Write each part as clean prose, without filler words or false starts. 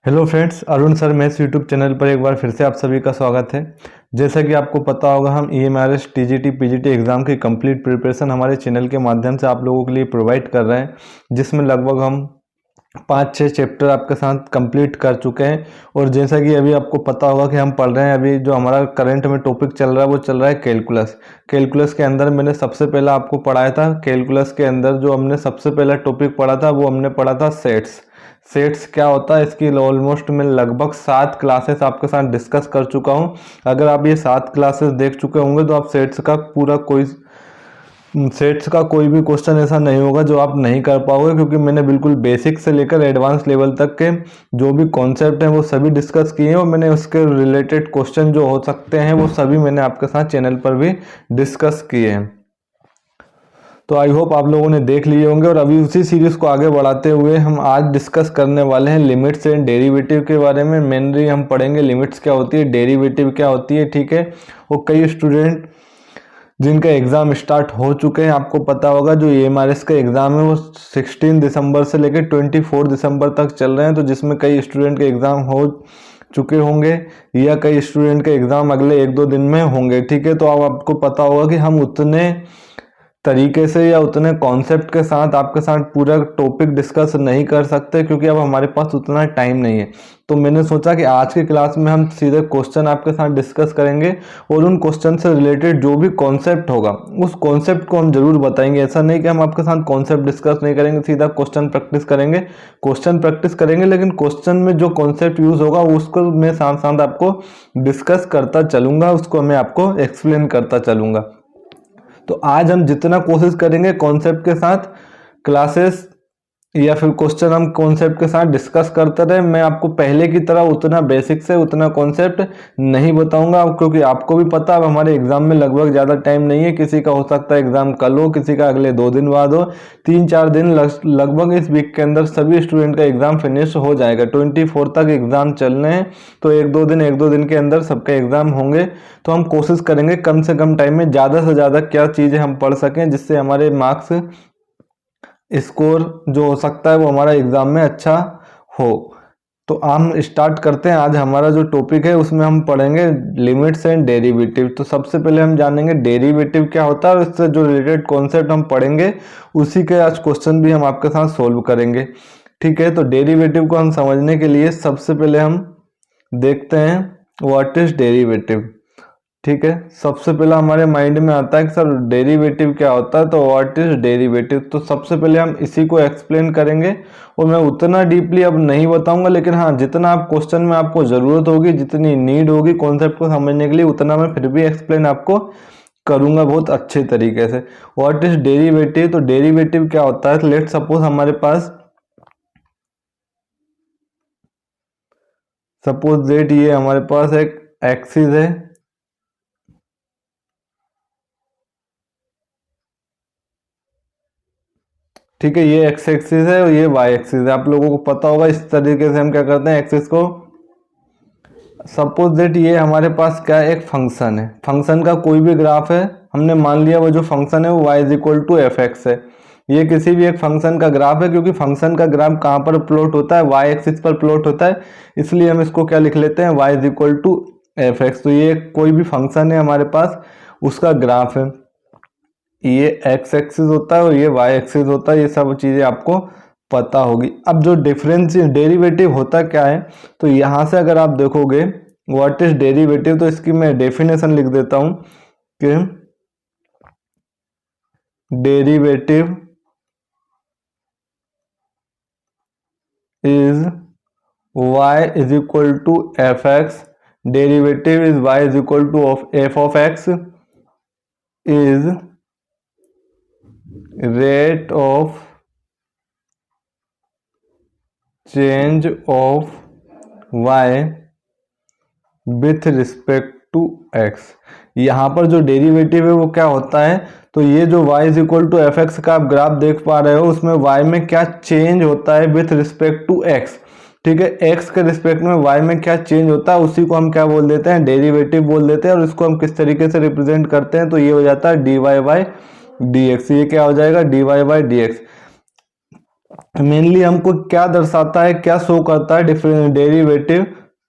Hello friends, Arun sir maths YouTube channel पर एक बार फिर से आप सभी का स्वागत है। जैसा कि आपको पता होगा, हम EMRS TGT PGT एग्ज़ाम की कंप्लीट प्रिपरेशन हमारे चैनल के माध्यम से आप लोगों के लिए प्रोवाइड कर रहे हैं, जिसमें लगभग हम 5-6 चैप्टर आपके साथ कंप्लीट कर चुके हैं। और जैसा कि अभी आपको पता होगा कि हम पढ़ रहे हैं, अभी जो हमारा करंट में टॉपिक चल रहा है वो चल रहा है कैलकुलस। कैलकुलस के अंदर मैंने सबसे पहला आपको पढ़ाया था। कैलकुलस के अंदर जो हमने सबसे पहला टॉपिक पढ़ा था वो हमने पढ़ा था सेट्स। सेट्स क्या होता है, इसकी ऑलमोस्ट मैं लगभग 7 क्लासेस आपके साथ डिस्कस कर चुका हूं। अगर आप ये 7 क्लासेस देख चुके होंगे तो आप सेट्स का कोई भी क्वेश्चन ऐसा नहीं होगा जो आप नहीं कर पाओगे, क्योंकि मैंने बिल्कुल बेसिक से लेकर एडवांस लेवल तक के जो भी कॉन्सेप्ट हैं वो सभी डिस्कस किए हैं। और मैंने उसके रिलेटेड क्वेश्चन जो हो सकते हैं वो सभी मैंने आपके साथ चैनल पर भी डिस्कस किए हैं। तो आई होप आप लोगों ने देख लिए होंगे। और अभी उसी सीरीज को आगे बढ़ाते हुए हम आज डिस्कस करने वाले हैं लिमिट्स एंड डेरिवेटिव के बारे में। मेनली हम पढ़ेंगे लिमिट्स क्या होती है, डेरिवेटिव क्या होती है, ठीक है। और कई स्टूडेंट जिनका एग्ज़ाम स्टार्ट हो चुके हैं, आपको पता होगा जो EMRS का एग्ज़ाम है वो 16 दिसंबर से लेकर 24 दिसंबर तक चल रहे हैं। तो जिसमें कई स्टूडेंट के एग्ज़ाम हो चुके होंगे या कई स्टूडेंट के एग्ज़ाम अगले 1-2 दिन में होंगे, ठीक है। तो अब आपको पता होगा कि हम उतने तरीके से या उतने कॉन्सेप्ट के साथ आपके साथ पूरा टॉपिक डिस्कस नहीं कर सकते, क्योंकि अब हमारे पास उतना टाइम नहीं है। तो मैंने सोचा कि आज की क्लास में हम सीधे क्वेश्चन आपके साथ डिस्कस करेंगे और उन क्वेश्चन से रिलेटेड जो भी कॉन्सेप्ट होगा उस कॉन्सेप्ट को हम जरूर बताएंगे। ऐसा नहीं कि हम आपके साथ कॉन्सेप्ट डिस्कस नहीं करेंगे, सीधा क्वेश्चन प्रैक्टिस करेंगे। क्वेश्चन प्रैक्टिस करेंगे, लेकिन क्वेश्चन में जो कॉन्सेप्ट यूज होगा उसको मैं साथ साथ आपको डिस्कस करता चलूंगा, उसको मैं आपको एक्सप्लेन करता चलूंगा। तो आज हम जितना कोशिश करेंगे कॉन्सेप्ट के साथ क्लासेस या फिर क्वेश्चन हम कॉन्सेप्ट के साथ डिस्कस करते रहे। मैं आपको पहले की तरह उतना बेसिक से उतना कॉन्सेप्ट नहीं बताऊंगा, क्योंकि आपको भी पता है हमारे एग्जाम में लगभग ज़्यादा टाइम नहीं है। किसी का हो सकता है एग्जाम कल हो, किसी का अगले 2 दिन बाद हो, 3-4 दिन लगभग इस वीक के अंदर सभी स्टूडेंट का एग्जाम फिनिश हो जाएगा। 24 तक एग्जाम चलने हैं, तो 1-2 दिन के अंदर सबका एग्जाम होंगे। तो हम कोशिश करेंगे कम से कम टाइम में ज़्यादा से ज़्यादा क्या चीज़ें हम पढ़ सकें, जिससे हमारे मार्क्स स्कोर जो हो सकता है वो हमारा एग्जाम में अच्छा हो। तो हम स्टार्ट करते हैं। आज हमारा जो टॉपिक है उसमें हम पढ़ेंगे लिमिट्स एंड डेरिवेटिव। तो सबसे पहले हम जानेंगे डेरिवेटिव क्या होता है, और इससे जो रिलेटेड कॉन्सेप्ट हम पढ़ेंगे उसी के आज क्वेश्चन भी हम आपके साथ सोल्व करेंगे, ठीक है। तो डेरिवेटिव को हम समझने के लिए सबसे पहले हम देखते हैं व्हाट इज डेरिवेटिव, ठीक है। सबसे पहला हमारे माइंड में आता है कि सर डेरिवेटिव क्या होता है, तो व्हाट इज डेरिवेटिव। तो सबसे पहले हम इसी को एक्सप्लेन करेंगे। और मैं उतना डीपली अब नहीं बताऊंगा, लेकिन हाँ जितना आप क्वेश्चन में आपको ज़रूरत होगी, जितनी नीड होगी कॉन्सेप्ट को समझने के लिए, उतना मैं फिर भी एक्सप्लेन आपको करूंगा बहुत अच्छे तरीके से। व्हाट इज डेरिवेटिव, तो डेरिवेटिव क्या होता है। लेट सपोज हमारे पास सपोज दैट ये हमारे पास एक एक्सिस है, ठीक है। ये एक्स एक्सिस है और ये वाई एक्सिस है। आप लोगों को पता होगा इस तरीके से हम क्या करते हैं एक्सिस को। सपोज दैट ये हमारे पास क्या है, एक फंक्शन है। फंक्शन का कोई भी ग्राफ है, हमने मान लिया वो जो फंक्शन है वो y is equal to F X है। ये किसी भी एक फंक्शन का ग्राफ है, क्योंकि फंक्शन का ग्राफ कहाँ पर प्लॉट होता है, y एक्सिस पर प्लॉट होता है, इसलिए हम इसको क्या लिख लेते हैं, y is equal to F X. तो ये कोई भी फंक्शन है हमारे पास, उसका ग्राफ है। ये एक्स एक्सिस होता है और ये वाई एक्सिस होता है। ये सब चीज़ें आपको पता होगी। अब जो डिफरेंस डेरिवेटिव होता क्या है, तो यहाँ से अगर आप देखोगे व्हाट इज डेरिवेटिव, तो इसकी मैं डेफिनेशन लिख देता हूँ कि derivative is y is equal to F X. Derivative is y is equal to F of x is rate of change of y with respect to x। यहाँ पर जो डेरिवेटिव है वो क्या होता है, तो ये जो y is equal to F X का आप ग्राफ देख पा रहे हो, उसमें y में क्या चेंज होता है विथ रिस्पेक्ट टू x, ठीक है। x के रिस्पेक्ट में y में क्या चेंज होता है उसी को हम क्या बोल देते हैं, डेरिवेटिव बोल देते हैं। और इसको हम किस तरीके से रिप्रेजेंट करते हैं, तो ये हो जाता है dy बाई dx। ये क्या हो जाएगा, dy बाई dx। मेनली हमको क्या दर्शाता है, क्या शो करता है डिफरेंट डेरिवेटिव,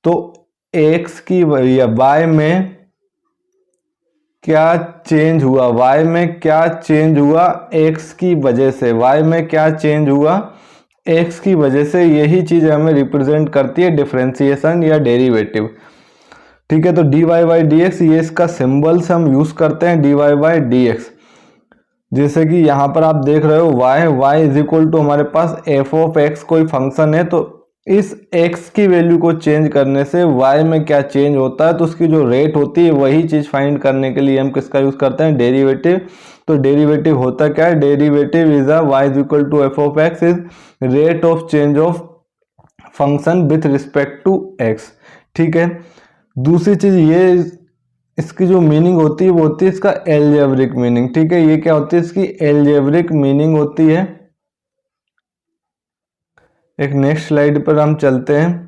तो एक्स की या वाई में क्या चेंज हुआ, वाई में क्या चेंज हुआ एक्स की वजह से, वाई में क्या चेंज हुआ एक्स की वजह से, यही चीज हमें रिप्रेजेंट करती है डिफरेंशिएशन या डेरिवेटिव। ठीक है, तो D Y by D X ये इसका सिंबल्स हम यूज करते हैं, D Y by D X. जैसे कि यहाँ पर आप देख रहे हो y इज इक्वल टू हमारे पास एफ ऑफ एक्स कोई फंक्शन है, तो इस x की वैल्यू को चेंज करने से y में क्या चेंज होता है, तो उसकी जो रेट होती है वही चीज फाइंड करने के लिए हम किसका यूज करते हैं, डेरिवेटिव। तो डेरिवेटिव होता क्या है, derivative is a y is equal to F of x is rate of change of function with respect to x। ठीक है, दूसरी चीज ये इसकी जो मीनिंग होती है वो होती है इसका एलजेब्रिक मीनिंग। ठीक है, ये क्या होती है, इसकी एलजेब्रिक मीनिंग होती है। एक नेक्स्ट स्लाइड पर हम चलते हैं।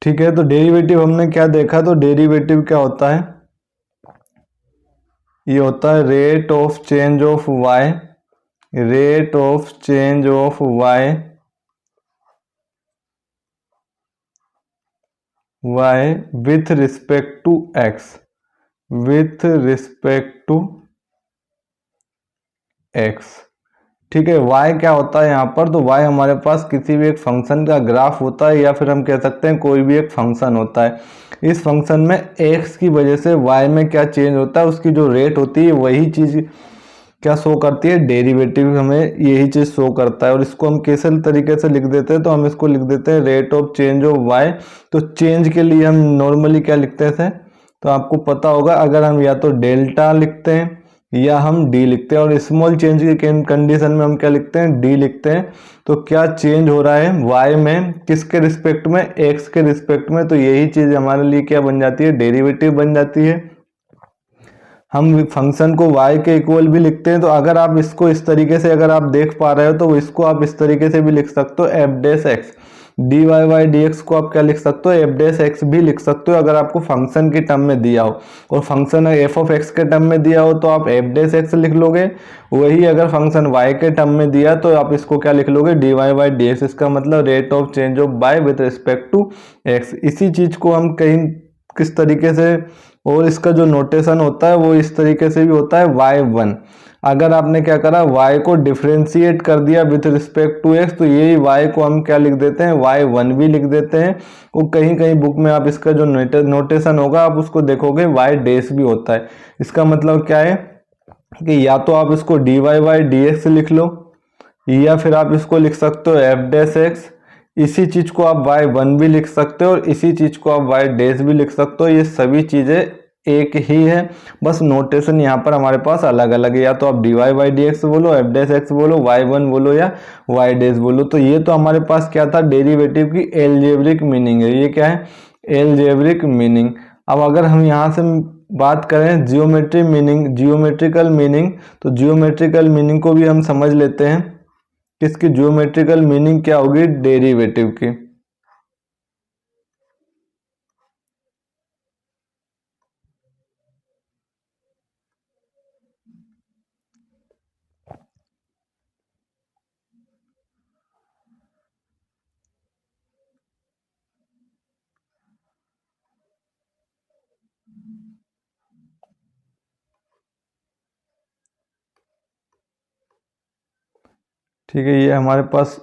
ठीक है, तो डेरिवेटिव हमने क्या देखा, तो डेरिवेटिव क्या होता है, ये होता है rate of change of Y, rate of change of Y, Y with respect to X, with respect to X. ठीक है, y क्या होता है यहाँ पर, तो y हमारे पास किसी भी एक फंक्शन का ग्राफ होता है, या फिर हम कह सकते हैं कोई भी एक फंक्शन होता है। इस फंक्शन में x की वजह से y में क्या चेंज होता है, उसकी जो रेट होती है वही चीज क्या शो करती है, डेरिवेटिव हमें यही चीज शो करता है। और इसको हम कैसे तरीके से लिख देते हैं, तो हम इसको लिख देते हैं rate of change of y। तो चेंज के लिए हम नॉर्मली क्या लिखते थे, तो आपको पता होगा, अगर हम या तो डेल्टा लिखते हैं या हम डी लिखते हैं, और स्मॉल चेंज की कंडीशन में हम क्या लिखते हैं, डी लिखते हैं। तो क्या चेंज हो रहा है y में, किसके रिस्पेक्ट में, x के रिस्पेक्ट में, तो यही चीज हमारे लिए क्या बन जाती है, डेरिवेटिव बन जाती है। हम फंक्शन को y के इक्वल भी लिखते हैं, तो अगर आप इसको इस तरीके से अगर आप देख पा रहे हो, तो इसको आप इस तरीके से भी लिख सकते हो, F dash X, D Y by D X को आप क्या लिख सकते हो, एफ डैश एक्स भी लिख सकते हो, अगर आपको फंक्शन की टर्म में दिया हो। और फंक्शन एफ ऑफ एक्स के टर्म में दिया हो तो आप एफ डैश एक्स लिख लोगे, वही अगर फंक्शन y के टर्म में दिया तो आप इसको क्या लिख लोगे, D Y by D x. इसका मतलब rate of change of y with respect to X. इसी चीज को हम कहीं किस तरीके से, और इसका जो नोटेशन होता है वो इस तरीके से भी होता है y1। अगर आपने क्या करा, y को डिफरेंशिएट कर दिया विथ रिस्पेक्ट टू x, तो यही y को हम क्या लिख देते हैं, y1 भी लिख देते हैं। वो कहीं कहीं बुक में आप इसका जो नोटेशन होगा आप उसको देखोगे y डैश भी होता है। इसका मतलब क्या है कि या तो आप इसको dy बाई डी एक्स लिख लो, या फिर आप इसको लिख सकते हो एफ डैश एक्स। इसी चीज को आप y1 भी लिख सकते हो, और इसी चीज को आप y डैश भी लिख सकते हो। ये सभी चीजें एक ही है, बस नोटेशन यहाँ पर हमारे पास अलग अलग है। या तो आप D Y by D X बोलो, एफ डैश एक्स बोलो, y1 बोलो, या y डैश बोलो। तो ये तो हमारे पास क्या था, डेरिवेटिव की एलजेब्रिक मीनिंग है। ये क्या है, एलजेब्रिक मीनिंग। अब अगर हम यहाँ से बात करें जियोमेट्री मीनिंग, जियोमेट्रिकल मीनिंग, तो जियोमेट्रिकल मीनिंग को भी हम समझ लेते हैं। किसकी ज्योमेट्रिकल मीनिंग क्या होगी, डेरिवेटिव की। ठीक है, ये हमारे पास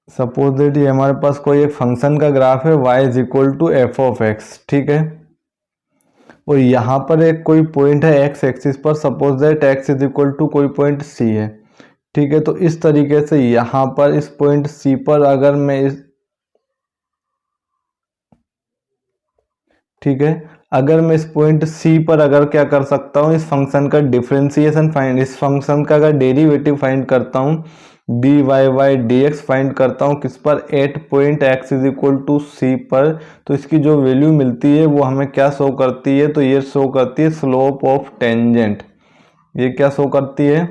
सपोज दैट ये हमारे पास कोई एक फंक्शन का ग्राफ है y is equal to F of X. ठीक है, और यहाँ पर एक कोई पॉइंट है x एक्सिस पर, suppose that x is equal to कोई पॉइंट c है। ठीक है, तो इस तरीके से यहाँ पर इस पॉइंट c पर अगर मैं इस, ठीक है, अगर मैं इस पॉइंट सी पर अगर क्या कर सकता हूँ, इस फंक्शन का डिफरेंशिएशन फाइंड, इस फंक्शन का अगर डेरिवेटिव फाइंड करता हूँ, d y y d x find करता हूँ किस पर, at point x is equal to c पर, तो इसकी जो वैल्यू मिलती है वो हमें क्या शो करती है, तो ये शो करती है स्लोप ऑफ टेंजेंट। ये क्या शो करती है,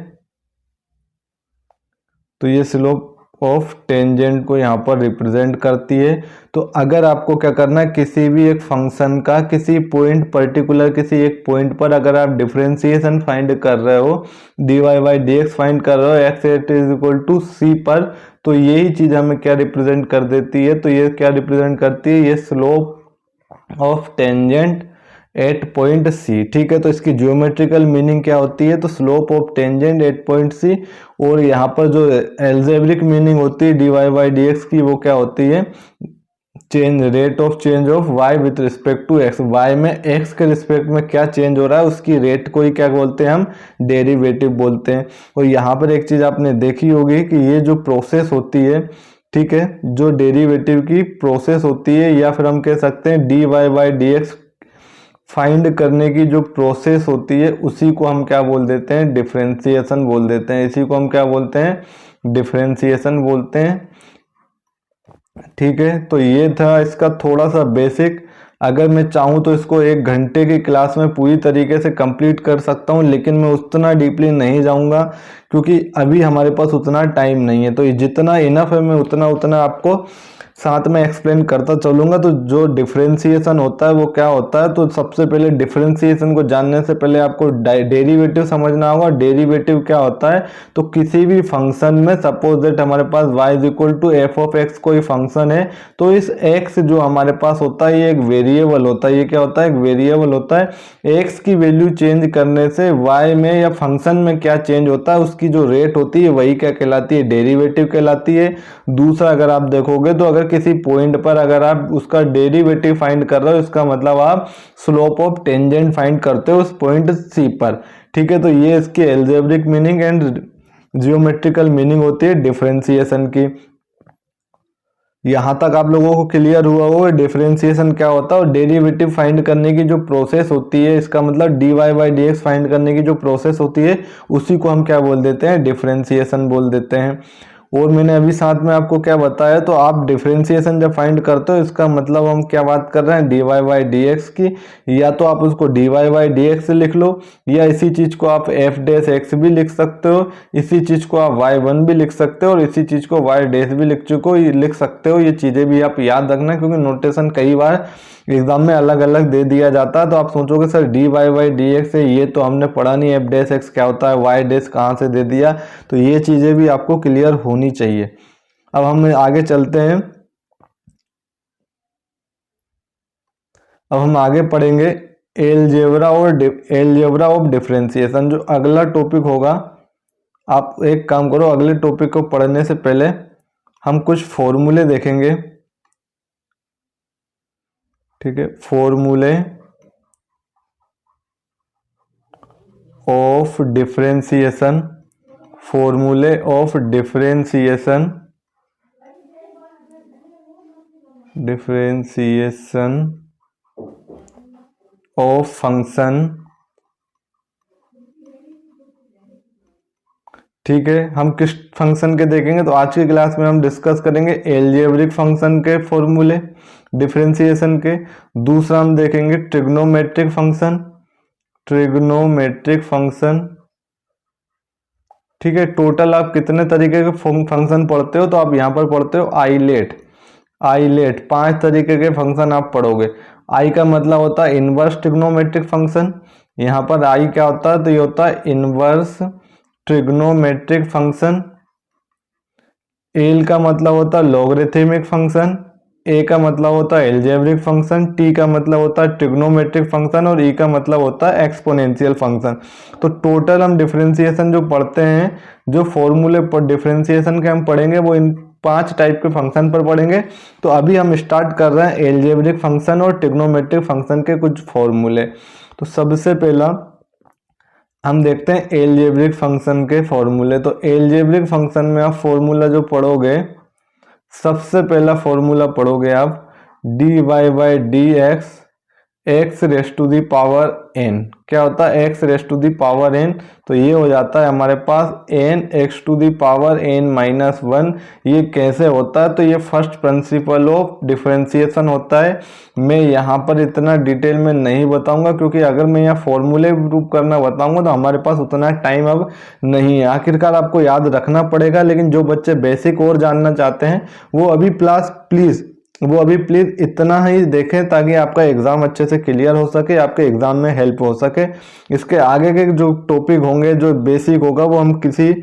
तो ये स्लोप ऑफ टेंजेंट को यहाँ पर रिप्रेजेंट करती है। तो अगर आपको क्या करना है, किसी भी एक फंक्शन का किसी पॉइंट पर्टिकुलर, किसी एक पॉइंट पर अगर आप डिफरेंशिएशन फाइंड कर रहे हो, d Y by D x find कर रहे हो x at is equal to c पर, तो यही चीज हमें क्या रिप्रेजेंट कर देती है, तो ये क्या रिप्रेजेंट करती है, ये slope of tangent at point C. ठीक है, तो इसकी ज्योमेट्रिकल मीनिंग क्या होती है, तो slope of tangent at point C. और यहाँ पर जो एल्जेब्रिक मीनिंग होती है D Y by D x की, वो क्या होती है, change rate of change of y with respect to x, y में x के रिस्पेक्ट में क्या चेंज हो रहा है उसकी रेट को ही क्या बोलते हैं, हम डेरिवेटिव बोलते हैं। और यहाँ पर एक चीज आपने देखी होगी कि ये जो प्रोसेस होती है, ठीक है, जो डेरिवेटिव की प्रोसेस होती है, या फिर हम कह सकते हैं D Y by D x find करने की जो प्रोसेस होती है, उसी को हम क्या बोल देते हैं, डिफरेंशिएशन बोल देते हैं। इसी को हम क्या बोलते हैं, डिफरेंशिएशन बोलते हैं। ठीक है, तो ये था इसका थोड़ा सा बेसिक। अगर मैं चाहूँ तो इसको 1 घंटे की क्लास में पूरी तरीके से कंप्लीट कर सकता हूँ, लेकिन मैं उतना डीपली नहीं जाऊँगा क्योंकि अभी हमारे पास उतना टाइम नहीं है। तो ये जितना इनफ है मैं उतना आपको साथ में एक्सप्लेन करता चलूंगा। तो जो डिफरेंशिएशन होता है वो क्या होता है, तो सबसे पहले डिफरेंशिएशन को जानने से पहले आपको डेरिवेटिव समझना होगा। डेरिवेटिव क्या होता है, तो किसी भी फंक्शन में सपोज दैट हमारे पास y is equal to F of X कोई फंक्शन है, तो इस x जो हमारे पास होता है ये एक वेरिएबल होता है। ये क्या होता है, एक वेरिएबल होता है। x की वैल्यू चेंज करने से y में या फंक्शन में क्या चेंज होता है, उसकी जो रेट होती है वही क्या कहलाती है, डेरिवेटिव कहलाती है। दूसरा अगर आप देखोगे तो अगर किसी पॉइंट पर अगर आप उसका डेरिवेटिव फाइंड कर रहे हो, इसका मतलब आप स्लोप ऑफ टेंजेंट फाइंड करते हो उस पॉइंट सी पर। ठीक है, तो ये इसकी algebraic meaning and geometrical meaning होती है डिफरेंशिएशन की। यहां तक आप लोगों को क्लियर हुआ होगा डिफरेंशिएशन क्या होता है और डेरिवेटिव फाइंड करने की जो प्रोसेस होती है, इसका मतलब D Y by D x find करने की जो प्रोसेस होती है उसी को हम क्या बोल देते हैं, डिफरेंशिएशन बोल देते हैं। और मैंने अभी साथ में आपको क्या बताया, तो आप डिफरेंशिएशन जब फाइंड करते हो इसका मतलब हम क्या बात कर रहे हैं, D Y by D x की। या तो आप उसको D Y by D X लिख लो, या इसी चीज को आप एफ डैश एक्स भी लिख सकते हो, इसी चीज को आप वाई वन भी लिख सकते हो, और इसी चीज को वाई डैश भी लिख सकते हो। ये चीजें भी आप याद रखना क्योंकि नोटेशन कई बार एग्जाम में अलग अलग दे दिया जाता है। तो आप सोचोगे sir D Y by D x है, ये तो हमने पढ़ा नहीं, एफ डैश एक्स क्या होता है, वाई डैश कहाँ से दे दिया, तो ये चीजें भी आपको क्लियर होनी चाहिए। अब हम आगे चलते हैं। अब हम आगे पढ़ेंगे एलजेब्रा ऑफ डिफरेंशिएशन, जो अगला टॉपिक होगा। आप एक काम करो, अगले टॉपिक को पढ़ने से पहले हम कुछ फॉर्मूले देखेंगे। ठीक है, फॉर्मूले ऑफ डिफरेंशिएशन, फॉर्मूले ऑफ डिफरेंशिएशन ऑफ फंक्शन। ठीक है, हम किस फंक्शन के देखेंगे, तो आज की क्लास में हम डिस्कस करेंगे एलजेब्रिक फंक्शन के फॉर्मूले डिफरेंशिएशन के। दूसरा हम देखेंगे ट्रिग्नोमेट्रिक फंक्शन। ठीक है, टोटल आप कितने तरीके के फंक्शन पढ़ते हो, तो आप यहाँ पर पढ़ते हो आइलेट 5 तरीके के फंक्शन आप पढ़ोगे। आई का मतलब होता है इनवर्स ट्रिग्नोमेट्रिक फंक्शन। यहाँ पर आई क्या होता है, तो ये होता है इनवर्स ट्रिग्नोमेट्रिक फंक्शन। एल का मतलब होता है लॉगरिथमिक फंक्शन। ए का मतलब होता है एल्जेब्रिक फंक्शन। टी का मतलब होता है ट्रिग्नोमेट्रिक फंक्शन। और ई का मतलब होता है एक्सपोनेंशियल फंक्शन। तो टोटल हम डिफरेंशिएशन जो पढ़ते हैं, जो फॉर्मूले पर डिफरेंशिएशन के हम पढ़ेंगे, वो इन 5 टाइप के फंक्शन पर पढ़ेंगे। तो अभी हम स्टार्ट कर रहे हैं एल्जेब्रिक फंक्शन और ट्रिग्नोमेट्रिक फंक्शन के कुछ फॉर्मूले। तो सबसे पहला हम देखते हैं एलजेब्रिक फंक्शन के फॉर्मूले। तो एलजेब्रिक फंक्शन में आप फॉर्मूला जो पढ़ोगे, सबसे पहला फॉर्मूला पढ़ोगे आप D Y by D x x raise to the power n, क्या होता है x raise to the power n, तो ये हो जाता है हमारे पास n x to the power N minus one. ये कैसे होता है, तो ये फर्स्ट प्रिंसिपल ऑफ डिफरेंशिएशन होता है। मैं यहाँ पर इतना डिटेल में नहीं बताऊंगा क्योंकि अगर मैं यहाँ फॉर्मूले प्रूव करना बताऊंगा तो हमारे पास उतना टाइम अब नहीं है। आखिरकार आपको याद रखना पड़ेगा, लेकिन जो बच्चे बेसिक और जानना चाहते हैं वो अभी प्लीज इतना ही देखें ताकि आपका एग्जाम अच्छे से क्लियर हो सके, आपके एग्जाम में हेल्प हो सके। इसके आगे के जो टॉपिक होंगे, जो बेसिक होगा, वो हम किसी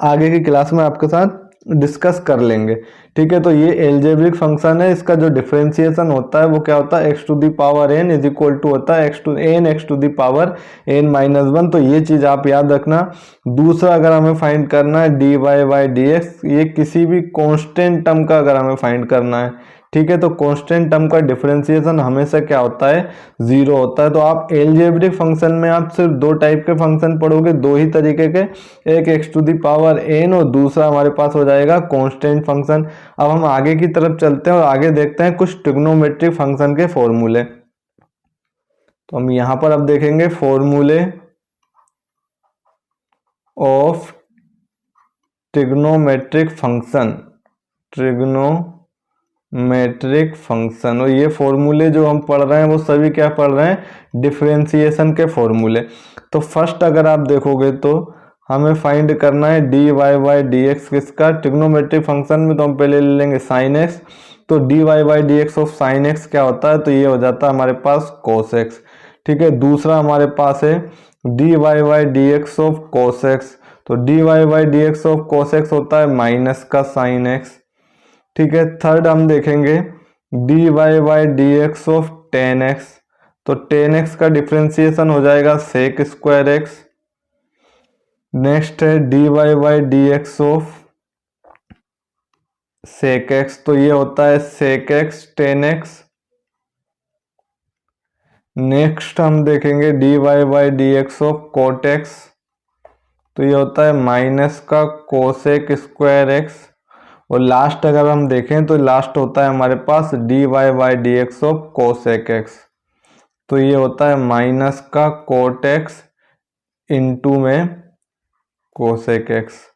आगे की क्लास में आपके साथ डिस्कस कर लेंगे, ठीक है। तो ये एल्जेब्रिक फंक्शन है, इसका जो डिफरेंशिएशन होता है वो क्या होता है, x to the power N is equal to होता है x to the power N minus one. तो ये चीज आप याद रखना। दूसरा, अगर हमें फाइंड करना है D Y by D X, ये किसी भी कांस्टेंट टर्म का अगर हमें फाइंड करना है, ठीक है, तो कांस्टेंट टर्म का डिफरेंशिएशन हमेशा क्या होता है, जीरो होता है। तो आप एल्जेब्रिक फंक्शन में आप सिर्फ दो टाइप के फंक्शन पढ़ोगे, दो ही तरीके के, एक X to the power N और दूसरा हमारे पास हो जाएगा कांस्टेंट फंक्शन। अब हम आगे की तरफ चलते हैं और आगे देखते हैं कुछ ट्रिग्नोमेट्रिक फंक्शन के फॉर्मूले। तो हम यहां पर अब देखेंगे फॉर्मूले ऑफ ट्रिग्नोमेट्रिक फंक्शन, और ये फॉर्मूले जो हम पढ़ रहे हैं वो सभी क्या पढ़ रहे हैं, डिफरेंशिएशन के फॉर्मूले। तो फर्स्ट अगर आप देखोगे तो हमें फाइंड करना है D Y by D x किसका, ट्रिग्नोमेट्रिक फंक्शन में। तो हम पहले ले लेंगे साइन एक्स, तो D Y by D x of sine X क्या होता है, तो ये हो जाता है हमारे पास कोस एक्स, ठीक है। दूसरा हमारे पास है D Y by D x of cos x, तो D Y by D x of cos x होता है माइनस का साइन एक्स, ठीक है। थर्ड हम देखेंगे D Y by D x of tan X, तो टेन एक्स का डिफरेंशिएशन हो जाएगा सेक स्क्वायर एक्स। नेक्स्ट है D Y by D x of sec X, तो ये होता है sec x tan X. Next हम देखेंगे D Y by D x of cot X, तो ये होता है माइनस का कोसेक स्क्वायर एक्स। और लास्ट अगर हम देखें तो लास्ट होता है हमारे पास D Y by D x of cosec X, तो ये होता है माइनस का कोट एक्स इंटू में कोसेक एक्स,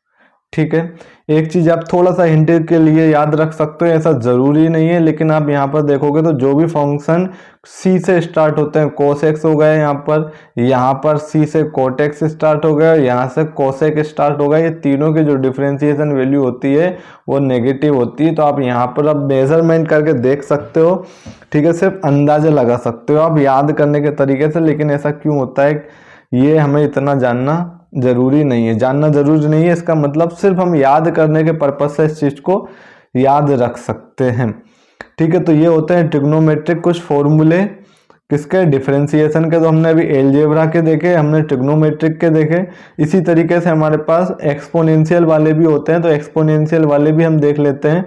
ठीक है। एक चीज आप थोड़ा सा हिंट के लिए याद रख सकते हो, ऐसा जरूरी नहीं है, लेकिन आप यहाँ पर देखोगे तो जो भी फंक्शन सी से स्टार्ट होते हैं, कोसेक्स हो गए यहाँ पर सी से कोटेक्स स्टार्ट हो गया, यहाँ से कोसेक स्टार्ट हो गया, ये तीनों की जो डिफरेंशिएशन वैल्यू होती है वो नेगेटिव होती है। तो आप यहाँ पर अब मेजरमेंट करके देख सकते हो, ठीक है, सिर्फ अंदाजा लगा सकते हो आप याद करने के तरीके से। लेकिन ऐसा क्यों होता है ये हमें इतना जानना जरूरी नहीं है, इसका मतलब सिर्फ हम याद करने के पर्पज से इस चीज को याद रख सकते हैं, ठीक है। तो ये होते हैं ट्रिग्नोमेट्रिक कुछ फॉर्मूले किसके, डिफरेंशिएशन के। तो हमने अभी एलजेब्रा के देखे, हमने ट्रिग्नोमेट्रिक के देखे। इसी तरीके से हमारे पास एक्सपोनेंशियल वाले भी होते हैं, तो एक्सपोनेंशियल वाले भी हम देख लेते हैं।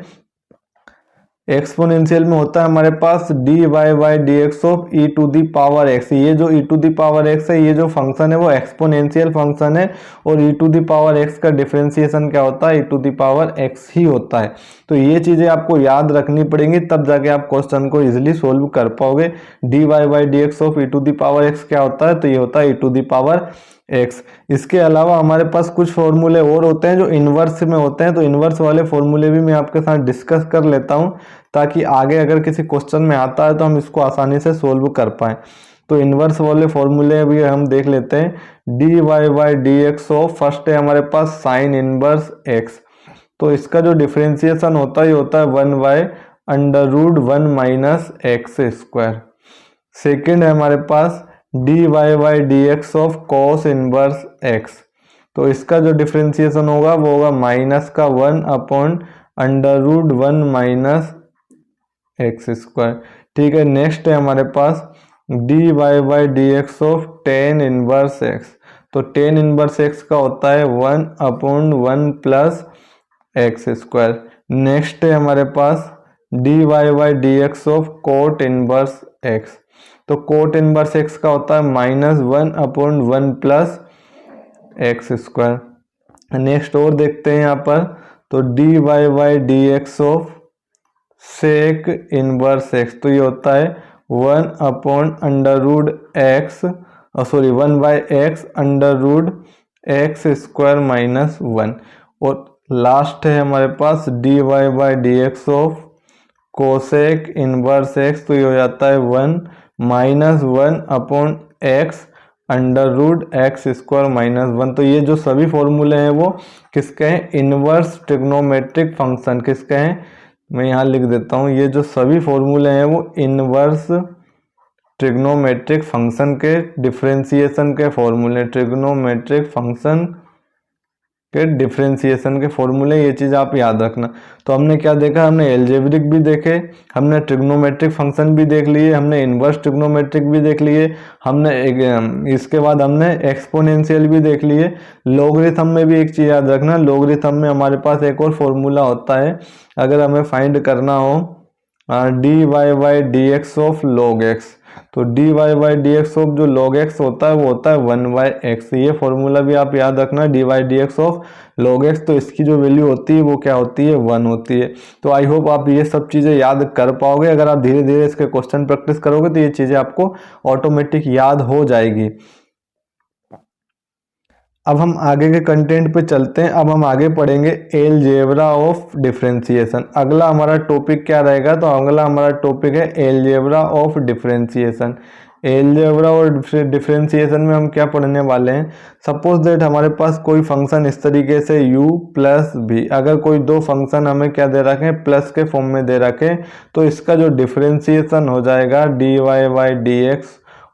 एक्सपोनेंशियल में होता है हमारे पास D Y by D x of E to the power x. ये जो e to the power x है, ये जो फंक्शन है वो एक्सपोनेंशियल फंक्शन है, और e to the power x का डिफरेंशिएशन क्या होता है, ई टू दी पावर एक्स ही होता है। तो ये चीजें आपको याद रखनी पड़ेंगी, तब जाके आप क्वेश्चन को इजिली सोल्व कर पाओगे। D Y by D x of E to the power x क्या होता है, तो ये होता है ई टू दी पावर एक्स। इसके अलावा हमारे पास कुछ फॉर्मूले और होते हैं जो इनवर्स में होते हैं, तो इनवर्स वाले फॉर्मूले भी मैं आपके साथ डिस्कस कर लेता हूं, ताकि आगे अगर किसी क्वेश्चन में आता है तो हम इसको आसानी से सोल्व कर पाए। तो इनवर्स वाले फॉर्मूले भी हम देख लेते हैं। D Y by D x of, first है हमारे पास साइन इनवर्स एक्स, तो इसका जो डिफरेंशिएशन होता है ये होता है 1 by under root 1 minus x square. Second है हमारे पास D Y by D x of cos inverse x, तो इसका जो डिफरेंशिएशन होगा वो होगा माइनस का 1 upon under root 1 minus x square, ठीक है। नेक्स्ट है हमारे पास D Y by D x of tan inverse x, तो टेन इनवर्स एक्स का होता है 1 upon 1 plus x square. Next है हमारे पास D Y by D x of cot inverse x, तो कोट इनवर्स एक्स का होता है minus 1 upon 1 plus x square. Next और देखते हैं यहाँ पर, तो D Y by D x of sec inverse x, तो ये होता है 1 upon under root X, sorry 1/x under root X square minus 1, और लास्ट है हमारे पास dy/dx of cosec inverse x, तो ये हो जाता है 1 minus 1 upon X under root X square minus 1। तो ये जो सभी फॉर्मूले हैं वो किसके हैं, इनवर्स ट्रिग्नोमेट्रिक फंक्शन किसके हैं, मैं यहाँ लिख देता हूँ, ये जो सभी फॉर्मूले हैं वो इनवर्स ट्रिग्नोमेट्रिक फंक्शन के डिफरेंशिएशन के फॉर्मूले, ट्रिग्नोमेट्रिक फंक्शन के डिफरेंशिएशन के फॉर्मूले, ये चीज़ आप याद रखना। तो हमने क्या देखा, हमने एल्जेब्रिक भी देखे, हमने ट्रिग्नोमेट्रिक फंक्शन भी देख लिए, हमने इनवर्स ट्रिग्नोमेट्रिक भी देख लिए, हमने इसके बाद हमने एक्सपोनेंशियल भी देख लिए। लॉगरिथम में भी एक चीज़ याद रखना, लॉगरिथम में हमारे पास एक और फॉर्मूला होता है, अगर हमें फाइंड करना हो dy/dx ऑफ log x, तो dy/dx ऑफ जो log x होता है वो होता है 1/x। ये फॉर्मूला भी आप याद रखना, dy/dx ऑफ log x, तो इसकी जो वैल्यू होती है वो क्या होती है, 1 होती है। तो आई होप आप ये सब चीज़ें याद कर पाओगे, अगर आप धीरे धीरे इसके क्वेश्चन प्रैक्टिस करोगे तो ये चीज़ें आपको ऑटोमेटिक याद हो जाएगी। अब हम आगे के कंटेंट पे चलते हैं। अब हम आगे पढ़ेंगे एलजेब्रा ऑफ डिफरेंशिएशन। अगला हमारा टॉपिक क्या रहेगा, तो अगला हमारा टॉपिक है एलजेब्रा ऑफ डिफरेंशिएशन। एलजेब्रा और डिफरेंशिएशन में हम क्या पढ़ने वाले हैं, सपोज दैट हमारे पास कोई फंक्शन इस तरीके से u प्लस भी, अगर कोई दो फंक्शन हमें क्या दे रखे हैं, प्लस के फॉर्म में दे रखे, तो इसका जो डिफरेंशिएशन हो जाएगा dy/dx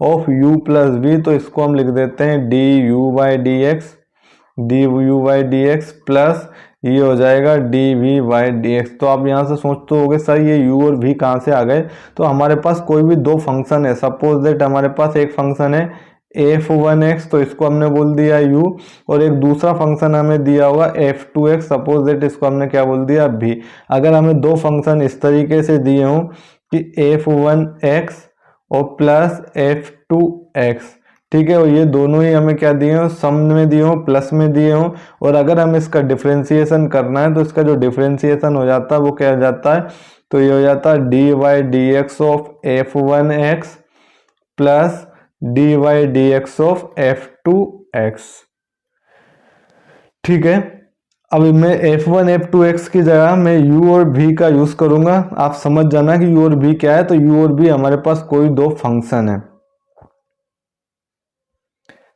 of u plus B, तो इसको हम लिख देते हैं du/dx प्लस ये हो जाएगा dv/dx। तो आप यहाँ से सोचते होगे सर ये u और v कहाँ से आ गए, तो हमारे पास कोई भी दो फंक्शन है, सपोज दैट हमारे पास एक फंक्शन है f1x, तो इसको हमने बोल दिया u, और एक दूसरा फंक्शन हमें दिया हुआ f2x, सपोज दैट इसको हमने क्या बोल दिया v। अगर हमें दो फंक्शन इस तरीके से दिए हों कि f1x और प्लस f2x, ठीक है, और ये दोनों ही हमें क्या दिए हो, सम में दिए हो, प्लस में दिए हो, और अगर हमें इसका डिफरेंशिएशन करना है तो इसका जो डिफरेंशिएशन हो जाता है वो क्या हो जाता है, तो ये हो जाता है dy/dx of f1x plus dy/dx of f2x। ठीक है, अब मैं f1 f2x की जगह मैं u और v का यूज करूंगा। आप समझ जाना कि u और v क्या है, तो u और v हमारे पास कोई दो फंक्शन है।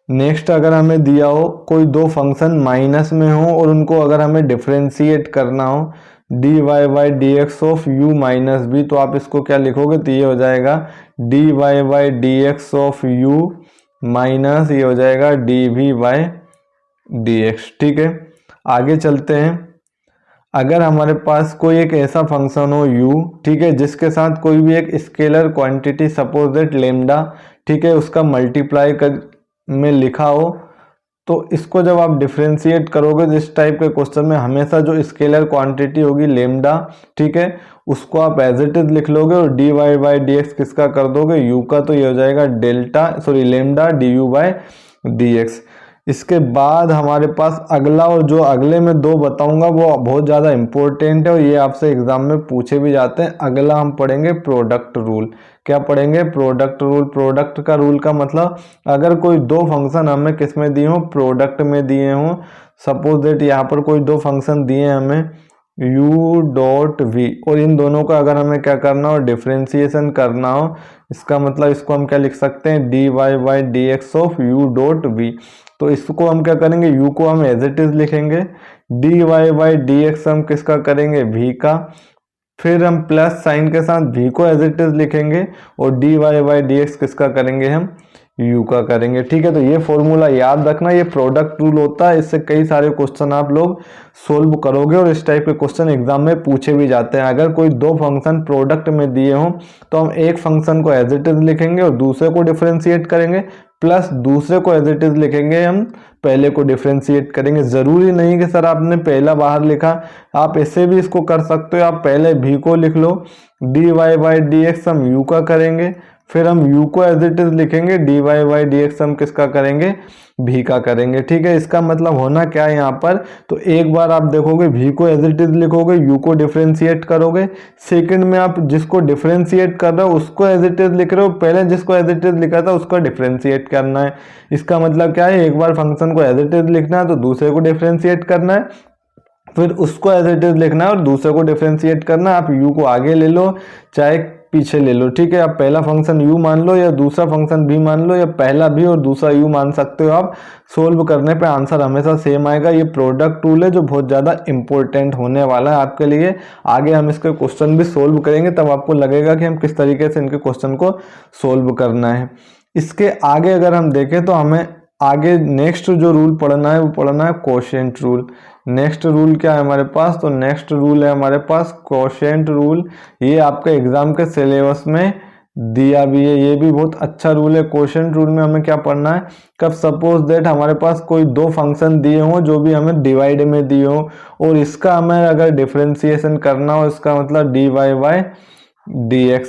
नेक्स्ट, अगर हमें दिया हो कोई दो फंक्शन माइनस में हो और उनको अगर हमें डिफरेंशिएट करना हो dy/dx of u minus b, तो आप इसको क्या लिखोगे, तो ये हो जाएगा dy/dx ऑफ u माइनस ये हो जाएगा dv/dx। ठीक है, आगे चलते हैं। अगर हमारे पास कोई एक ऐसा फंक्शन हो u, ठीक है, जिसके साथ कोई भी एक scalar quantity suppose that lambda, ठीक है, उसका मल्टीप्लाई कर में लिखा हो, तो इसको जब आप डिफरेंशिएट करोगे तो इस टाइप के क्वेश्चन में हमेशा जो स्केलर क्वांटिटी होगी लेमडा, ठीक है, उसको आप एज इट इज लिख लोगे और dy/dx किसका कर दोगे, u का, तो ये हो जाएगा लेमडा du/dx। इसके बाद हमारे पास अगला, और जो अगले में दो बताऊंगा वो बहुत ज़्यादा इंपॉर्टेंट है और ये आपसे एग्जाम में पूछे भी जाते हैं। अगला हम पढ़ेंगे प्रोडक्ट रूल। क्या पढ़ेंगे, प्रोडक्ट रूल। प्रोडक्ट का रूल का मतलब अगर कोई दो फंक्शन हमें किस में दिए हों, प्रोडक्ट में दिए हों, सपोज दैट यहाँ पर कोई दो फंक्शन दिए हमें u डॉट v, और इन दोनों का अगर हमें क्या करना हो, डिफरेंशिएशन करना हो, इसका मतलब इसको हम क्या लिख सकते हैं, dy/dx of u dot v। तो इसको हम क्या करेंगे, u को हम एज इट इज लिखेंगे, dy/dx हम किसका करेंगे, v का, फिर हम प्लस साइन के साथ v को एज इट इज लिखेंगे और dy/dx किसका करेंगे, हम u का करेंगे। ठीक है, तो ये फॉर्मूला याद रखना, ये प्रोडक्ट रूल होता है, इससे कई सारे क्वेश्चन आप लोग सोल्व करोगे और इस टाइप के क्वेश्चन एग्जाम में पूछे भी जाते हैं। अगर कोई दो फंक्शन प्रोडक्ट में दिए हों तो हम एक फंक्शन को एज इट इज लिखेंगे और दूसरे को डिफरेंशिएट करेंगे, प्लस दूसरे को एज इट इज लिखेंगे, हम पहले को डिफरेंशिएट करेंगे। जरूरी नहीं कि सर आपने पहला बाहर लिखा, आप ऐसे भी इसको कर सकते हो, आप पहले v को लिख लो, dy/dx हम u का करेंगे, फिर हम u को एज इट इज लिखेंगे, dy बाई dx हम किसका करेंगे, v का करेंगे। ठीक है, इसका मतलब होना क्या है यहाँ पर, तो एक बार आप देखोगे v को एज इट इज लिखोगे, u को डिफरेंशिएट करोगे, सेकंड में आप जिसको डिफरेंशिएट कर रहे हो उसको एज इट इज लिख रहे हो, पहले जिसको एज इट इज लिखा था उसको डिफरेंशिएट करना है। इसका मतलब क्या है, एक बार फंक्शन को एज इट इज लिखना है तो दूसरे को डिफरेंशिएट करना है, फिर उसको एज इट इज लिखना है और दूसरे को डिफरेंशिएट करना है। आप u को आगे ले लो चाहे पीछे ले लो। ठीक है, आप पहला फंक्शन u मान लो या दूसरा फंक्शन v मान लो, या पहला v और दूसरा u मान सकते हो आप। सोल्व करने पे आंसर हमेशा सेम आएगा। ये प्रोडक्ट टूल है जो बहुत ज़्यादा इंपॉर्टेंट होने वाला है आपके लिए। आगे हम इसके क्वेश्चन भी सोल्व करेंगे, तब आपको लगेगा कि हम किस तरीके से इनके क्वेश्चन को सोल्व करना है। इसके आगे अगर हम देखें तो हमें आगे नेक्स्ट जो रूल पढ़ना है वो पढ़ना है कोशेंट रूल। नेक्स्ट रूल क्या है हमारे पास, तो नेक्स्ट रूल है हमारे पास कोशेंट रूल। ये आपके एग्जाम के सिलेबस में दिया भी है, ये भी बहुत अच्छा रूल है। कोशेंट रूल में हमें क्या पढ़ना है, कब सपोज दैट हमारे पास कोई दो फंक्शन दिए हों जो भी हमें डिवाइड में दिए हों, और इसका हमें अगर डिफरेंशिएशन करना हो, इसका मतलब dy बाई dx।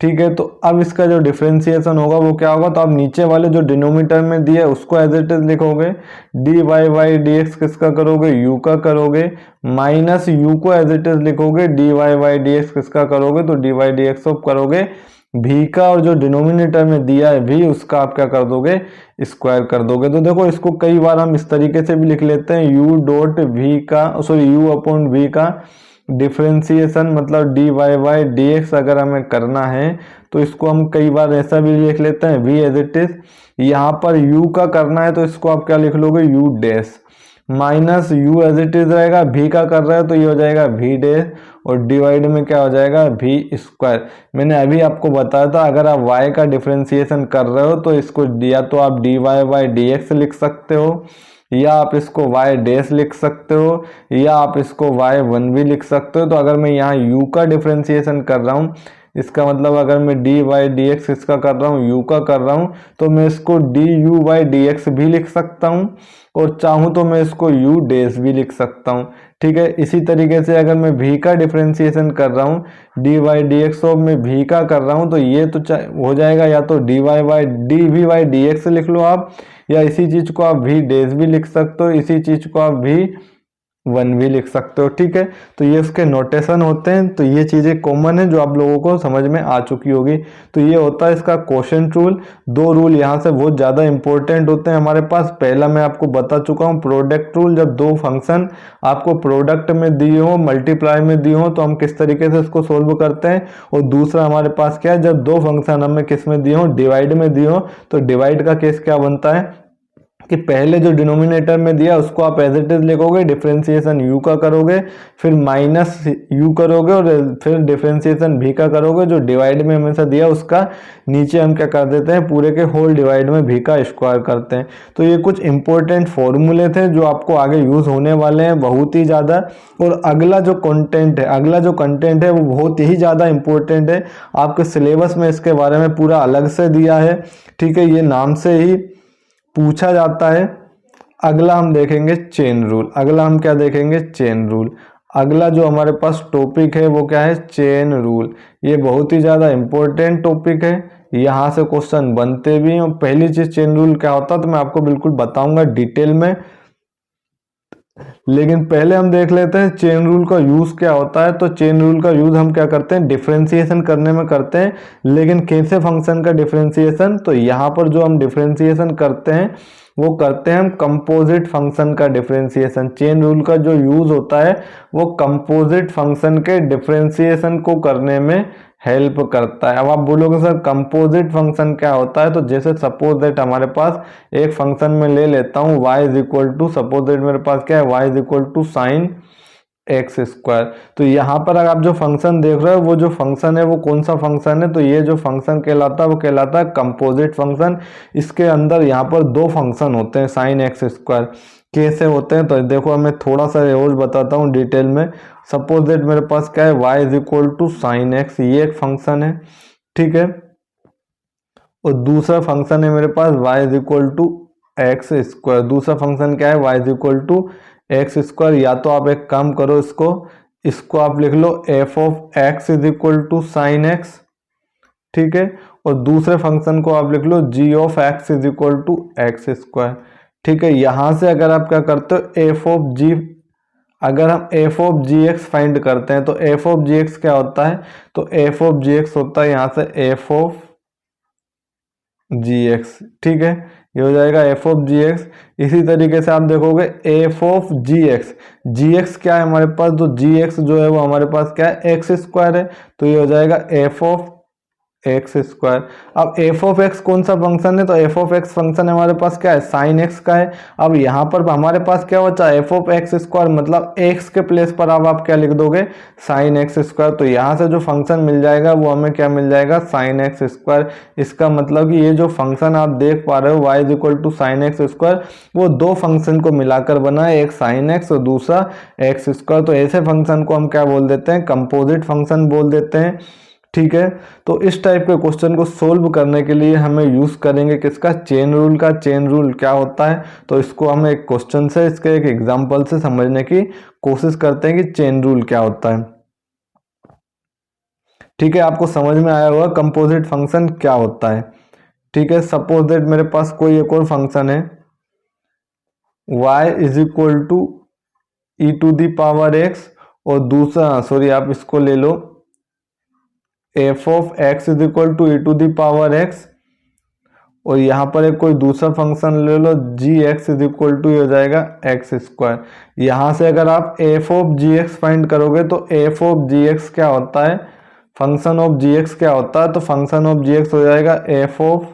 ठीक है, तो अब इसका जो डिफरेंशिएशन होगा वो क्या होगा, तो आप नीचे वाले जो डिनोमिनेटर में दिया है उसको एज इट इज लिखोगे, dy बाई dx किसका करोगे, u का करोगे, माइनस u को एज इट इज लिखोगे, dy बाई dx किसका करोगे, तो dy dx ऑफ करोगे v का, और जो डिनोमिनेटर में दिया है v उसका आप क्या कर दोगे, स्क्वायर कर दोगे। तो देखो इसको कई बार हम इस तरीके से भी लिख लेते हैं, u डॉट v का, सॉरी u अपॉन v का डिफरेंशिएशन मतलब dy बाई dx अगर हमें करना है तो इसको हम कई बार ऐसा भी लिख लेते हैं v एज इट इज। यहाँ पर u का करना है तो इसको आप क्या लिख लोगे, u dash, minus u as it is रहेगा, v का कर रहे हो तो ये हो जाएगा v डैश, और डिवाइड में क्या हो जाएगा, v स्क्वायर। मैंने अभी आपको बताया था अगर आप y का डिफरेंशिएशन कर रहे हो तो इसको या तो आप dy बाई dx लिख सकते हो, या आप इसको y डैश लिख सकते हो, या आप इसको y1 भी लिख सकते हो। तो अगर मैं यहाँ u का डिफरेंशिएशन कर रहा हूँ, इसका मतलब अगर मैं dy बाई dx इसका कर रहा हूँ, u का कर रहा हूँ, तो मैं इसको du बाई dx भी लिख सकता हूँ, और चाहूँ तो मैं इसको u डैश भी लिख सकता हूँ। ठीक है, इसी तरीके से अगर मैं v का डिफरेंशिएशन कर रहा हूँ, dy बाई dx और मैं v का कर रहा हूँ, तो ये तो हो जाएगा या तो dy by dv by dx लिख लो आप, या इसी चीज को आप v डैश भी लिख सकते हो, इसी चीज को आप v1 भी लिख सकते हो। ठीक है, तो ये उसके नोटेशन होते हैं। तो ये चीजें कॉमन है जो आप लोगों को समझ में आ चुकी होगी। तो ये होता है इसका कोशेंट रूल। दो रूल यहाँ से बहुत ज्यादा इंपॉर्टेंट होते हैं हमारे पास। पहला मैं आपको बता चुका हूँ प्रोडक्ट रूल, जब दो फंक्शन आपको प्रोडक्ट में दिए हो, मल्टीप्लाई में दिए हो, तो हम किस तरीके से उसको सोल्व करते हैं। और दूसरा हमारे पास क्या है, जब दो फंक्शन हमें किस में दिए हो, डिवाइड में दिए हो, तो डिवाइड का केस क्या बनता है कि पहले जो डिनोमिनेटर में दिया उसको आप एज इट इज लिखोगे, डिफरेंशिएशन u का करोगे, फिर माइनस u करोगे, और फिर डिफरेंशिएशन v का करोगे, जो डिवाइड में हमेशा दिया उसका नीचे हम क्या कर देते हैं, पूरे के होल डिवाइड में v का स्क्वायर करते हैं। तो ये कुछ इंपॉर्टेंट फॉर्मूले थे जो आपको आगे यूज होने वाले हैं बहुत ही ज़्यादा। और अगला जो कंटेंट है वो बहुत ही ज़्यादा इंपॉर्टेंट है। आपके सिलेबस में इसके बारे में पूरा अलग से दिया है। ठीक है, ये नाम से ही पूछा जाता है। अगला हम देखेंगे चेन रूल। अगला हम क्या देखेंगे, चेन रूल। अगला जो हमारे पास टॉपिक है वो क्या है, चेन रूल। ये बहुत ही ज़्यादा इंपॉर्टेंट टॉपिक है, यहाँ से क्वेश्चन बनते भी हैं। पहली चीज़ चेन रूल क्या होता है तो मैं आपको बिल्कुल बताऊंगा डिटेल में, लेकिन पहले हम देख लेते हैं चेन रूल का यूज क्या होता है। तो चेन रूल का यूज हम क्या करते हैं, डिफरेंशिएशन करने में करते हैं। लेकिन कैसे फंक्शन का डिफरेंशिएशन, तो यहाँ पर जो हम डिफरेंशिएशन करते हैं वो करते हैं हम कंपोजिट फंक्शन का डिफरेंशिएशन। चेन रूल का जो यूज होता है वो कंपोजिट फंक्शन के डिफरेंशिएशन को करने में हेल्प करता है। अब आप बोलोगे सर कंपोजिट फंक्शन क्या होता है, तो जैसे सपोज दैट हमारे पास एक फंक्शन में ले लेता हूँ y is equal to, suppose that मेरे पास क्या है, y is equal to sine x square. तो यहाँ पर अगर आप जो फंक्शन देख रहे हो वो जो फंक्शन है वो कौन सा फंक्शन है, तो ये जो फंक्शन कहलाता है वो कहलाता है कंपोजिट फंक्शन। इसके अंदर यहाँ पर दो फंक्शन होते हैं साइन एक्स स्क्वायर। कैसे होते हैं तो देखो मैं थोड़ा सा और बताता हूँ डिटेल में। सपोज दैट मेरे पास क्या है, y is equal to sine X, ये एक फंक्शन है। ठीक है, और दूसरा फंक्शन है मेरे पास y is equal to x square. दूसरा फंक्शन क्या है, y is equal to x square. या तो आप एक काम करो, इसको आप लिख लो f of x is equal to sine x. ठीक है, और दूसरे फंक्शन को आप लिख लो g of x is equal to x square. ठीक है, यहाँ से अगर आप क्या करते हो एफ ऑफ जी, अगर हम F of ji x find करते हैं तो एफ ऑफ जी एक्स क्या होता है, तो एफ ऑफ जी एक्स होता है यहाँ से एफ ऑफ जी एक्स। ठीक है, ये हो जाएगा एफ ऑफ जी एक्स। इसी तरीके से आप देखोगे F of ji X, G X क्या है हमारे पास, तो जी एक्स जो है वो हमारे पास क्या है एक्स स्क्वायर है, तो ये हो जाएगा एफ ऑफ एक्स स्क्वायर। अब एफ ऑफ एक्स कौन सा फंक्शन है, तो एफ ऑफ एक्स फंक्शन हमारे पास क्या है साइन एक्स का है। अब यहाँ पर हमारे पास क्या बचा एफ ऑफ एक्स स्क्वायर, मतलब एक्स के प्लेस पर अब आप क्या लिख दोगे साइन एक्स स्क्वायर। तो यहाँ से जो फंक्शन मिल जाएगा वो हमें क्या मिल जाएगा साइन एक्स स्क्वायर। इसका मतलब कि ये जो फंक्शन आप देख पा रहे हो Y is equal to sine x square, वो दो फंक्शन को मिलाकर बना है, एक साइन एक्स और दूसरा एक्स स्क्वायर। तो ऐसे फंक्शन को हम क्या बोल देते हैं कंपोजिट फंक्शन बोल देते हैं। ठीक है, तो इस टाइप के क्वेश्चन को सोल्व करने के लिए हमें यूज करेंगे किसका, चेन रूल का। चेन रूल क्या होता है, तो इसको हम एक क्वेश्चन से, इसके एक एग्जांपल से समझने की कोशिश करते हैं कि चेन रूल क्या होता है। ठीक है, आपको समझ में आया होगा कंपोजिट फंक्शन क्या होता है। ठीक है, सपोज दैट मेरे पास कोई एक और फंक्शन है y is equal to e to the power x, और दूसरा सॉरी आप इसको ले लो f of x is equal to e to the power x, और यहाँ पर एक कोई दूसरा फंक्शन ले लो g x is equal to हो जाएगा एक्स स्क्वायर। यहाँ से अगर आप f of ji x find करोगे तो एफ ऑफ जी एक्स क्या होता है, फंक्शन ऑफ जी एक्स क्या होता है, तो फंक्शन ऑफ जी एक्स हो जाएगा एफ ऑफ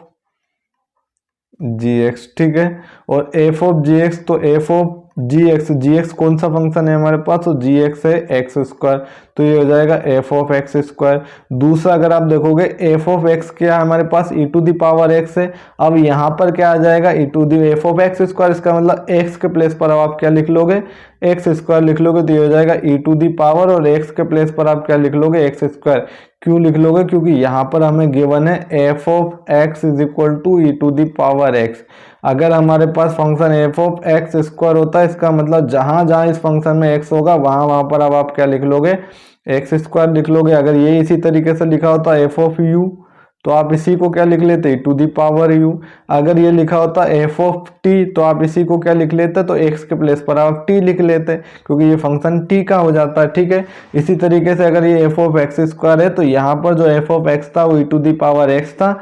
जी एक्स। ठीक है, और एफ ऑफ जी एक्स, तो एफ ऑफ जी एक्स कौन सा फंक्शन है हमारे पास, तो जी एक्स है एक्स स्क्वायर, तो ये हो जाएगा एफ ऑफ एक्स स्क्वायर। दूसरा अगर आप देखोगे एफ ऑफ एक्स क्या है हमारे पास e to the power x है। अब यहाँ पर क्या आ जाएगा e to the f of x square, इसका मतलब एक्स के प्लेस पर अब आप क्या लिख लोगे एक्स स्क्वायर लिख लोगे, तो ये हो जाएगा ई टू दी पावर, और एक्स के प्लेस पर आप क्या लिख लोगे एक्स स्क्वायर। क्यों लिख लोगे, क्योंकि यहाँ पर हमें गिवन है f of x is equal to e to the power x. अगर हमारे पास function f of x square होता है, इसका मतलब जहां जहां इस फंक्शन में एक्स होगा वहां वहां पर अब आप क्या लिख लोगे एक्स स्क्वायर लिख लोगे। अगर ये इसी तरीके से लिखा होता एफ ऑफ यू, तो आप इसी को क्या लिख लेते टू दी पावर यू। अगर ये लिखा होता एफ ऑफ टी, तो आप इसी को क्या लिख लेते, तो एक्स के प्लेस पर आप टी लिख लेते, क्योंकि ये फंक्शन टी का हो जाता है। ठीक है, इसी तरीके से अगर ये एफ ऑफ एक्स स्क्वायर है, तो यहाँ पर जो एफ ऑफ एक्स था वो ई टू दी पावर एक्स था,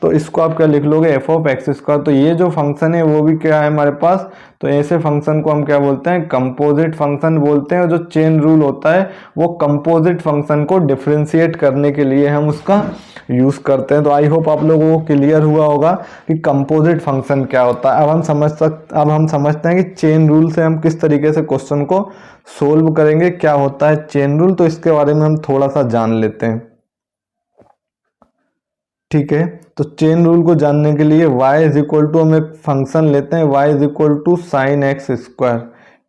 तो इसको आप क्या लिख लोगे एफ ऑफ एक्स स्क्वायर। तो ये जो फंक्शन है वो भी क्या है हमारे पास, तो ऐसे फंक्शन को हम क्या बोलते हैं कंपोजिट फंक्शन बोलते हैं। और जो चेन रूल होता है वो कंपोजिट फंक्शन को डिफरेंशिएट करने के लिए हम उसका यूज करते हैं। तो आई होप आप लोगों को क्लियर हुआ होगा कि कंपोजिट फंक्शन क्या होता है। अब हम समझते हैं कि चेन रूल से हम किस तरीके से क्वेश्चन को सोल्व करेंगे, क्या होता है चेन रूल, तो इसके बारे में हम थोड़ा सा जान लेते हैं। ठीक है, तो चेन रूल को जानने के लिए y इज इक्वल टू हम एक फंक्शन लेते हैं y is equal to sine x square.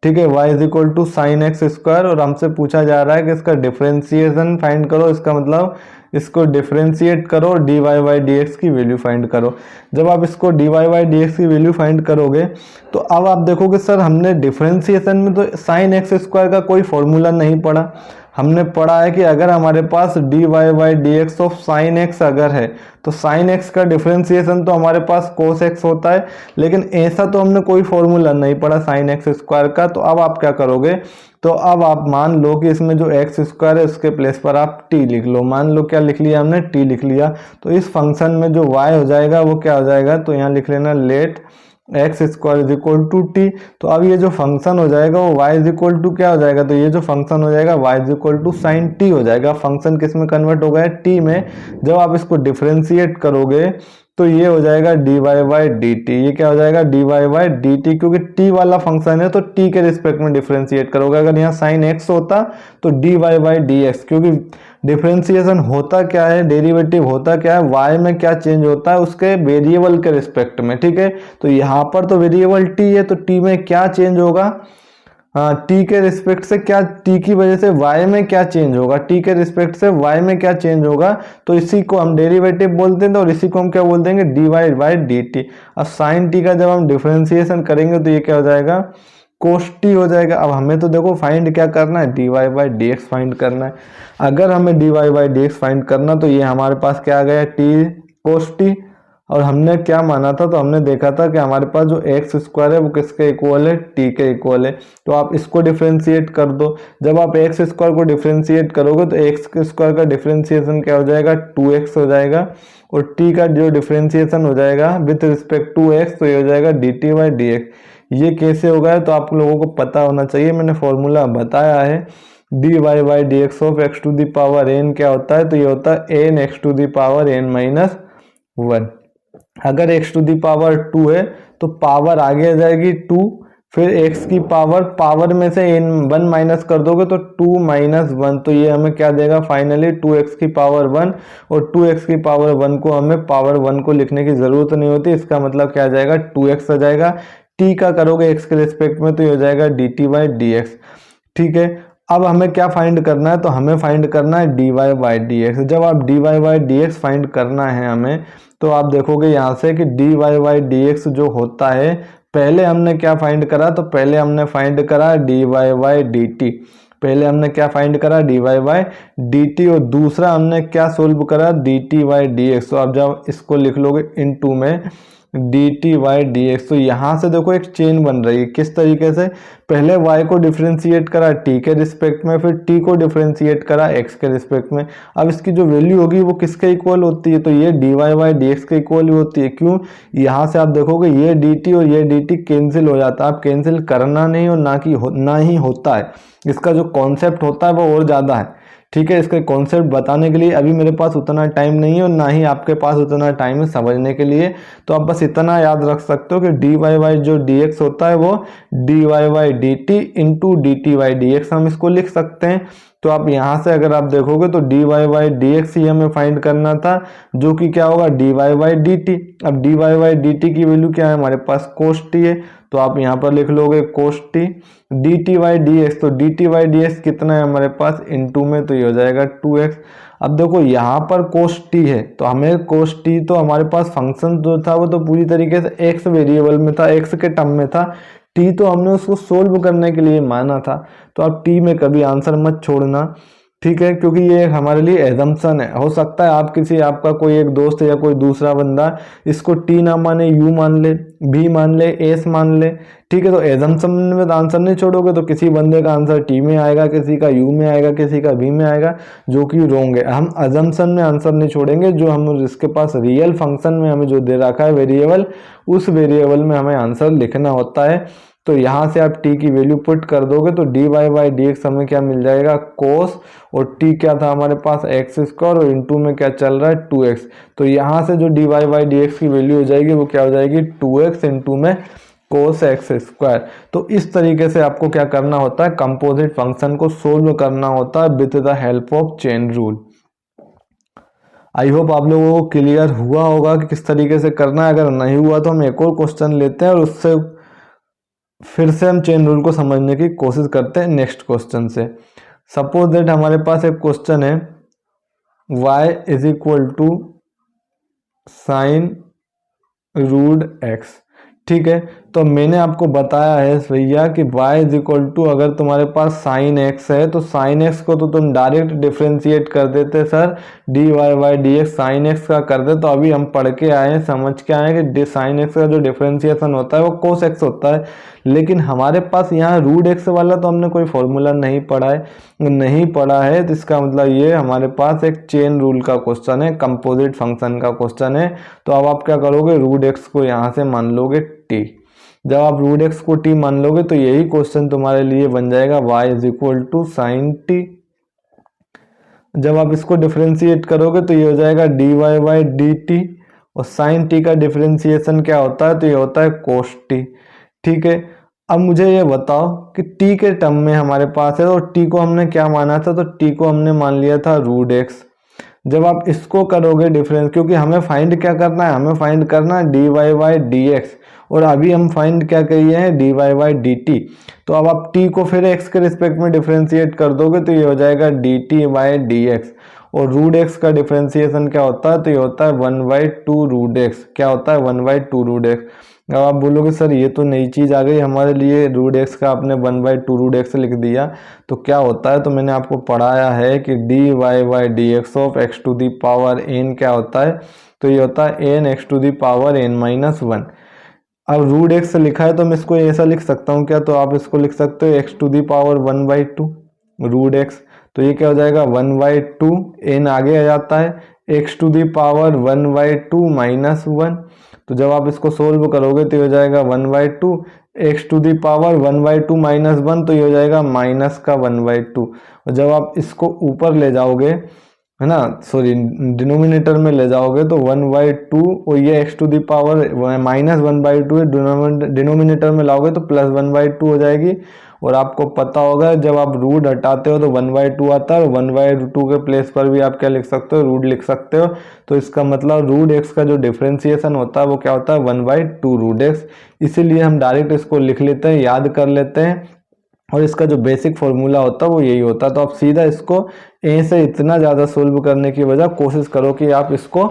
ठीक है, y is equal to sine x square, और हमसे पूछा जा रहा है कि इसका डिफरेंशिएशन फाइंड करो, इसका मतलब इसको डिफरेंशिएट करो D Y by D x की वैल्यू फाइंड करो। जब आप इसको D Y by D x की वैल्यू फाइंड करोगे तो अब आप देखोगे सर हमने डिफरेंशिएशन में तो साइन एक्स स्क्वायर का कोई फॉर्मूला नहीं पढ़ा। हमने पढ़ा है कि अगर हमारे पास D Y by D x of sine x अगर है तो साइन एक्स का डिफरेंशिएशन तो हमारे पास कोस एक्स होता है, लेकिन ऐसा तो हमने कोई फॉर्मूला नहीं पढ़ा साइन एक्स स्क्वायर का। तो अब आप क्या करोगे, तो अब आप मान लो कि इसमें जो एक्स स्क्वायर है उसके प्लेस पर आप टी लिख लो। मान लो क्या लिख लिया हमने टी लिख लिया, तो इस फंक्शन में जो y हो जाएगा वो क्या हो जाएगा, तो यहाँ लिख लेना let x square is equal to t. तो अब ये जो फंक्शन हो जाएगा वो y इज इक्वल टू क्या हो जाएगा, तो ये जो फंक्शन हो जाएगा y is equal to sine t हो जाएगा। फंक्शन किस में कन्वर्ट हो गया टी में। जब आप इसको डिफरेंशिएट करोगे तो ये हो जाएगा d Y by d t. ये क्या हो जाएगा d Y by d t, क्योंकि टी वाला फंक्शन है तो टी के रिस्पेक्ट में डिफरेंशिएट करोगे। अगर यहाँ साइन एक्स होता तो D Y by D x, क्योंकि डिफरेंशिएशन होता क्या है, डेरिवेटिव होता क्या है, y में क्या चेंज होता है उसके वेरिएबल के रिस्पेक्ट में। ठीक है, तो यहाँ पर तो वेरिएबल t है, तो t में क्या चेंज होगा, हाँ t के रिस्पेक्ट से क्या, t की वजह से y में क्या चेंज होगा, t के रिस्पेक्ट से y में क्या चेंज होगा, तो इसी को हम डेरिवेटिव बोलते हैं। तो और इसी को हम क्या बोल देंगे d Y by d t. अब साइन t का जब हम डिफरेंशिएशन करेंगे तो ये क्या हो जाएगा कोस टी हो जाएगा। अब हमें तो देखो फाइंड क्या करना है, D Y by D x find करना है। अगर हमें d Y by D x find करना तो ये हमारे पास क्या आ गया टी कोस टी, और हमने क्या माना था, तो हमने देखा था कि हमारे पास जो एक्स स्क्वायर है वो किसके इक्वल है, टी के इक्वल है। तो आप इसको डिफ्रेंशिएट कर दो। जब आप एक्स स्क्वायर को डिफ्रेंशिएट करोगे तो एक्स स्क्वायर का डिफ्रेंशिएशन क्या हो जाएगा, 2x हो जाएगा, और टी का जो डिफ्रेंशिएशन हो जाएगा विथ रिस्पेक्ट टू एक्स, तो ये हो जाएगा d T by D X. ये कैसे होगा तो आप लोगों को पता होना चाहिए, मैंने फॉर्मूला बताया है। D Y by D x of x to the power n क्या होता है, तो ये होता है n x to the power N minus 1। अगर x टू दी पावर 2 है तो पावर आगे आ जाएगी 2, फिर x की पावर में से n 1 माइनस कर दोगे तो 2 माइनस 1, तो ये हमें क्या देगा फाइनली 2x की पावर 1, और 2x की पावर 1 को हमें पावर 1 को लिखने की जरूरत नहीं होती। इसका मतलब क्या आ जाएगा, 2x आ जाएगा। t का करोगे x के रिस्पेक्ट में तो ये हो जाएगा dt बाई डी एक्स। ठीक है, अब हमें क्या फाइंड करना है, तो हमें फाइंड करना है dy बाई डी एक्स। जब आप dy by D x find करना है हमें, तो आप देखोगे यहाँ से कि dy बाई डी एक्स जो होता है, पहले हमने क्या फाइंड करा, तो पहले हमने फाइंड करा dy बाई डी टी। पहले हमने क्या फाइंड करा, dy बाई डी टी, और दूसरा हमने क्या सोल्व करा, dt बाई डी एक्स। तो आप जब इसको लिख लोगे इनटू में dt बाई डी एक्स, तो यहाँ से देखो एक चेन बन रही है। किस तरीके से, पहले y को डिफ्रेंशिएट करा t के रिस्पेक्ट में, फिर t को डिफ्रेंशिएट करा x के रिस्पेक्ट में। अब इसकी जो वैल्यू होगी वो किसके इक्वल होती है, तो ये dy बाई डी एक्स के इक्वल होती है। क्यों, यहाँ से आप देखोगे ये dt और ये dt कैंसिल हो जाता है। आप कैंसिल करना नहीं, और ना ही होता है। इसका जो कॉन्सेप्ट होता है वो और ज़्यादा है। ठीक है, इसके कॉन्सेप्ट बताने के लिए अभी मेरे पास उतना टाइम नहीं है, और ना ही आपके पास उतना टाइम है समझने के लिए। तो आप बस इतना याद रख सकते हो कि dy बाई जो dx होता है वो dy by dt into D T by D x, हम इसको लिख सकते हैं। तो आप यहाँ से अगर आप देखोगे तो dy बाई डी एक्स ही हमें फाइंड करना था, जो कि क्या होगा, dy बाई डी टी। अब dy बाई डी टी की वैल्यू क्या है, हमारे पास cos t है, तो आप यहाँ पर लिख लोगे cos t dt by D x. तो dt बाई डी एक्स कितना है हमारे पास, इनटू में, तो ये हो जाएगा 2x। अब देखो यहाँ पर cos t है, तो हमें cos t, तो हमारे पास फंक्शन जो था वो तो पूरी तरीके से x वेरिएबल में था, x के टर्म में था। t तो हमने उसको सोल्व करने के लिए माना था। तो आप t में कभी आंसर मत छोड़ना, ठीक है, क्योंकि ये हमारे लिए एजम्पशन है। हो सकता है आपका कोई एक दोस्त या कोई दूसरा बंदा इसको टी ना माने, यू मान ले, बी मान ले, एस मान ले। ठीक है, तो एजम्पशन में तो आंसर नहीं छोड़ोगे तो किसी बंदे का आंसर टी में आएगा, किसी का यू में आएगा, किसी का बी में आएगा, जो कि रोंग है। हम एजम्पशन में आंसर नहीं छोड़ेंगे, जो हम इसके पास रियल फंक्शन में हमें जो दे रखा है वेरिएबल, उस वेरिएबल में हमें आंसर लिखना होता है। तो यहाँ से आप t की वैल्यू पुट कर दोगे तो dy बाई डी एक्स हमें क्या मिल जाएगा, cos, और t क्या था हमारे पास x स्क्वायर, और इनटू में क्या चल रहा है 2x। तो यहाँ से जो dy बाई डी एक्स की वैल्यू हो जाएगी वो क्या हो जाएगी, 2x इनटू में cos x स्क्वायर। तो इस तरीके से आपको क्या करना होता है, कंपोजिट फंक्शन को सोल्व करना होता है with the help of chain rule. I hope आप लोगों को क्लियर हुआ होगा कि किस तरीके से करना है। अगर नहीं हुआ तो हम एक और क्वेश्चन लेते हैं और उससे फिर से हम चेन रूल को समझने की कोशिश करते हैं नेक्स्ट क्वेश्चन से। सपोज दैट हमारे पास एक क्वेश्चन है, y is equal to sine root x। ठीक है, तो मैंने आपको बताया है भैया कि y इज इक्वल टू, अगर तुम्हारे पास साइन x है तो साइन x को तो तुम डायरेक्ट डिफ्रेंशिएट कर देते sir, dy by D x sine x का कर दे। तो अभी हम पढ़ के आए हैं, समझ के आए हैं कि साइन x का जो डिफ्रेंशिएशन होता है वो cos x होता है। लेकिन हमारे पास यहाँ रूट x वाला तो हमने कोई फॉर्मूला नहीं पढ़ा है, तो इसका मतलब ये हमारे पास एक चेन रूल का क्वेश्चन है, कंपोजिट फंक्शन का क्वेश्चन है। तो अब आप क्या करोगे, रूट x को यहाँ से मान लोगे t। जब आप रूट x को t मान लोगे तो यही क्वेश्चन तुम्हारे लिए बन जाएगा y is equal to sine t। जब आप इसको डिफ्रेंशिएट करोगे तो ये हो जाएगा dy बाई डी टी, और साइन t का डिफ्रेंशिएशन क्या होता है, तो ये होता है cos t। ठीक है, अब मुझे ये बताओ कि t के टर्म में हमारे पास है, तो t को हमने क्या माना था, तो t को हमने मान लिया था रूट x। जब आप इसको करोगे डिफरेंस, क्योंकि हमें फाइंड क्या करना है, हमें फाइंड करना है dy बाई डी एक्स, और अभी हम फाइंड क्या किए हैं, dy बाई डी टी। तो अब आप t को फिर x के रिस्पेक्ट में डिफरेंशिएट कर दोगे तो ये हो जाएगा dt बाई डी एक्स, और रूट x का डिफरेंशिएशन क्या होता है, तो ये होता है 1/2 रूट x। क्या होता है, 1/2 रूट x। अब आप बोलोगे सर ये तो नई चीज़ आ गई हमारे लिए, रूट x का आपने 1/2 रूट x लिख दिया, तो क्या होता है, तो मैंने आपको पढ़ाया है कि dy by D x of x to the power n क्या होता है, तो ये होता है n x to the power N minus one. अब रूट एक्स लिखा है तो मैं इसको ऐसा लिख सकता हूँ क्या, तो आप इसको लिख सकते हो x to the power one by two root x. तो ये क्या हो जाएगा, वन बाई टू, एन आगे आ जाता है, x to the power one by two minus one. तो जब आप इसको सोल्व करोगे तो ये हो जाएगा one by two, x to the power one by two minus one, तो ये हो जाएगा माइनस का वन बाई टू। और जब आप इसको ऊपर ले जाओगे, है ना, सॉरी डिनोमिनेटर में ले जाओगे तो वन बाई टू, और ये x to the power minus one by two denominator में लाओगे तो प्लस वन बाई टू हो जाएगी। और आपको पता होगा जब आप रूट हटाते हो तो वन बाई टू आता है, और वन बाई टू के प्लेस पर भी आप क्या लिख सकते हो, रूट लिख सकते हो। तो इसका मतलब रूट एक्स का जो डिफ्रेंसिएशन होता है वो क्या होता है, one by two root x. इसीलिए हम डायरेक्ट इसको लिख लेते हैं, याद कर लेते हैं, और इसका जो बेसिक फॉर्मूला होता है वो यही होता है। तो आप सीधा इसको ए से इतना ज़्यादा सोल्व करने की बजाय कोशिश करो कि आप इसको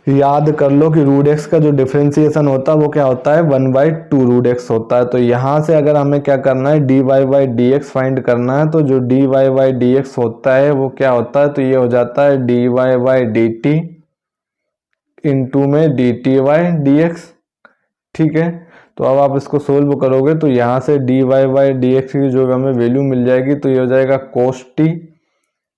याद कर लो कि रूट एक्स का जो डिफरेंशिएशन होता है वो क्या होता है, one by two root x होता है। तो यहाँ से अगर हमें क्या करना है, D Y by D x find करना है, तो जो d Y by D x होता है वो क्या होता है, तो ये हो जाता है D Y by d t into में d t y d x. ठीक है, तो अब आप इसको सोल्व करोगे तो यहाँ से d Y by D x की जो हमें वैल्यू मिल जाएगी तो ये हो जाएगा कोस टी,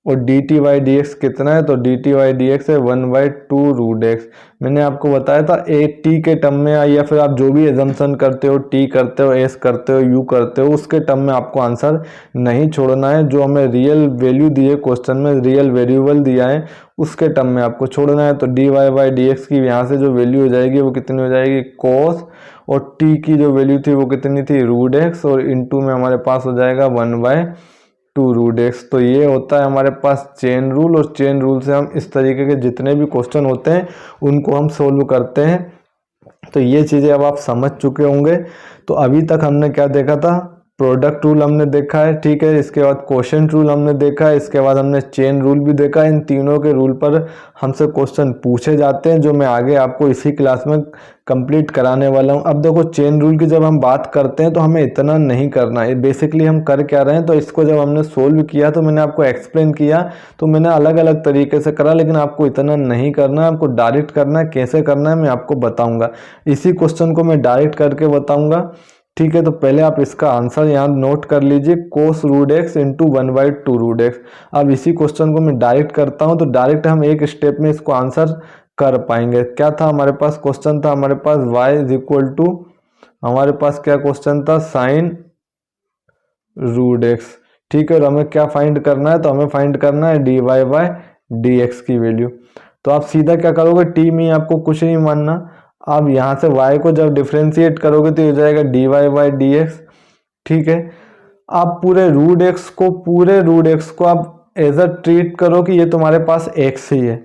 और d t y d x कितना है, तो d t y d x है one by two root x. मैंने आपको बताया था ए टी के टर्म में, या फिर आप जो भी एजम्पशन करते हो, टी करते हो, एस करते हो, यू करते हो, उसके टर्म में आपको आंसर नहीं छोड़ना है। जो हमें रियल वैल्यू दी है क्वेश्चन में, रियल वेरिएबल दिया है, उसके टर्म में आपको छोड़ना है। तो D Y by D x की यहाँ से जो वैल्यू हो जाएगी वो कितनी हो जाएगी, कोस, और टी की जो वैल्यू थी वो कितनी थी, रूट एक्स, और इनटू में हमारे पास हो जाएगा one by two root x. तो ये होता है हमारे पास चेन रूल, और चेन रूल से हम इस तरीके के जितने भी क्वेश्चन होते हैं उनको हम सोल्व करते हैं। तो ये चीज़ें अब आप समझ चुके होंगे। तो अभी तक हमने क्या देखा था, प्रोडक्ट रूल हमने देखा है, ठीक है, इसके बाद क्वोशंट रूल हमने देखा है, इसके बाद हमने चेन रूल भी देखा है। इन तीनों के रूल पर हमसे क्वेश्चन पूछे जाते हैं, जो मैं आगे आपको इसी क्लास में कंप्लीट कराने वाला हूं। अब देखो चेन रूल की जब हम बात करते हैं तो हमें इतना नहीं करना है। बेसिकली हम कर क्या रहे हैं, तो इसको जब हमने सोल्व किया तो मैंने आपको एक्सप्लेन किया, तो मैंने अलग अलग तरीके से करा, लेकिन आपको इतना नहीं करना है, आपको डायरेक्ट करना है। कैसे करना है मैं आपको बताऊंगा, इसी क्वेश्चन को मैं डायरेक्ट करके बताऊंगा। ठीक है, तो पहले आप इसका आंसर यहाँ नोट कर लीजिए, cos root x into one by two root x. अब इसी क्वेश्चन को मैं डायरेक्ट करता हूँ, तो डायरेक्ट हम एक स्टेप में इसको आंसर कर पाएंगे। क्या था हमारे पास क्वेश्चन, था हमारे पास y इज इक्वल टू, हमारे पास क्या क्वेश्चन था, साइन रूट एक्स। ठीक है, और हमें क्या फाइंड करना है, तो हमें फाइंड करना है D Y by D x की वैल्यू। तो आप सीधा क्या करोगे, टी में आपको कुछ नहीं मानना, आप यहाँ से y को जब डिफ्रेंशिएट करोगे तो ये हो जाएगा d Y by D x. ठीक है, आप पूरे रूट एक्स को आप एज अ ट्रीट करो कि ये तुम्हारे पास x ही है।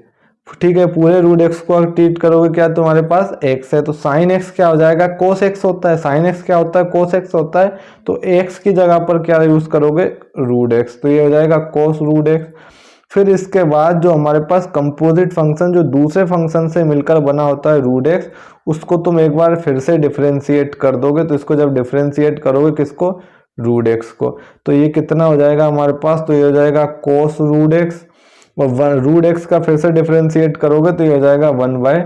ठीक है, पूरे रूट एक्स को आप ट्रीट करोगे क्या, तुम्हारे पास x है, तो साइन x क्या हो जाएगा, कोस x होता है, साइन x क्या होता है, कोस x होता है, तो x की जगह पर क्या यूज करोगे, रूट x, तो ये हो जाएगा कोस रूट x। फिर इसके बाद जो हमारे पास कंपोजिट फंक्शन जो दूसरे फंक्शन से मिलकर बना होता है रूट एक्स, उसको तुम एक बार फिर से डिफरेंशिएट कर दोगे। तो इसको जब डिफरेंशिएट करोगे किसको, रूट एक्स को, तो ये कितना हो जाएगा हमारे पास, तो ये हो जाएगा कोस रूट एक्स, और रूट एक्स का फिर से डिफरेंशिएट करोगे तो ये हो जाएगा one by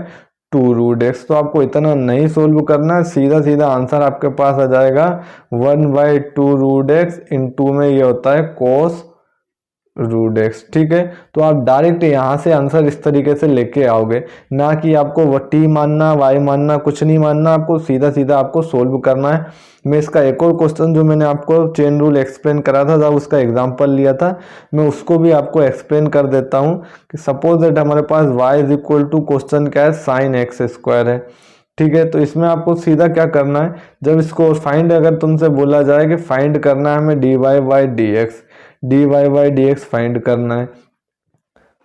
two root x. तो आपको इतना नहीं सोल्व करना है, सीधा सीधा आंसर आपके पास आ जाएगा one by two root x into में ये होता है कोस रूट एक्स। ठीक है, तो आप डायरेक्ट यहाँ से आंसर इस तरीके से लेके आओगे, ना कि आपको टी मानना, वाई मानना, कुछ नहीं मानना, आपको सीधा सीधा आपको सोल्व करना है। मैं इसका एक और क्वेश्चन जो मैंने आपको चेन रूल एक्सप्लेन करा था, जब उसका एग्जांपल लिया था, मैं उसको भी आपको एक्सप्लेन कर देता हूँ कि सपोज दैट हमारे पास y is equal to question क्या है, साइन एक्स स्क्वायर है। ठीक है, तो इसमें आपको सीधा क्या करना है, जब इसको फाइंड अगर तुमसे बोला जाए कि फाइंड करना है हमें d Y by D x, D Y by D x find करना है,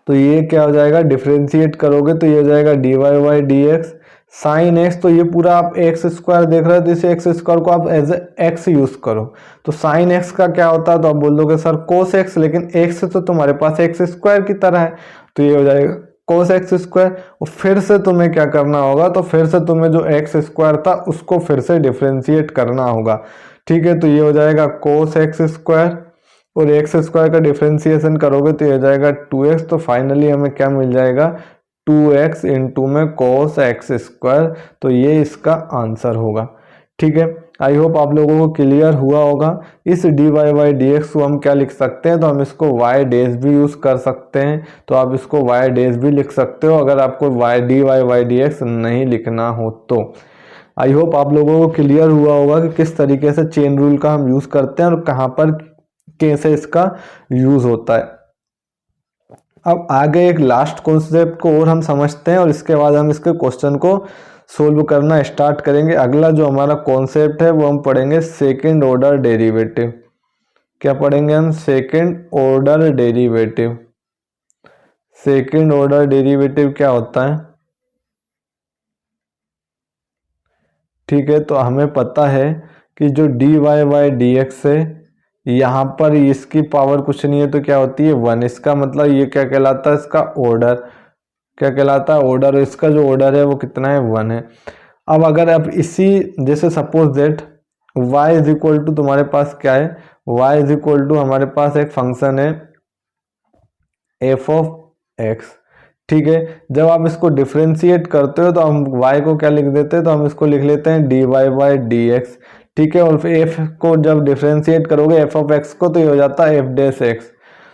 तो ये क्या हो जाएगा, डिफरेंशिएट करोगे तो ये हो जाएगा d Y by D x sine x. तो ये पूरा आप एक्स स्क्वायर देख रहे हो, तो इसे एक्स स्क्वायर को आप एज एक्स यूज करो। तो साइन एक्स का क्या होता है, तो आप बोल दोगे सर कोस एक्स, लेकिन एक्स तो तुम्हारे पास एक्स स्क्वायर की तरह है, तो ये हो जाएगा कोस एक्स स्क्वायर। और फिर से तुम्हें क्या करना होगा, तो फिर से तुम्हें जो एक्स स्क्वायर था उसको फिर से डिफरेंशिएट करना होगा। ठीक है, तो ये हो जाएगा कोस एक्स स्क्वायर, और एक्स स्क्वायर का डिफरेंशिएशन करोगे तो ये हो जाएगा टू एक्स। तो फाइनली हमें क्या मिल जाएगा, 2x इंटू में cos x स्क्वायर, तो ये इसका आंसर होगा। ठीक है, आई होप आप लोगों को क्लियर हुआ होगा। इस dy बाई dx को हम क्या लिख सकते हैं, तो हम इसको y डैश भी यूज कर सकते हैं, तो आप इसको y डैश भी लिख सकते हो अगर आपको dy बाई dx नहीं लिखना हो तो। आई होप आप लोगों को क्लियर हुआ होगा कि किस तरीके से चेन रूल का हम यूज करते हैं और कहाँ पर कैसे इसका यूज होता है। अब आगे एक लास्ट कॉन्सेप्ट को और हम समझते हैं और इसके बाद हम इसके क्वेश्चन को सोल्व करना स्टार्ट करेंगे। अगला जो हमारा कॉन्सेप्ट है वो हम पढ़ेंगे सेकंड ऑर्डर डेरिवेटिव। क्या पढ़ेंगे हम? Second order derivative. Second order derivative क्या होता है? ठीक है, तो हमें पता है कि जो dy बाई dx है, यहाँ पर इसकी पावर कुछ नहीं है तो क्या होती है 1। इसका मतलब ये क्या कहलाता है? इसका ऑर्डर क्या कहलाता है? ऑर्डर। इसका जो ऑर्डर है वो कितना है? 1 है। अब अगर आप इसी जैसे suppose that y is equal to तुम्हारे पास क्या है? y इज इक्वल टू हमारे पास एक फंक्शन है f ऑफ x। ठीक है, जब आप इसको डिफ्रेंशिएट करते हो तो हम y को क्या लिख देते हैं? तो हम इसको लिख लेते हैं dy बाई dx। ठीक है, और फिर f को जब डिफ्रेंशिएट करोगे f ऑफ x को, तो ये हो जाता है f डैश x।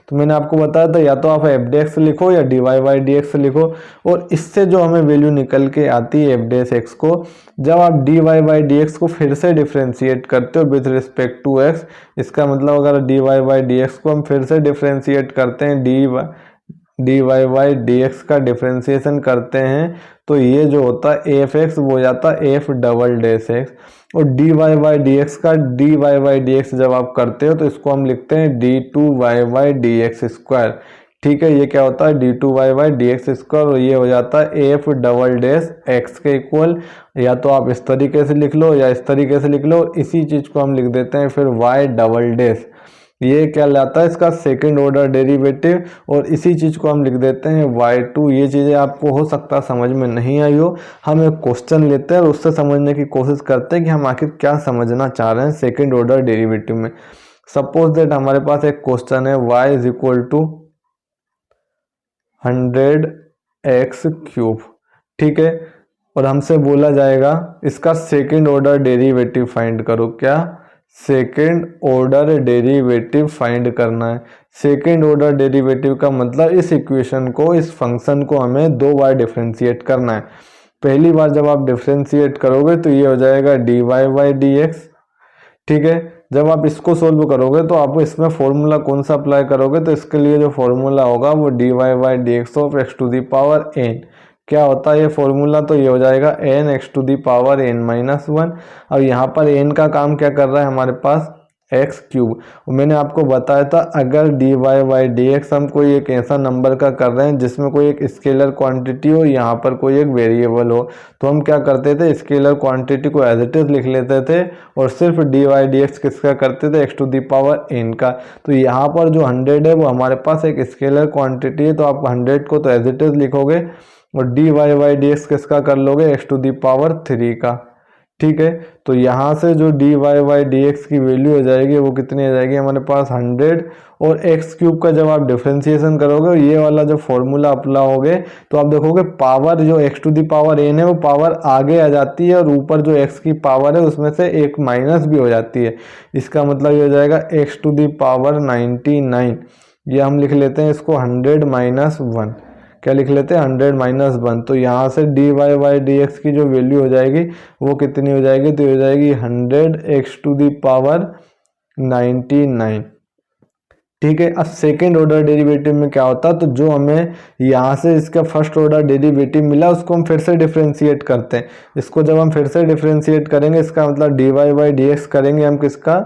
तो मैंने आपको बताया था या तो आप f डैश लिखो या dy बाई dx लिखो, और इससे जो हमें वैल्यू निकल के आती है f डैश x को, जब आप dy बाई dx को फिर से डिफ्रेंशिएट करते हो विथ रिस्पेक्ट टू x, इसका मतलब अगर dy बाई dx को हम फिर से डिफ्रेंशिएट करते हैं dy बाई dx का डिफ्रेंशिएशन करते हैं, तो ये जो होता है f x वो हो जाता है f डबल डैश x। और dy बाई dx का dy बाई dx जब आप करते हो तो इसको हम लिखते हैं d2y बाई dx स्क्वायर। ठीक है, ये क्या होता है? d2y बाई dx स्क्वायर, और ये हो जाता है f डबल डैश x के इक्वल। या तो आप इस तरीके से लिख लो या इस तरीके से लिख लो, इसी चीज को हम लिख देते हैं फिर y डबल डैश। ये क्या लाता है? इसका सेकंड ऑर्डर डेरिवेटिव, और इसी चीज को हम लिख देते हैं y2। ये चीजें आपको हो सकता है समझ में नहीं आई हो। हम एक क्वेश्चन लेते हैं और उससे समझने की कोशिश करते हैं कि हम आखिर क्या समझना चाह रहे हैं सेकंड ऑर्डर डेरिवेटिव में। सपोज दैट हमारे पास एक क्वेश्चन है y is equal to 100x cube. ठीक है, और हमसे बोला जाएगा इसका सेकंड ऑर्डर डेरिवेटिव फाइंड करो। क्या? सेकेंड ऑर्डर डेरिवेटिव फाइंड करना है। सेकेंड ऑर्डर डेरिवेटिव का मतलब इस इक्वेशन को, इस फंक्शन को हमें 2 बार डिफरेंशिएट करना है। पहली बार जब आप डिफरेंशिएट करोगे तो ये हो जाएगा dy बाई dx। ठीक है, जब आप इसको सोल्व करोगे तो आप इसमें फॉर्मूला कौन सा अप्लाई करोगे? तो इसके लिए जो फॉर्मूला होगा वो dy by dx of x to the power n। क्या होता है ये फॉर्मूला? तो ये हो जाएगा n x to the power n minus 1। अब यहाँ पर n का काम क्या कर रहा है हमारे पास? x cube. मैंने आपको बताया था अगर dy बाई dx हम कोई एक ऐसा नंबर का कर रहे हैं जिसमें कोई एक स्केलर क्वांटिटी हो, यहाँ पर कोई एक वेरिएबल हो, तो हम क्या करते थे? स्केलर क्वांटिटी को एज इट इज लिख लेते थे और सिर्फ dy dx किसका करते थे? x to the power n का। तो यहाँ पर जो 100 है वो हमारे पास एक स्केलर क्वांटिटी है, तो आप 100 को तो एज इट इज लिखोगे और dy बाई dx किसका कर लोगे? x टू दी पावर 3 का। ठीक है, तो यहाँ से जो dy बाई dx की वैल्यू हो जाएगी वो कितनी आ जाएगी हमारे पास? 100। और x क्यूब का जब आप डिफरेंशिएशन करोगे और ये वाला जो फॉर्मूला अप्लाई तो आप देखोगे पावर जो x to the power n है वो पावर आगे आ जाती है, और ऊपर जो x की पावर है उसमें से एक माइनस भी हो जाती है। इसका मतलब ये हो जाएगा x टू दी पावर 99। ये हम लिख लेते हैं इसको 100 माइनस 1। क्या लिख लेते हैं? 100 माइनस 1। तो यहाँ से dy बाई dx की जो वैल्यू हो जाएगी वो कितनी हो जाएगी? तो हो जाएगी 100x टू दी पावर 99। ठीक है, अब सेकेंड ऑर्डर डेरिवेटिव में क्या होता है? तो जो हमें यहाँ से इसका फर्स्ट ऑर्डर डेरिवेटिव मिला उसको हम फिर से डिफरेंशिएट करते हैं। इसको जब हम फिर से डिफरेंशिएट करेंगे इसका मतलब dy बाई dx करेंगे हम किसका?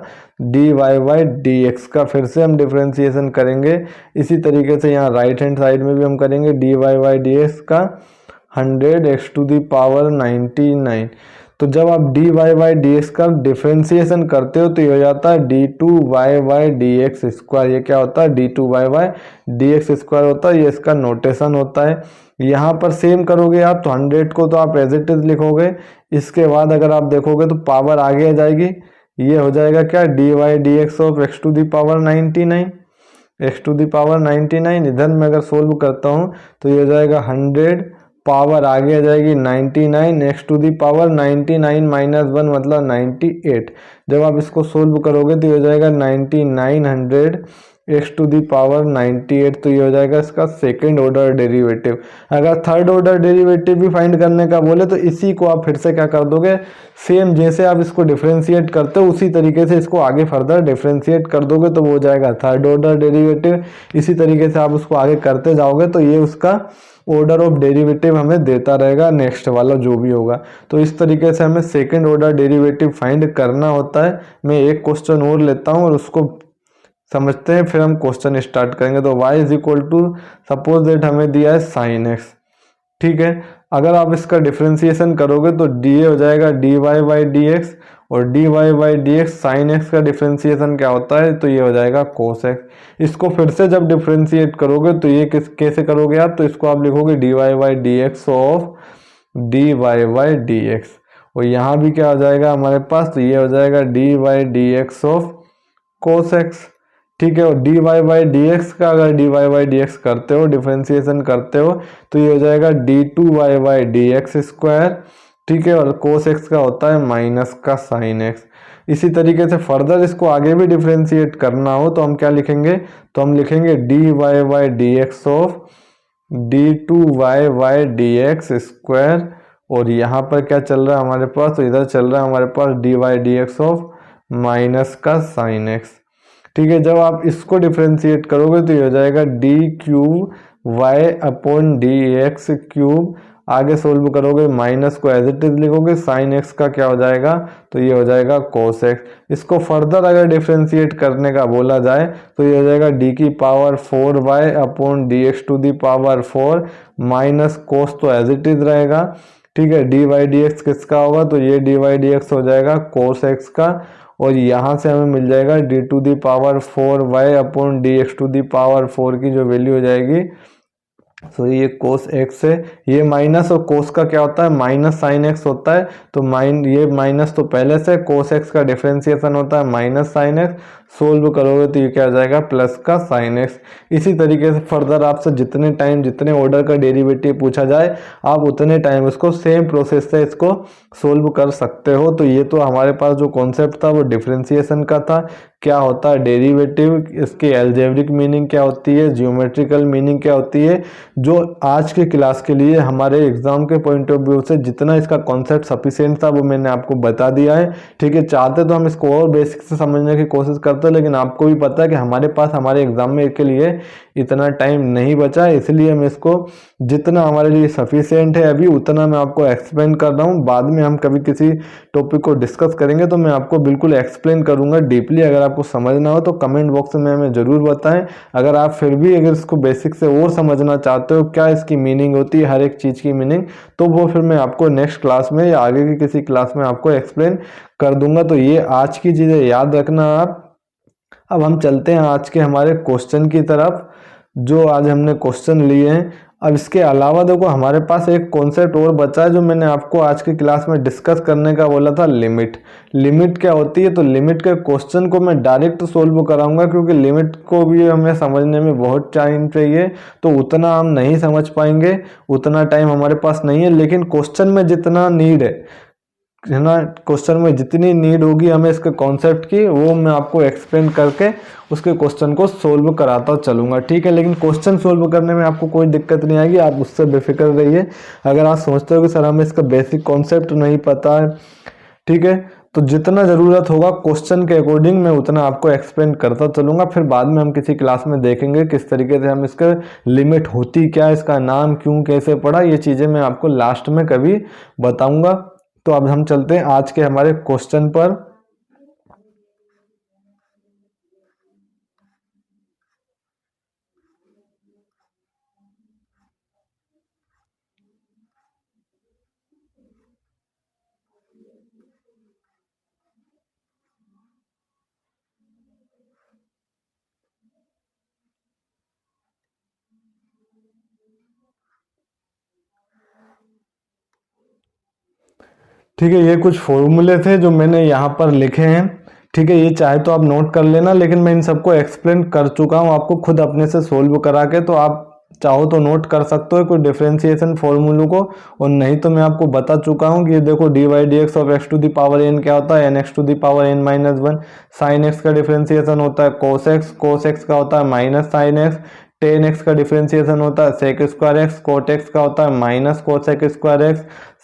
dy बाई dx का फिर से हम डिफरेंशिएशन करेंगे। इसी तरीके से यहाँ राइट हैंड साइड में भी हम करेंगे dy बाई dx का 100x टू दी पावर 99। तो जब आप dy बाई dx का डिफरेंशिएशन करते हो तो ये हो जाता है d2y बाई dx स्क्वायर। ये क्या होता है? d2y बाई dx स्क्वायर होता है, ये इसका नोटेशन होता है। यहाँ पर सेम करोगे आप तो 100 को तो आप एज इट इज लिखोगे। इसके बाद अगर आप देखोगे तो पावर आगे आ जाएगी, ये हो जाएगा क्या? dy by dx of x to the power 99। x to the power 99 इधर मैं अगर सोल्व करता हूँ तो ये हो जाएगा 100 पावर आगे आ जाएगी 99, x to the power 99 minus 1 मतलब 98। जब आप इसको सोल्व करोगे तो ये हो जाएगा 9900 एक्स टू दी पावर 98। तो ये हो जाएगा इसका सेकेंड ऑर्डर डेरिवेटिव। अगर थर्ड ऑर्डर डेरिवेटिव भी फाइंड करने का बोले तो इसी को आप फिर से क्या कर दोगे, सेम जैसे आप इसको डिफरेंशिएट करते हो उसी तरीके से इसको आगे फर्दर डिफरेंशिएट कर दोगे तो वो हो जाएगा थर्ड ऑर्डर डेरिवेटिव। इसी तरीके से आप उसको आगे करते जाओगे तो ये उसका ऑर्डर ऑफ डेरिवेटिव हमें देता रहेगा नेक्स्ट वाला जो भी होगा। तो इस तरीके से हमें सेकेंड ऑर्डर डेरिवेटिव फाइंड करना होता है। मैं एक क्वेश्चन और लेता हूँ और उसको समझते हैं, फिर हम क्वेश्चन स्टार्ट करेंगे। तो y is equal to suppose that हमें दिया है साइन एक्स, ठीक है। अगर आप इसका डिफरेंशिएशन करोगे तो डी हो जाएगा d Y by D x, और d Y by D x sine x का डिफरेंशिएशन क्या होता है, तो ये हो जाएगा कोस एक्स। इसको फिर से जब डिफरेंशिएट करोगे तो ये कैसे करोगे आप, तो इसको आप लिखोगे d Y by D x of d Y by D x, और यहाँ भी क्या हो जाएगा हमारे पास, तो ये हो जाएगा d y d x of cos x, ठीक है। और d Y by D x का अगर d Y by D x करते हो, डिफरेंशिएशन करते हो, तो ये हो जाएगा d two y by D x square, ठीक है। और कोस एक्स का होता है माइनस का साइन एक्स। इसी तरीके से फर्दर इसको आगे भी डिफरेंशिएट करना हो तो हम क्या लिखेंगे, तो हम लिखेंगे d Y by D x of d two y by D x square, और यहाँ पर क्या चल रहा है हमारे पास, तो इधर चल रहा है हमारे पास D y d x of minus का साइन एक्स, ठीक है। जब आप इसको डिफरेंशिएट करोगे तो ये हो जाएगा d cube y upon d x cube, आगे सोल्व करोगे माइनस को एज इट इज लिखोगे, साइन एक्स का क्या हो जाएगा, तो ये हो जाएगा कोस एक्स। इसको फर्दर अगर डिफरेंशिएट करने का बोला जाए तो ये हो जाएगा डी की power 4y upon d x to the power 4 minus cos तो एज इट इज रहेगा, ठीक है। डी वाई डी एक्स किसका होगा, तो ये डी वाई डी एक्स हो जाएगा कोस एक्स का, और यहाँ से हमें मिल जाएगा d to the power 4y upon d x to the power 4 की जो वैल्यू हो जाएगी, तो ये कोस एक्स है। ये माइनस और कोस का क्या होता है, माइनस साइन एक्स होता है, तो ये माइनस तो पहले से, कोस एक्स का डिफरेंशिएशन होता है माइनस साइन एक्स, सोल्व करोगे तो ये क्या आ जाएगा प्लस का साइन एक्स। इसी तरीके से फर्दर आपसे जितने टाइम जितने ऑर्डर का डेरिवेटिव पूछा जाए आप उतने टाइम इसको सेम प्रोसेस से इसको सोल्व कर सकते हो। तो ये तो हमारे पास जो कॉन्सेप्ट था वो डिफरेंशिएशन का था, क्या होता है डेरिवेटिव, इसकी एल्जेब्रिक मीनिंग क्या होती है, ज्योमेट्रिकल मीनिंग क्या होती है, जो आज के क्लास के लिए हमारे एग्जाम के पॉइंट ऑफ व्यू से जितना इसका कॉन्सेप्ट सफिशिएंट था वो मैंने आपको बता दिया है, ठीक है। चाहते तो हम इसको और बेसिक से समझने की कोशिश करते, लेकिन आपको भी पता है कि हमारे पास हमारे एग्जाम में के लिए इतना टाइम नहीं बचा है, इसलिए मैं इसको जितना हमारे लिए सफिशिएंट है अभी उतना मैं आपको एक्सप्लेन कर रहा हूँ। बाद में हम कभी किसी टॉपिक को डिस्कस करेंगे तो मैं आपको बिल्कुल एक्सप्लेन करूंगा डीपली। अगर आपको समझना हो तो कमेंट बॉक्स में हमें ज़रूर बताएं। अगर आप फिर भी अगर इसको बेसिक से और समझना चाहते हो, क्या इसकी मीनिंग होती है, हर एक चीज़ की मीनिंग, तो वो फिर मैं आपको नेक्स्ट क्लास में या आगे की किसी क्लास में आपको एक्सप्लेन कर दूंगा। तो ये आज की चीज़ें याद रखना आप। अब हम चलते हैं आज के हमारे क्वेश्चन की तरफ, जो आज हमने क्वेश्चन लिए हैं। अब इसके अलावा देखो हमारे पास एक कॉन्सेप्ट और बचा है जो मैंने आपको आज की क्लास में डिस्कस करने का बोला था, लिमिट। लिमिट क्या होती है, तो लिमिट के क्वेश्चन को मैं डायरेक्ट सोल्व कराऊंगा, क्योंकि लिमिट को भी हमें समझने में बहुत टाइम चाहिए, तो उतना हम नहीं समझ पाएंगे, उतना टाइम हमारे पास नहीं है। लेकिन क्वेश्चन में जितना नीड है ना, क्वेश्चन में जितनी नीड होगी हमें इसके कॉन्सेप्ट की, वो मैं आपको एक्सप्लेन करके उसके क्वेश्चन को सोल्व कराता चलूंगा, ठीक है। लेकिन क्वेश्चन सोल्व करने में आपको कोई दिक्कत नहीं आएगी, आप उससे बेफिक्र रहिए। अगर आप सोचते हो कि सर हमें इसका बेसिक कॉन्सेप्ट नहीं पता है, ठीक है, तो जितना ज़रूरत होगा क्वेश्चन के अकॉर्डिंग मैं उतना आपको एक्सप्लेन करता चलूंगा। फिर बाद में हम किसी क्लास में देखेंगे किस तरीके से हम इसका लिमिट होती क्या, इसका नाम क्यों कैसे पड़ा, ये चीज़ें मैं आपको लास्ट में कभी बताऊंगा। तो अब हम चलते हैं आज के हमारे क्वेश्चन पर। ठीक है, ये कुछ फॉर्मूले थे जो मैंने यहाँ पर लिखे हैं, ठीक है। ये चाहे तो आप नोट कर लेना, लेकिन मैं इन सबको एक्सप्लेन कर चुका हूँ आपको खुद अपने से सोल्व करा के, तो आप चाहो तो नोट कर सकते हो कोई डिफरेंशिएशन फॉर्मूलों को, और नहीं तो मैं आपको बता चुका हूँ कि ये देखो d y d x of x to the power n क्या होता है, n x to the power N minus one. Sine x का डिफरेंशिएशन होता है कोस एक्स का होता है minus sine x. Tan x का डिफरेंशिएशन होता है sec square x. Cot x का होता है minus cosec square x.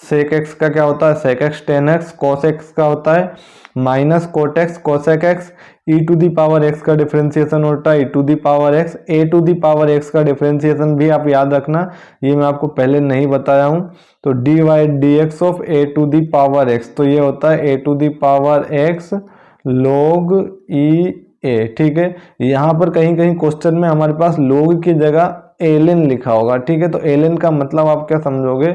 Sec x का क्या होता है sec x tan x. Cos x का होता है minus cot x cosec x. E to the power x का डिफरेंशिएशन होता है ई to the power x. A to the power x का डिफरेंशिएशन भी आप याद रखना, ये मैं आपको पहले नहीं बताया हूँ। तो D y d x of a to the power x, तो ये होता है a to the power x log e a. ठीक है, यहाँ पर कहीं कहीं क्वेश्चन में हमारे पास log की जगह एलन लिखा होगा। ठीक है, तो एलन का मतलब आप क्या समझोगे,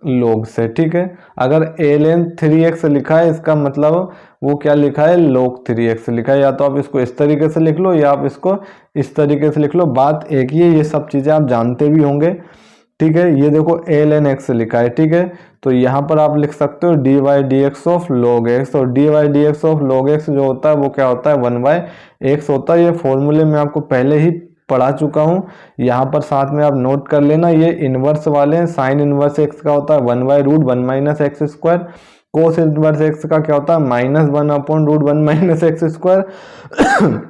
log से। ठीक है, अगर एलन 3x लिखा है इसका मतलब वो क्या लिखा है log 3x लिखा है। या तो आप इसको इस तरीके से लिख लो या आप इसको इस तरीके से लिख लो, बात एक ही है, ये सब चीजें आप जानते भी होंगे। ठीक है, ये देखो एल एक्स लिखा है। ठीक है, तो यहाँ पर आप लिख सकते हो d y d x of log x, और d y d x of log x जो होता है वो क्या होता है 1/x होता है। ये फॉर्मूले में आपको पहले ही पढ़ा चुका हूँ, यहाँ पर साथ में आप नोट कर लेना। ये इनवर्स वाले हैं, साइन इनवर्स एक्स का होता है 1/√1 minus x square. Cos inverse x का क्या होता है -1/√1 minus x square.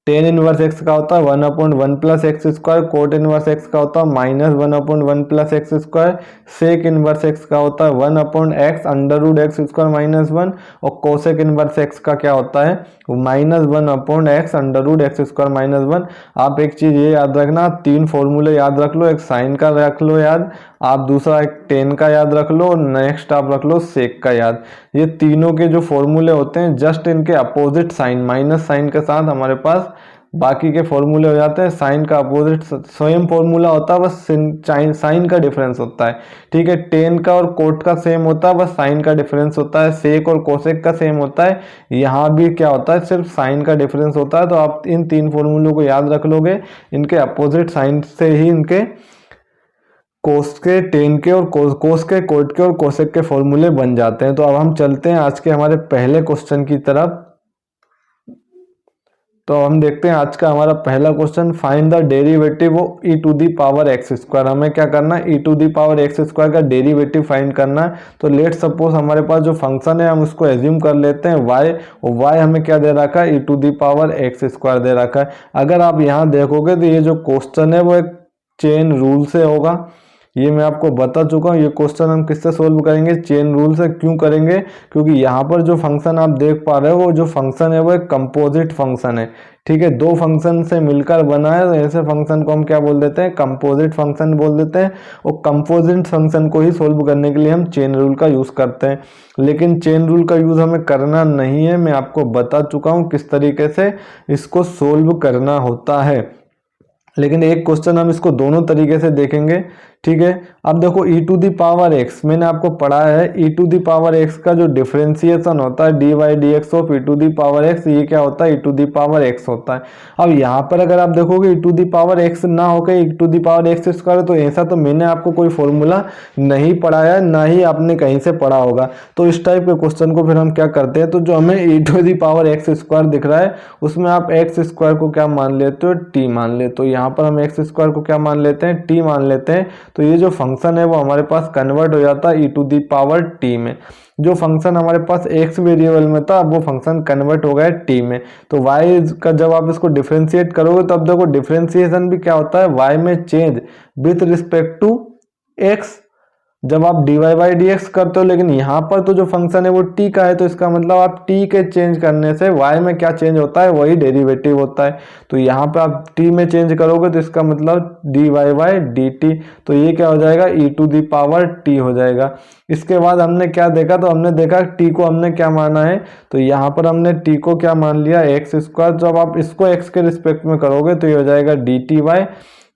Tan inverse x का होता है 1/1 plus x square. Cot inverse x का होता है -1/1 plus x square. Sec inverse x का होता है 1/x अंडर एक्स स्क्वायर -1। और कोसेक इनवर्स एक्स का क्या होता है -1/x अंडर एक्स स्क्वायर -1। आप एक चीज ये याद रखना, तीन फॉर्मूले याद रख लो, एक साइन का रख लो याद, आप दूसरा एक टेन का याद रख लो, और नेक्स्ट आप रख लो सेक का याद। ये तीनों के जो फॉर्मूले होते हैं जस्ट इनके अपोजिट साइन माइनस साइन के साथ हमारे पास बाकी के फॉर्मूले हो जाते हैं। साइन का अपोजिट सेम फॉर्मूला होता है, बस साइन का डिफरेंस होता है। ठीक है, टेन का और कोट का सेम होता है, बस साइन का डिफरेंस होता है। सेक और कोसेक का सेम होता है, यहाँ भी क्या होता है सिर्फ साइन का डिफरेंस होता है। तो आप इन तीन फॉर्मूलों को याद रख लोगे, इनके अपोजिट साइन से ही इनके कोस के, टेन के और कोस के, कोट के और कोसेक के फॉर्मूले बन जाते हैं। तो अब हम चलते हैं आज के हमारे पहले क्वेश्चन की तरफ। तो हम देखते हैं आज का हमारा पहला question, find the derivative of E to the power x square. हमें क्या करना है, ई to the power x square का डेरिवेटिव फाइंड करना है। तो लेट सपोज हमारे पास जो फंक्शन है हम उसको एज्यूम कर लेते हैं y, और y हमें क्या दे रखा है ई to the power x square दे रखा है। अगर आप यहाँ देखोगे तो ये जो क्वेश्चन है वो एक चेन रूल से होगा, ये मैं आपको बता चुका हूँ। ये क्वेश्चन हम किससे सोल्व करेंगे, चेन रूल से। क्यों करेंगे, क्योंकि यहाँ पर जो फंक्शन आप देख पा रहे हो वो जो फंक्शन है वो एक कंपोजिट फंक्शन है। ठीक है, दो फंक्शन से मिलकर बना है, तो ऐसे फंक्शन को हम क्या बोल देते हैं, कंपोजिट फंक्शन बोल देते हैं। और कंपोजिट फंक्शन को ही सोल्व करने के लिए हम चेन रूल का यूज करते हैं। लेकिन चेन रूल का यूज हमें करना नहीं है, मैं आपको बता चुका हूँ किस तरीके से इसको सोल्व करना होता है। लेकिन एक क्वेश्चन हम इसको दोनों तरीके से देखेंगे। ठीक है, अब देखो e to the power x, मैंने आपको पढ़ाया है ई टू दी पावर एक्स का जो डिफरेंशिएशन होता है D y d x of E to the power x, ये क्या होता है ई टू दी पावर एक्स होता है। अब यहाँ पर अगर आप देखोगे e to the power x ना होकर e to the power x square, तो ऐसा तो मैंने आपको कोई फॉर्मूला नहीं पढ़ाया, ना ही आपने कहीं से पढ़ा होगा। तो इस टाइप के क्वेश्चन को फिर हम क्या करते हैं, तो जो हमें e to the power x square दिख रहा है उसमें आप एक्स स्क्वायर को क्या मान लेते हो, टी मान लेते हो। यहाँ पर हम एक्स स्क्वायर को क्या मान लेते हैं, टी मान लेते हैं। तो ये जो फंक्शन है वो हमारे पास कन्वर्ट हो जाता है ई टू दी पावर टी में। जो फंक्शन हमारे पास एक्स वेरिएबल में था अब वो फंक्शन कन्वर्ट हो गया टी में। तो वाई का जब आप इसको डिफरेंशिएट करोगे तो अब देखो डिफरेंशिएशन भी क्या होता है, वाई में change with respect to x जब आप D Y by D x करते हो। लेकिन यहाँ पर तो जो फंक्शन है वो टी का है, तो इसका मतलब आप टी के चेंज करने से वाई में क्या चेंज होता है, वही डेरिवेटिव होता है। तो यहाँ पे आप टी में चेंज करोगे तो इसका मतलब D Y by d t, तो ये क्या हो जाएगा e to the power t हो जाएगा। इसके बाद हमने क्या देखा, तो हमने देखा टी को हमने क्या माना है, तो यहाँ पर हमने टी को क्या मान लिया एक्स स्क्वायर। जब आप इसको एक्स के रिस्पेक्ट में करोगे तो ये हो जाएगा डी टी वाई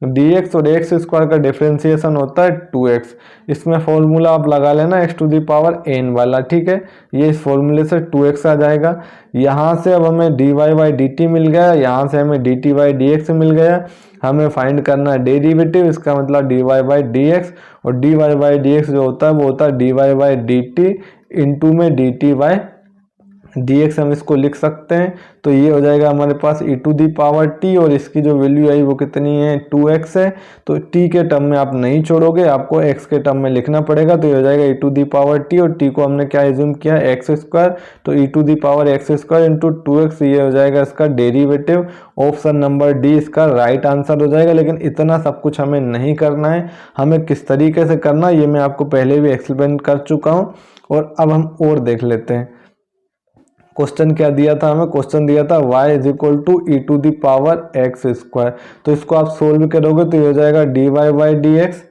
dx, और एक्स स्क्वायर का डिफरेंशिएशन होता है 2x। इसमें फॉर्मूला आप लगा लेना x to the power n वाला। ठीक है, ये इस फॉर्मूले से 2x आ जाएगा। यहाँ से अब हमें dy बाई dt मिल गया, यहाँ से हमें dt बाई dx मिल गया। हमें फाइंड करना है डेरिवेटिव, इसका मतलब dy बाई dx, और dy बाई dx जो होता है वो होता है dy बाई dt इंटू में dt बाई dx हम इसको लिख सकते हैं। तो ये हो जाएगा हमारे पास e to the power t, और इसकी जो वैल्यू आई वो कितनी है 2x है। तो t के टर्म में आप नहीं छोड़ोगे, आपको x के टर्म में लिखना पड़ेगा। तो ये हो जाएगा e to the power t, और t को हमने क्या एज्यूम किया एक्स स्क्वायर, तो e to the power x square into 2x, ये हो जाएगा इसका डेरिवेटिव। ऑप्शन नंबर डी इसका राइट आंसर हो जाएगा। लेकिन इतना सब कुछ हमें नहीं करना है, हमें किस तरीके से करना है ये मैं आपको पहले भी एक्सप्लेन कर चुका हूँ। और अब हम और देख लेते हैं क्वेश्चन क्या दिया था हमें। क्वेश्चन दिया था y is equal to e to the power x square. तो इसको आप सोल्व करोगे तो ये हो जाएगा d Y by D x.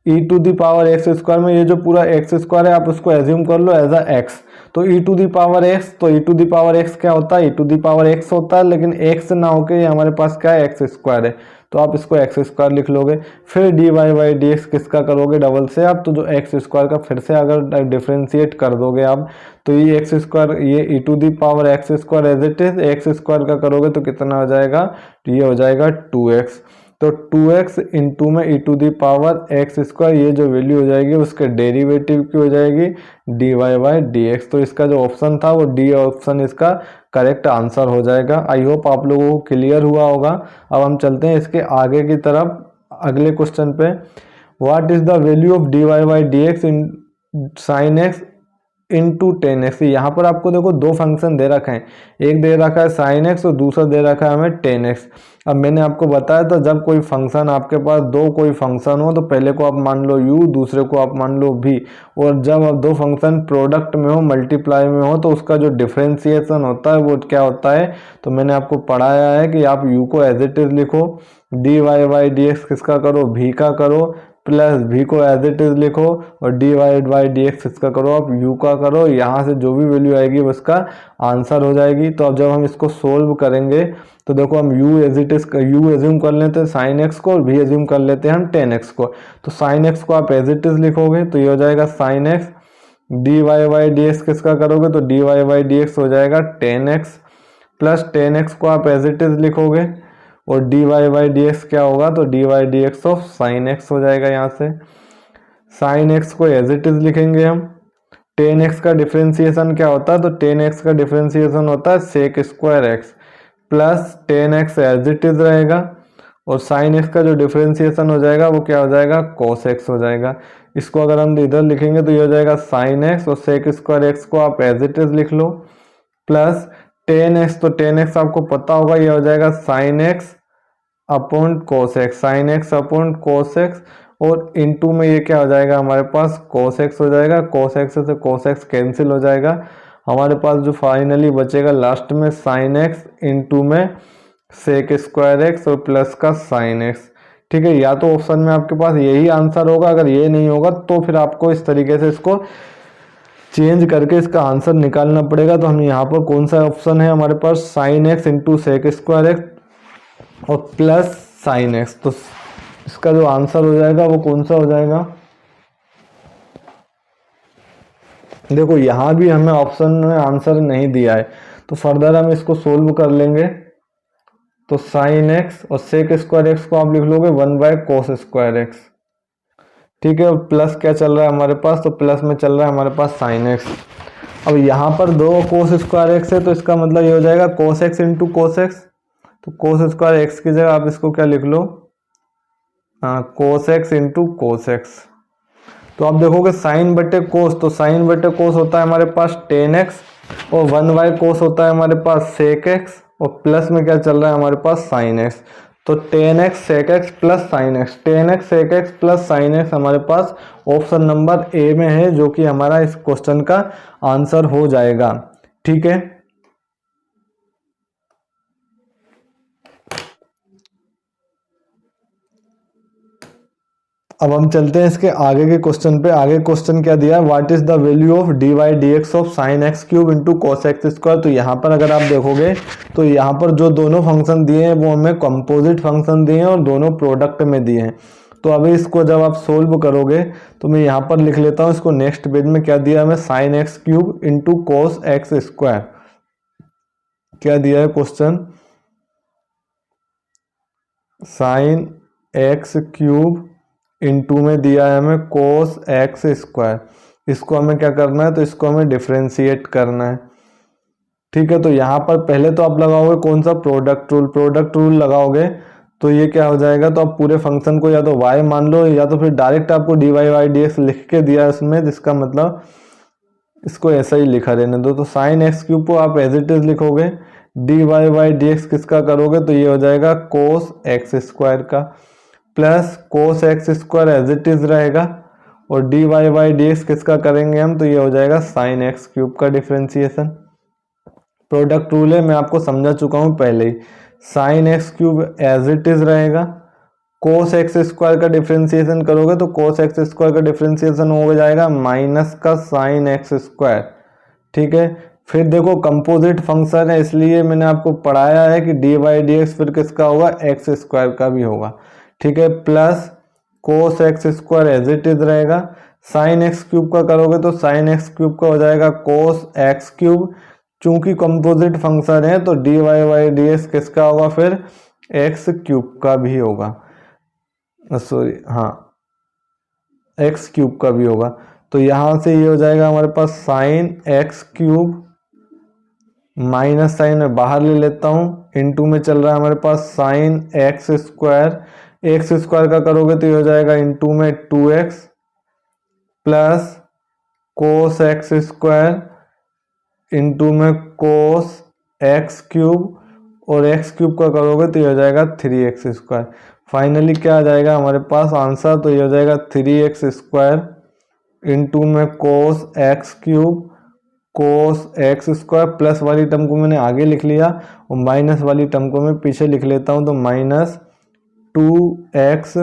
E to the power x square में ये जो पूरा एक्स स्क्वायर है आप उसको एज्यूम कर लो एज अ एक्स। तो e to the power x, तो e to the power x क्या होता है, ई टू दी पावर एक्स होता है, लेकिन एक्स ना होके हमारे पास क्या है एक्स स्क्वायर है, तो आप इसको एक्स स्क्वायर लिख लोगे। फिर d Y by D x किसका करोगे डबल से आप, तो जो एक्स स्क्वायर का फिर से अगर डिफ्रेंशिएट कर दोगे आप, तो ये एक्स स्क्वायर, ये e to the power x square as it is, x square का करोगे तो कितना हो जाएगा, तो ये हो जाएगा 2x। तो 2x इंटू में e to the power x square, ये जो वैल्यू हो जाएगी उसके डेरिवेटिव की हो जाएगी d Y by D x. तो इसका जो ऑप्शन था वो डी ऑप्शन इसका करेक्ट आंसर हो जाएगा। आई होप आप लोगों को क्लियर हुआ होगा। अब हम चलते हैं इसके आगे की तरफ अगले क्वेश्चन पे। What is the value of d Y by D x in sine x into 10x। यहाँ पर आपको देखो दो फंक्शन दे रखे हैं, एक दे रखा है साइन एक्स और दूसरा दे रखा है हमें 10x। अब मैंने आपको बताया था जब कोई फंक्शन आपके पास दो कोई फंक्शन हो तो पहले को आप मान लो u, दूसरे को आप मान लो v, और जब आप दो फंक्शन प्रोडक्ट में हो मल्टीप्लाई में हो तो उसका जो डिफ्रेंसिएशन होता है वो क्या होता है। तो मैंने आपको पढ़ाया है कि आप u को एज इट इज लिखो, d Y by D x किसका करो v का करो, प्लस v को एज इट इज लिखो, और d Y by D x इसका करो आप u का करो। यहाँ से जो भी वैल्यू आएगी वो इसका आंसर हो जाएगी। तो अब जब हम इसको सोल्व करेंगे तो देखो हम u as it is u assume कर लेते हैं साइन एक्स को, और v एज्यूम कर लेते हैं हम 10x को। तो साइन एक्स को आप एज इट इज लिखोगे तो ये हो जाएगा sine x, D Y by D x किसका करोगे तो D Y by D x हो जाएगा 10x, प्लस 10x को आप एज इट इज लिखोगे, और d Y by D x क्या होगा तो D y d x of sine x हो जाएगा। यहाँ से साइन एक्स को एज इट इज लिखेंगे हम। 10x का डिफ्रेंसिएशन क्या होता है, तो 10x का डिफ्रेंसिएशन होता है sec square x, plus 10x as it is रहेगा, और साइन एक्स का जो डिफ्रेंसिएशन हो जाएगा वो क्या हो जाएगा कोस एक्स हो जाएगा। इसको अगर हम इधर लिखेंगे तो ये हो जाएगा साइन एक्स, और सेक स्क्वायर एक्स को आप एज इट इज लिख लो, प्लस 10x, तो 10x आपको पता होगा ये हो जाएगा sine x upon cos x, sine x upon कोस एक्स, और इनटू में ये क्या हो जाएगा हमारे पास कोस एक्स हो जाएगा। कोस एक्स से कोस एक्स कैंसिल हो जाएगा, हमारे पास जो फाइनली बचेगा लास्ट में साइन एक्स इंटू में सेक स्क्वायर एक्स और प्लस का साइन एक्स। ठीक है, या तो ऑप्शन में आपके पास यही आंसर होगा, अगर ये नहीं होगा तो फिर आपको इस तरीके से इसको चेंज करके इसका आंसर निकालना पड़ेगा। तो हम यहाँ पर कौन सा ऑप्शन है हमारे पास sine x into sec square x और प्लस साइन एक्स, तो इसका जो आंसर हो जाएगा वो कौन सा हो जाएगा। देखो यहाँ भी हमें ऑप्शन में आंसर नहीं दिया है, तो फर्दर हम इसको सोल्व कर लेंगे। तो साइन एक्स और सेक स्क्वायर एक्स को आप लिख लोगे 1 बाय कोस स्क्वायर एक्स। ठीक है, और प्लस क्या चल रहा है हमारे पास, तो प्लस में चल रहा है हमारे पास साइन एक्स। अब यहाँ पर दो कोस स्क्वायर एक्स है तो इसका मतलब ये हो जाएगा cos x into cos x. तो कोस स्क्वायर एक्स की जगह आप इसको क्या लिख लो, cos x into cos x. तो आप देखोगे साइन बटे कोस, तो साइन बटे कोस होता है हमारे पास 10x, और 1 बाय कोस होता है हमारे पास सेक एक्स, और प्लस में क्या चल रहा है हमारे पास साइन एक्स। तो 10x sec x plus sine x, 10x sec x plus sine x हमारे पास ऑप्शन नंबर ए में है, जो कि हमारा इस क्वेश्चन का आंसर हो जाएगा। ठीक है, अब हम चलते हैं इसके आगे के क्वेश्चन पे। आगे क्वेश्चन क्या दिया है, what is the value of d y d x of sine x cube into cos x square. तो यहाँ पर अगर आप देखोगे तो यहाँ पर जो दोनों फंक्शन दिए हैं वो हमें कंपोजिट फंक्शन दिए हैं और दोनों प्रोडक्ट में दिए हैं। तो अभी इसको जब आप सोल्व करोगे तो मैं यहाँ पर लिख लेता हूँ इसको। नेक्स्ट पेज में क्या दिया हमें, sign x cube into cos x square. क्या दिया है question, sign x cube into में दिया है हमें कोस एक्स स्क्वायर। इसको हमें क्या करना है, तो इसको हमें डिफरेंशिएट करना है। ठीक है, तो यहाँ पर पहले तो आप लगाओगे कौन सा, प्रोडक्ट रूल लगाओगे तो ये क्या हो जाएगा, तो आप पूरे फंक्शन को या तो y मान लो या तो फिर डायरेक्ट आपको dy बाई dx लिख के दिया है उसमें, जिसका मतलब इसको ऐसा ही लिखा रहने दो। तो साइन एक्स क्यूब को आप एज इट इज लिखोगे, dy बाई dx किसका करोगे तो ये हो जाएगा कोस एक्स स्क्वायर का, plus cos x square as it is रहेगा, और dy बाई dx किसका करेंगे हम तो ये हो जाएगा साइन एक्स क्यूब का डिफरेंशिएशन। प्रोडक्ट रूल है, मैं आपको समझा चुका हूँ पहले ही। Sine x cube as it is रहेगा, कोस एक्स स्क्वायर का डिफरेंशिएशन करोगे तो कोस एक्स स्क्वायर का डिफरेंशिएशन हो जाएगा माइनस का साइन एक्स स्क्वायर। ठीक है, फिर देखो कंपोजिट फंक्शन है इसलिए मैंने आपको पढ़ाया है कि डी बाई डी एक्स फिर किसका होगा, एक्स स्क्वायर का भी होगा। ठीक है, plus cos x square as it is रहेगा, साइन एक्स क्यूब का करोगे तो साइन एक्स क्यूब का हो जाएगा कोस एक्स क्यूब। चूंकि कंपोजिट फंक्शन है तो D Y by D x किसका होगा, फिर एक्स क्यूब का भी होगा, सॉरी हाँ एक्स क्यूब का भी होगा। तो यहां से ये हो जाएगा हमारे पास sine x cube, minus sine में बाहर ले लेता हूँ, इनटू में चल रहा है हमारे पास sine x square, x square का करोगे तो ये हो जाएगा इनटू में 2x plus cos x square into में कोस एक्स क्यूब, और एक्स क्यूब का करोगे तो ये हो जाएगा 3x स्क्वायर। फाइनली क्या आ जाएगा हमारे पास आंसर, तो ये हो जाएगा 3x स्क्वायर इनटू में कोस एक्स क्यूब, कोस एक्स स्क्वायर, प्लस वाली टर्म को मैंने आगे लिख लिया और माइनस वाली टर्म को मैं पीछे लिख लेता हूँ, तो minus 2x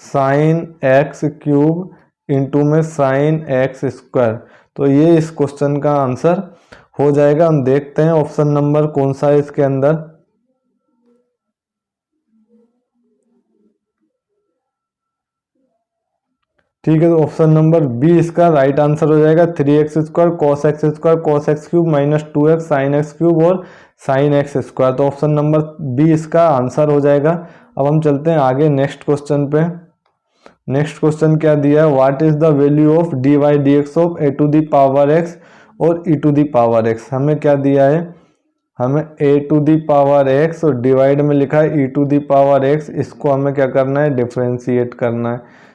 sine x cube into में साइन एक्स स्क्वायर। तो ये इस क्वेश्चन का आंसर हो जाएगा। हम देखते हैं ऑप्शन नंबर कौन सा है इसके अंदर। ठीक है, तो ऑप्शन नंबर बी इसका राइट आंसर हो जाएगा, 3x square cos x square cos x cube minus 2x sine x cube और साइन एक्स स्क्वायर। तो ऑप्शन नंबर बी इसका आंसर हो जाएगा। अब हम चलते हैं आगे नेक्स्ट क्वेश्चन पे। नेक्स्ट क्वेश्चन क्या दिया है, what is the value of d y d x of a to the power x और e to the power x. हमें क्या दिया है, हमें ए टू दी पावर एक्स और डिवाइड में लिखा है ई टू दी पावर एक्स, इसको हमें क्या करना है, डिफ्रेंशिएट करना है,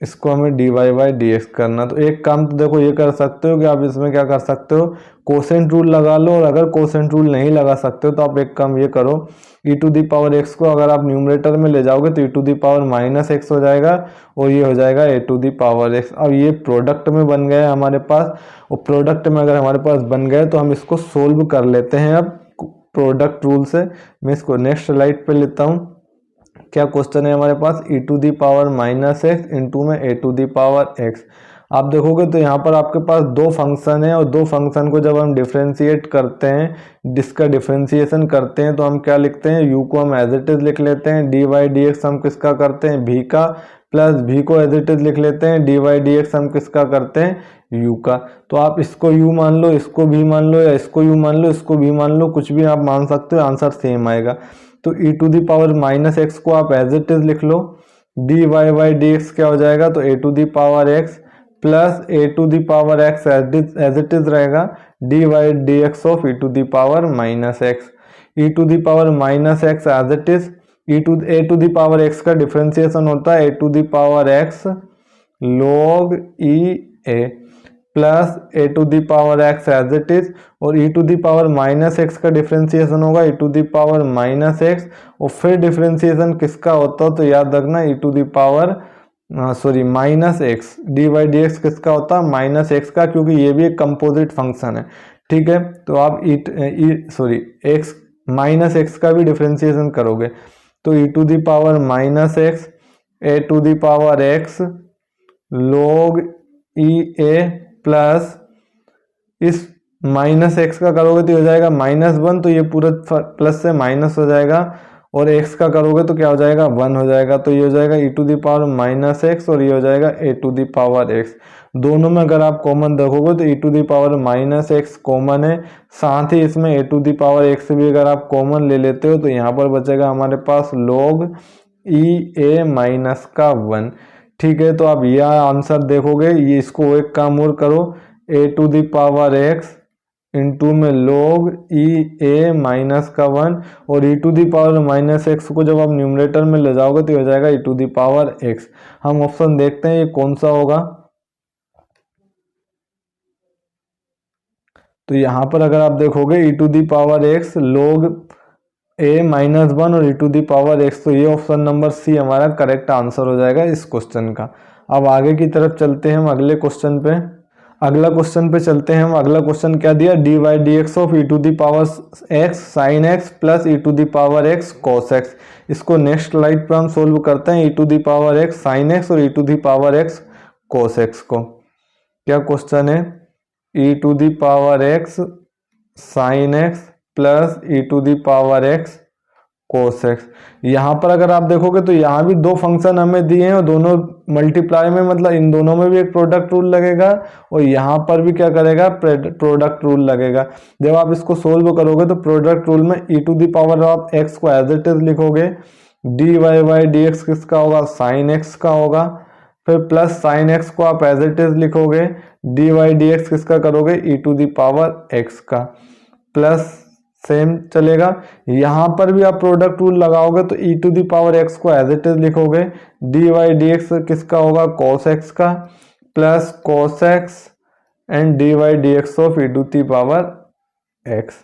इसको हमें d Y by D x करना। तो एक काम तो देखो ये कर सकते हो कि आप इसमें क्या कर सकते हो, कोसेंट रूल लगा लो, और अगर कोसेंट रूल नहीं लगा सकते हो तो आप एक काम ये करो, e to the power x को अगर आप न्यूमरेटर में ले जाओगे तो e to the power minus x हो जाएगा और ये हो जाएगा a to the power x. अब ये प्रोडक्ट में बन गया है हमारे पास, और प्रोडक्ट में अगर हमारे पास बन गए तो हम इसको सोल्व कर लेते हैं अब प्रोडक्ट रूल से। मैं इसको नेक्स्ट स्लाइड पे लेता हूँ। क्या क्वेश्चन है हमारे पास, e to the power minus x into में a to the power x. आप देखोगे तो यहाँ पर आपके पास दो फंक्शन है, और दो फंक्शन को जब हम डिफ्रेंशिएट करते हैं, जिसका डिफ्रेंशिएशन करते हैं तो हम क्या लिखते हैं, यू को हम एज इट इज लिख लेते हैं, डी वाई डी एक्स हम किसका करते हैं, भी का, प्लस भी को एज इट इज लिख लेते हैं, डी वाई डी एक्स हम किसका करते हैं, यू का। तो आप इसको यू मान लो, इसको भी मान लो, या इसको यू मान लो, इसको भी मान लो, कुछ भी आप मान सकते हो, आंसर सेम आएगा। तो e to the power minus x को आप एज इट इज लिख लो, d Y by D x क्या हो जाएगा, तो a to the power x plus a to the power x as it is रहेगा, d y d x of E to the power minus x. E to the power minus x as it is, a to the power x का differentiation होता है a to the power x log e a plus a to the power x as it is, और e to the power minus x का differentiation होगा e to the power minus x, और फिर differentiation किसका होता है तो याद रखना e to the power sorry minus x, d by D x किसका होता है, माइनस एक्स का, क्योंकि ये भी एक कंपोजिट फंक्शन है। ठीक है, तो आप एक्स माइनस एक्स का भी डिफरेंशिएशन करोगे तो e to the power minus x a to the power x log e a plus इस माइनस एक्स का करोगे तो हो जाएगा -1, तो ये पूरा प्लस से माइनस हो जाएगा, और एक्स का करोगे तो क्या हो जाएगा, 1 हो जाएगा। तो ये हो जाएगा e to the power minus x और ये हो जाएगा a to the power x. दोनों में अगर आप कॉमन देखोगे तो e to the power minus x common है, साथ ही इसमें a to the power x भी अगर आप कॉमन ले लेते हो तो यहाँ पर बचेगा हमारे पास log ई ए माइनस का 1। ठीक है, तो आप यह आंसर देखोगे, ये इसको एक काम और करो, a to the power x into में log ई ए माइनस का 1 और e to the power minus x को जब आप न्यूमरेटर में ले जाओगे तो हो जाएगा e to the power x. हम ऑप्शन देखते हैं ये कौन सा होगा। तो यहाँ पर अगर आप देखोगे e to the power x log a minus 1 और e to the power x, तो ये ऑप्शन नंबर सी हमारा करेक्ट आंसर हो जाएगा इस क्वेश्चन का। अब आगे की तरफ चलते हैं हम अगले क्वेश्चन पे। अगला क्वेश्चन पे चलते हैं हम। अगला क्वेश्चन क्या दिया, d y d x of E to the power x sine x plus e to the power x cos x. इसको नेक्स्ट स्लाइड पे हम सोल्व करते हैं, e to the power x sine x और e to the power x cos x को। क्या question है, ई to the power x sine x plus e to the power x cos x. यहाँ पर अगर आप देखोगे तो यहाँ भी दो फंक्शन हमें दिए हैं और दोनों मल्टीप्लाई में, मतलब इन दोनों में भी एक प्रोडक्ट रूल लगेगा और यहाँ पर भी क्या करेगा, प्रोडक्ट रूल लगेगा। जब आप इसको सोल्व करोगे तो प्रोडक्ट रूल में ई टू दी पावर आप एक्स को एज इट इज लिखोगे, d y y d x किसका होगा, साइन एक्स का होगा। फिर प्लस साइन एक्स को आप एज इट इज लिखोगे, डी वाई डी एक्स किसका करोगे, e to the power x का। प्लस सेम चलेगा, यहाँ पर भी आप प्रोडक्ट रूल लगाओगे तो e to the power x को एज इट इज लिखोगे, डी वाई डी एक्स किसका होगा, कॉस एक्स का, plus cos x and d y d x of E to the power x.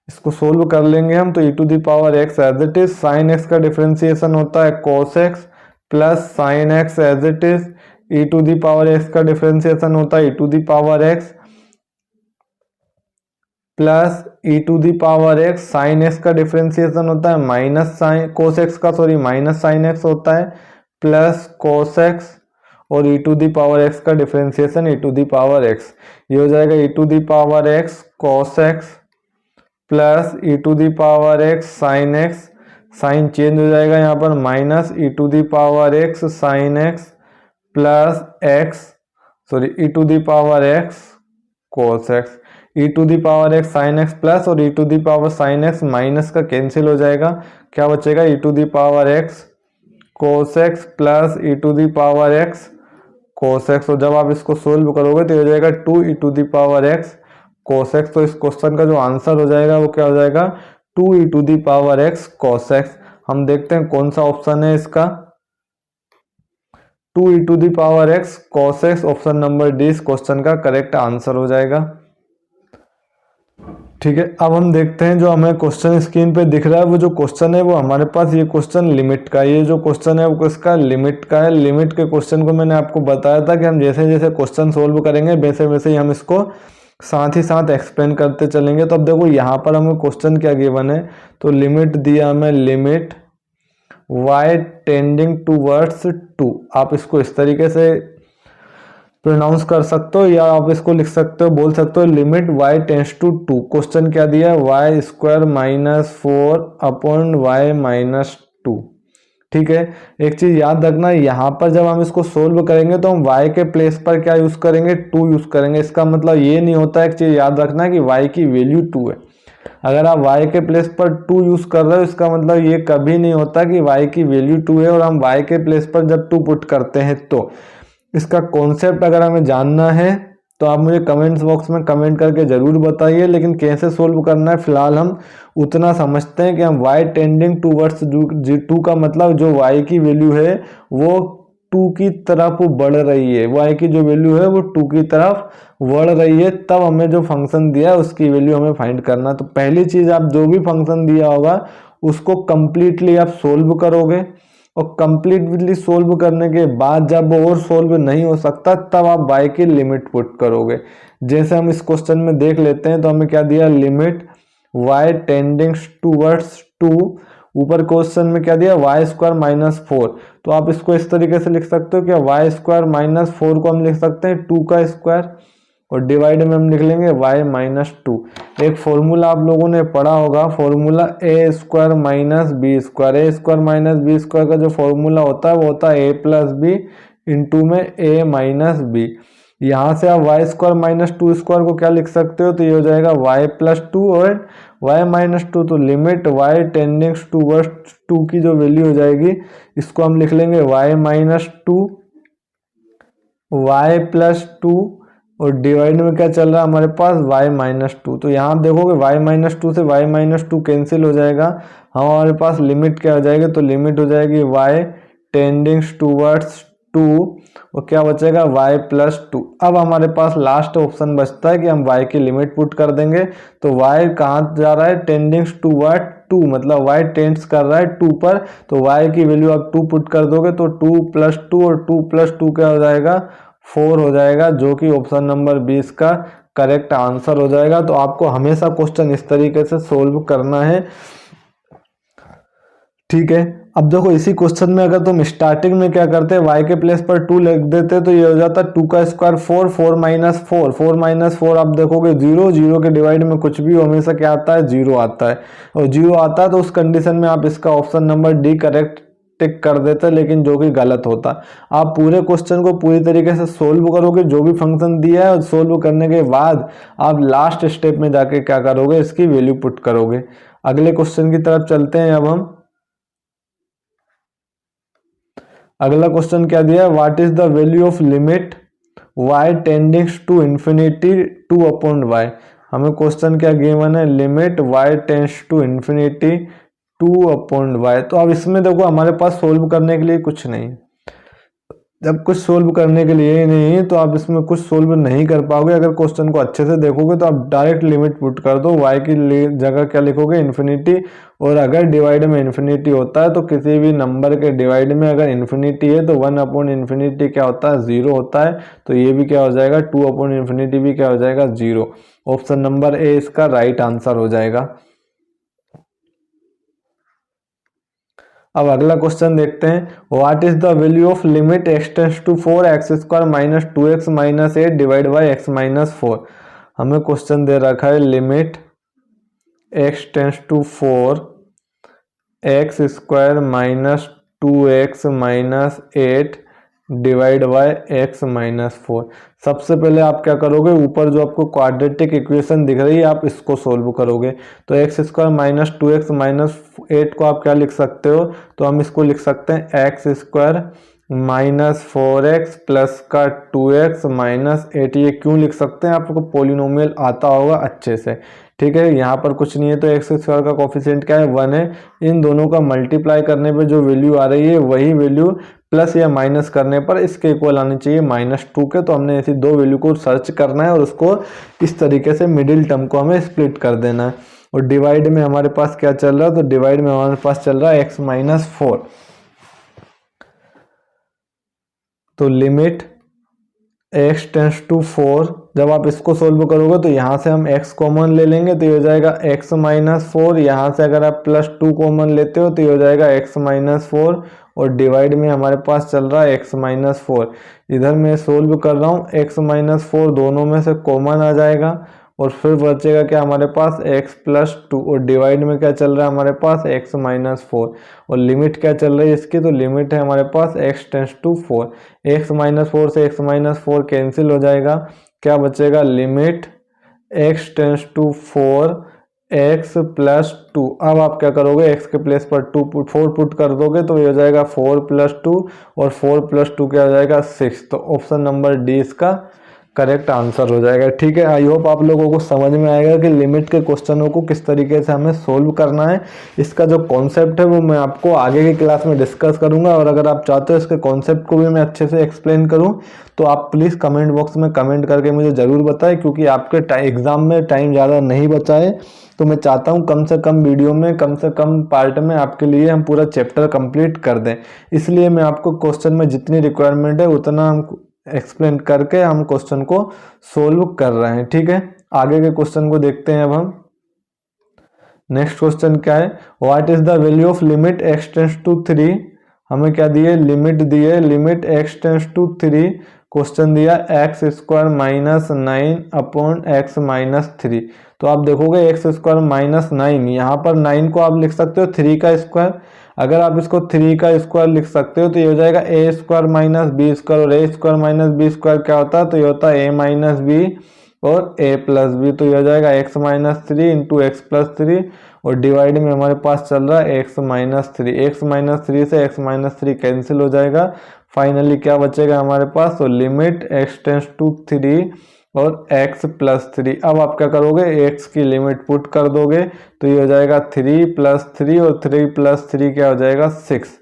इसको सोल्व कर लेंगे हम तो e to the power x as it is, sine x का differentiation होता है cos x plus sine x as it is, e to the power x का differentiation होता है ई to the power x plus e to the power x, sine x का differentiation होता है minus sine cos x का, sorry minus sine x होता है plus cos x और e to the power x का differentiation E to the power x. ये हो जाएगा e to the power x cos x plus e to the power x sine x, sign change हो जाएगा यहाँ पर, minus e to the power x sine x plus x, sorry e to the power x cos x, e to the power x sine x plus और e to the power sine x minus का cancel हो जाएगा, क्या बचेगा ई to the power x cos x plus e to the power x cos x. और जब आप इसको सोल्व करोगे तो हो जाएगा 2 e to the power x cos x. तो इस क्वेश्चन का जो आंसर हो जाएगा वो क्या हो जाएगा, 2 e to the power x cos x. हम देखते हैं कौन सा ऑप्शन है इसका, 2 e to the power x cos x, option number D इस क्वेश्चन का करेक्ट आंसर हो जाएगा। ठीक है, अब हम देखते हैं जो हमें क्वेश्चन स्क्रीन पे दिख रहा है वो जो क्वेश्चन है वो हमारे पास ये क्वेश्चन लिमिट का, ये जो क्वेश्चन है वो किसका, लिमिट का है। लिमिट के क्वेश्चन को मैंने आपको बताया था कि हम जैसे जैसे क्वेश्चन सोल्व करेंगे वैसे वैसे ही हम इसको साथ ही साथ एक्सप्लेन करते चलेंगे। तो अब देखो यहाँ पर हमें क्वेश्चन क्या गिवन है, तो लिमिट दिया हमें, लिमिट y टेंडिंग टूवर्ड्स 2। आप इसको इस तरीके से प्रोनाउंस कर सकते हो या आप इसको लिख सकते हो, बोल सकते हो limit y tends to 2। Question क्या दिया है, y square minus 4 upon y minus 2। ठीक है, एक चीज याद रखना, यहाँ पर जब हम इसको सोल्व करेंगे तो हम y के प्लेस पर क्या यूज करेंगे, 2 यूज करेंगे। इसका मतलब ये नहीं होता, एक चीज याद रखना कि y की वैल्यू 2 है। अगर आप y के प्लेस पर 2 यूज कर रहे हो इसका मतलब ये कभी नहीं होता कि y की वैल्यू 2 है और हम y के प्लेस पर जब 2 पुट करते हैं तो। इसका कॉन्सेप्ट अगर हमें जानना है तो आप मुझे कमेंट्स बॉक्स में कमेंट करके ज़रूर बताइए, लेकिन कैसे सोल्व करना है फिलहाल हम उतना समझते हैं कि हम y टेंडिंग टूवर्ड्स 2 का मतलब जो y की वैल्यू है वो 2 की तरफ बढ़ रही है, y की जो वैल्यू है वो 2 की तरफ बढ़ रही है, तब हमें जो फंक्शन दिया है उसकी वैल्यू हमें फाइंड करना। तो पहली चीज़, आप जो भी फंक्शन दिया होगा उसको कंप्लीटली आप सोल्व करोगे और कंप्लीटली सोल्व करने के बाद जब और सोल्व नहीं हो सकता तब आप y की लिमिट पुट करोगे। जैसे हम इस क्वेश्चन में देख लेते हैं तो हमें क्या दिया, लिमिट y टेंडिंग्स टूवर्ड्स 2, ऊपर क्वेश्चन में क्या दिया, वाई स्क्वायर माइनस 4। तो आप इसको इस तरीके से लिख सकते हो कि वाई स्क्वायर माइनस 4 को हम लिख सकते हैं 2 का स्क्वायर और डिवाइड में हम लिख लेंगे y माइनस 2। एक फॉर्मूला आप लोगों ने पढ़ा होगा, फॉर्मूला ए स्क्वायर माइनस बी स्क्वायर। ए स्क्वायर माइनस बी स्क्वायर का जो फॉर्मूला होता है वो होता है ए प्लस बी इंटू में ए माइनस बी। यहाँ से आप वाई स्क्वायर माइनस 2 स्क्वायर को क्या लिख सकते हो, तो ये हो जाएगा y प्लस 2 और y माइनस 2। तो लिमिट y टेंडिंग्स टूवर्ड्स 2 की जो वैल्यू हो जाएगी इसको हम लिख लेंगे y माइनस 2 y प्लस 2 और डिवाइड में क्या चल रहा है हमारे पास y-2। तो यहाँ आप देखोगे y-2 से y-2 कैंसिल हो जाएगा, हमारे पास लिमिट क्या हो जाएगी, तो लिमिट हो जाएगी y टेंडिंग्स टूवर्ड्स 2 और क्या बचेगा y+2। अब हमारे पास लास्ट ऑप्शन बचता है कि हम y की लिमिट पुट कर देंगे। तो y कहाँ जा रहा है, टेंडिंग्स टूवर्ड 2, मतलब y टेंड्स कर रहा है 2 पर, तो y की वैल्यू आप 2 पुट कर दोगे तो 2+2 और 2+2 क्या हो जाएगा 4 हो जाएगा, जो कि ऑप्शन नंबर 20 का करेक्ट आंसर हो जाएगा। तो आपको हमेशा क्वेश्चन इस तरीके से सोल्व करना है, ठीक है। अब देखो इसी क्वेश्चन में अगर तुम स्टार्टिंग में क्या करते हैं, y के प्लेस पर 2 लिख देते तो ये हो जाता 2 का स्क्वायर 4, 4 माइनस 4, 4 माइनस 4 आप देखोगे 0, 0 के डिवाइड में कुछ भी हमेशा क्या आता है 0 आता है, और 0 आता है तो उस कंडीशन में आप इसका ऑप्शन नंबर डी करेक्ट टिक कर देते, लेकिन जो कि गलत होता। आप पूरे क्वेश्चन को पूरी तरीके से सोल्व करोगे, जो भी फंक्शन दिया है सोल्व करने के बाद आप लास्ट स्टेप में जाके क्या करोगे, इसकी वैल्यू पुट करोगे। अगले क्वेश्चन की तरफ चलते हैं। अब हम अगला क्वेश्चन क्या दिया है, what is the value of limit y tendings to infinity 2/y। हमें क्वेश्चन क्या गिवन है, limit y tends to infinity 2/y। तो अब इसमें देखो हमारे पास सोल्व करने के लिए कुछ नहीं, जब कुछ सोल्व करने के लिए ही नहीं तो आप इसमें कुछ सोल्व नहीं कर पाओगे। अगर क्वेश्चन को अच्छे से देखोगे तो आप डायरेक्ट लिमिट पुट कर दो, y की जगह क्या लिखोगे इन्फिनिटी, और अगर डिवाइड में इन्फिनिटी होता है तो किसी भी नंबर के डिवाइड में अगर इन्फिनिटी है तो 1/इन्फिनिटी क्या होता है 0 होता है, तो ये भी क्या हो जाएगा 2/इन्फिनिटी भी क्या हो जाएगा 0। ऑप्शन नंबर ए इसका राइट आंसर हो जाएगा। अब अगला क्वेश्चन देखते हैं, what is the value of limit x tends to 4x² minus 2x minus 8 divide by x minus 4। हमें क्वेश्चन दे रखा है limit x tends to 4x² minus 2x minus 8 divide by x minus 4। सबसे पहले आप क्या करोगे, ऊपर जो आपको क्वाड्रेटिक इक्वेशन दिख रही है आप इसको सोल्व करोगे। तो x² माइनस 2x माइनस 8 को आप क्या लिख सकते हो, तो हम इसको लिख सकते हैं x² माइनस 4x प्लस का 2x माइनस 8। ये क्यों लिख सकते हैं, आपको पोलिनोमियल आता होगा अच्छे से, ठीक है। यहाँ पर कुछ नहीं है तो x² का कोफिशिएंट क्या है 1 है, इन दोनों का मल्टीप्लाई करने पे जो वैल्यू आ रही है वही वैल्यू प्लस या माइनस करने पर इसके इक्वल आनी चाहिए -2 के। तो हमने ऐसी दो वैल्यू को सर्च करना है और उसको इस तरीके से मिडिल टर्म को हमें स्प्लिट कर देना है। और डिवाइड में हमारे पास क्या चल रहा है, तो डिवाइड में हमारे पास चल रहा है x माइनस 4। तो लिमिट x टेंड्स टू 4, जब आप इसको सोल्व करोगे तो यहाँ से हम x कॉमन ले लेंगे तो ये हो जाएगा x माइनस 4। यहाँ से अगर आप +2 कॉमन लेते हो तो ये हो जाएगा x माइनस 4, और डिवाइड में हमारे पास चल रहा है x माइनस 4। इधर मैं सोल्व कर रहा हूँ, x माइनस 4 दोनों में से कॉमन आ जाएगा और फिर बचेगा क्या हमारे पास x+2, और डिवाइड में क्या चल रहा है हमारे पास x माइनस 4, और लिमिट क्या चल रही है इसकी, तो लिमिट है हमारे पास x tends to 4। x minus 4 से x माइनस 4 कैंसिल हो जाएगा, क्या बचेगा limit x tends to 4x+2। अब आप क्या करोगे, x के प्लेस पर 4 पुट कर दोगे तो ये हो जाएगा 4+2, और 4+2 क्या हो जाएगा 6। तो ऑप्शन नंबर डी इसका करेक्ट आंसर हो जाएगा, ठीक है। आई होप आप लोगों को समझ में आएगा कि लिमिट के क्वेश्चनों को किस तरीके से हमें सोल्व करना है। इसका जो कॉन्सेप्ट है वो मैं आपको आगे की क्लास में डिस्कस करूंगा, और अगर आप चाहते हो इसके कॉन्सेप्ट को भी मैं अच्छे से एक्सप्लेन करूं तो आप प्लीज़ कमेंट बॉक्स में कमेंट करके मुझे ज़रूर बताएं, क्योंकि आपके एग्ज़ाम में टाइम ज़्यादा नहीं बचा है। तो मैं चाहता हूँ कम से कम वीडियो में, कम से कम पार्ट में आपके लिए हम पूरा चैप्टर कंप्लीट कर दें। इसलिए मैं आपको क्वेश्चन में जितनी रिक्वायरमेंट है उतना हम एक्सप्लेन करके हम क्वेश्चन को सोल्व कर रहे हैं, ठीक है। आगे के क्वेश्चन को देखते हैं। अब हम नेक्स्ट क्वेश्चन क्या है, what is the value of limit x tends to 3। हमें क्या दिए, लिमिट दिए, limit x tends to 3, question दिया x² माइनस 9/x माइनस 3। तो आप देखोगे x² माइनस 9, यहाँ पर 9 को आप लिख सकते हो 3 का स्क्वायर। अगर आप इसको 3 का स्क्वायर लिख सकते हो तो ये हो जाएगा a² माइनस b², और a² माइनस b² क्या होता है, तो ये होता है a माइनस बी और a प्लस बी। तो ये हो जाएगा x minus 3 into x plus 3, और डिवाइड में हमारे पास चल रहा है x माइनस 3। x माइनस 3 से x माइनस 3 कैंसिल हो जाएगा, फाइनली क्या बचेगा हमारे पास, तो लिमिट x टेंड्स टू 3 और x+3। अब आप क्या करोगे, x की लिमिट पुट कर दोगे तो ये हो जाएगा 3+3 और 3+3 क्या हो जाएगा 6।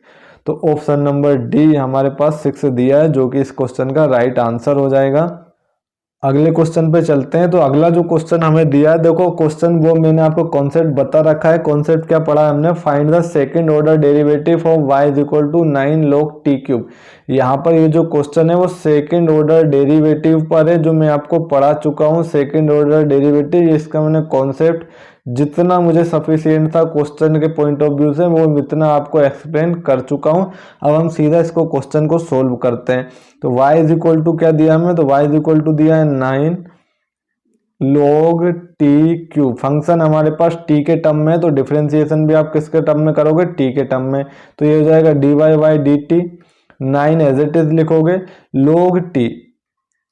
तो ऑप्शन नंबर डी हमारे पास 6 दिया है, जो कि इस क्वेश्चन का राइट आंसर हो जाएगा। अगले क्वेश्चन पे चलते हैं। तो अगला जो क्वेश्चन हमें दिया है, देखो क्वेश्चन वो मैंने आपको कॉन्सेप्ट बता रखा है। कॉन्सेप्ट क्या पढ़ा है हमने, find the second order derivative of y is equal to 9 log t cube. यहाँ पर ये जो क्वेश्चन है वो सेकंड ऑर्डर डेरिवेटिव पर है, जो मैं आपको पढ़ा चुका हूँ। सेकंड ऑर्डर डेरिवेटिव, इसका मैंने कॉन्सेप्ट जितना मुझे सफिशियंट था क्वेश्चन के पॉइंट ऑफ व्यू से, वो इतना आपको एक्सप्लेन कर चुका हूँ। अब हम सीधा इसको क्वेश्चन को सोल्व करते हैं। तो y इज इक्वल टू क्या दिया हमें, तो y इज इक्वल टू दिया है 9 log t क्यूब। फंक्शन हमारे पास t के टर्म में, तो डिफरेंशिएशन भी आप किसके टर्म में करोगे, t के टर्म में। तो ये हो जाएगा dy by d t, 9 as it is लिखोगे, log t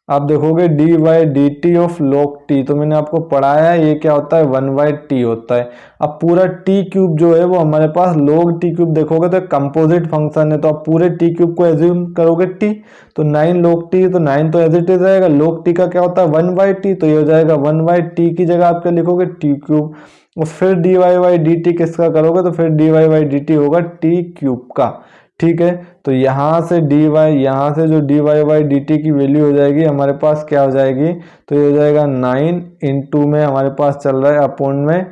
आप देखोगे d by d t of log t, तो मैंने आपको पढ़ाया है ये क्या होता है 1/t होता है। अब पूरा t क्यूब जो है वो हमारे पास log t क्यूब देखोगे तो कंपोजिट फंक्शन है, तो आप पूरे t क्यूब को एज्यूम करोगे t, तो 9 log t, तो 9 तो एज इट इज रहेगा, log t का क्या होता है 1/t, तो ये हो जाएगा 1/t की जगह आप क्या लिखोगे t क्यूब, और फिर dy बाई डी टी किसका करोगे, तो फिर dy बाई डी टी होगा t क्यूब का। ठीक है, तो यहाँ से dy, यहाँ से जो dy बाई डी टी की वैल्यू हो जाएगी हमारे पास क्या हो जाएगी, तो ये हो जाएगा 9 इंटू में हमारे पास चल रहा है अपॉन में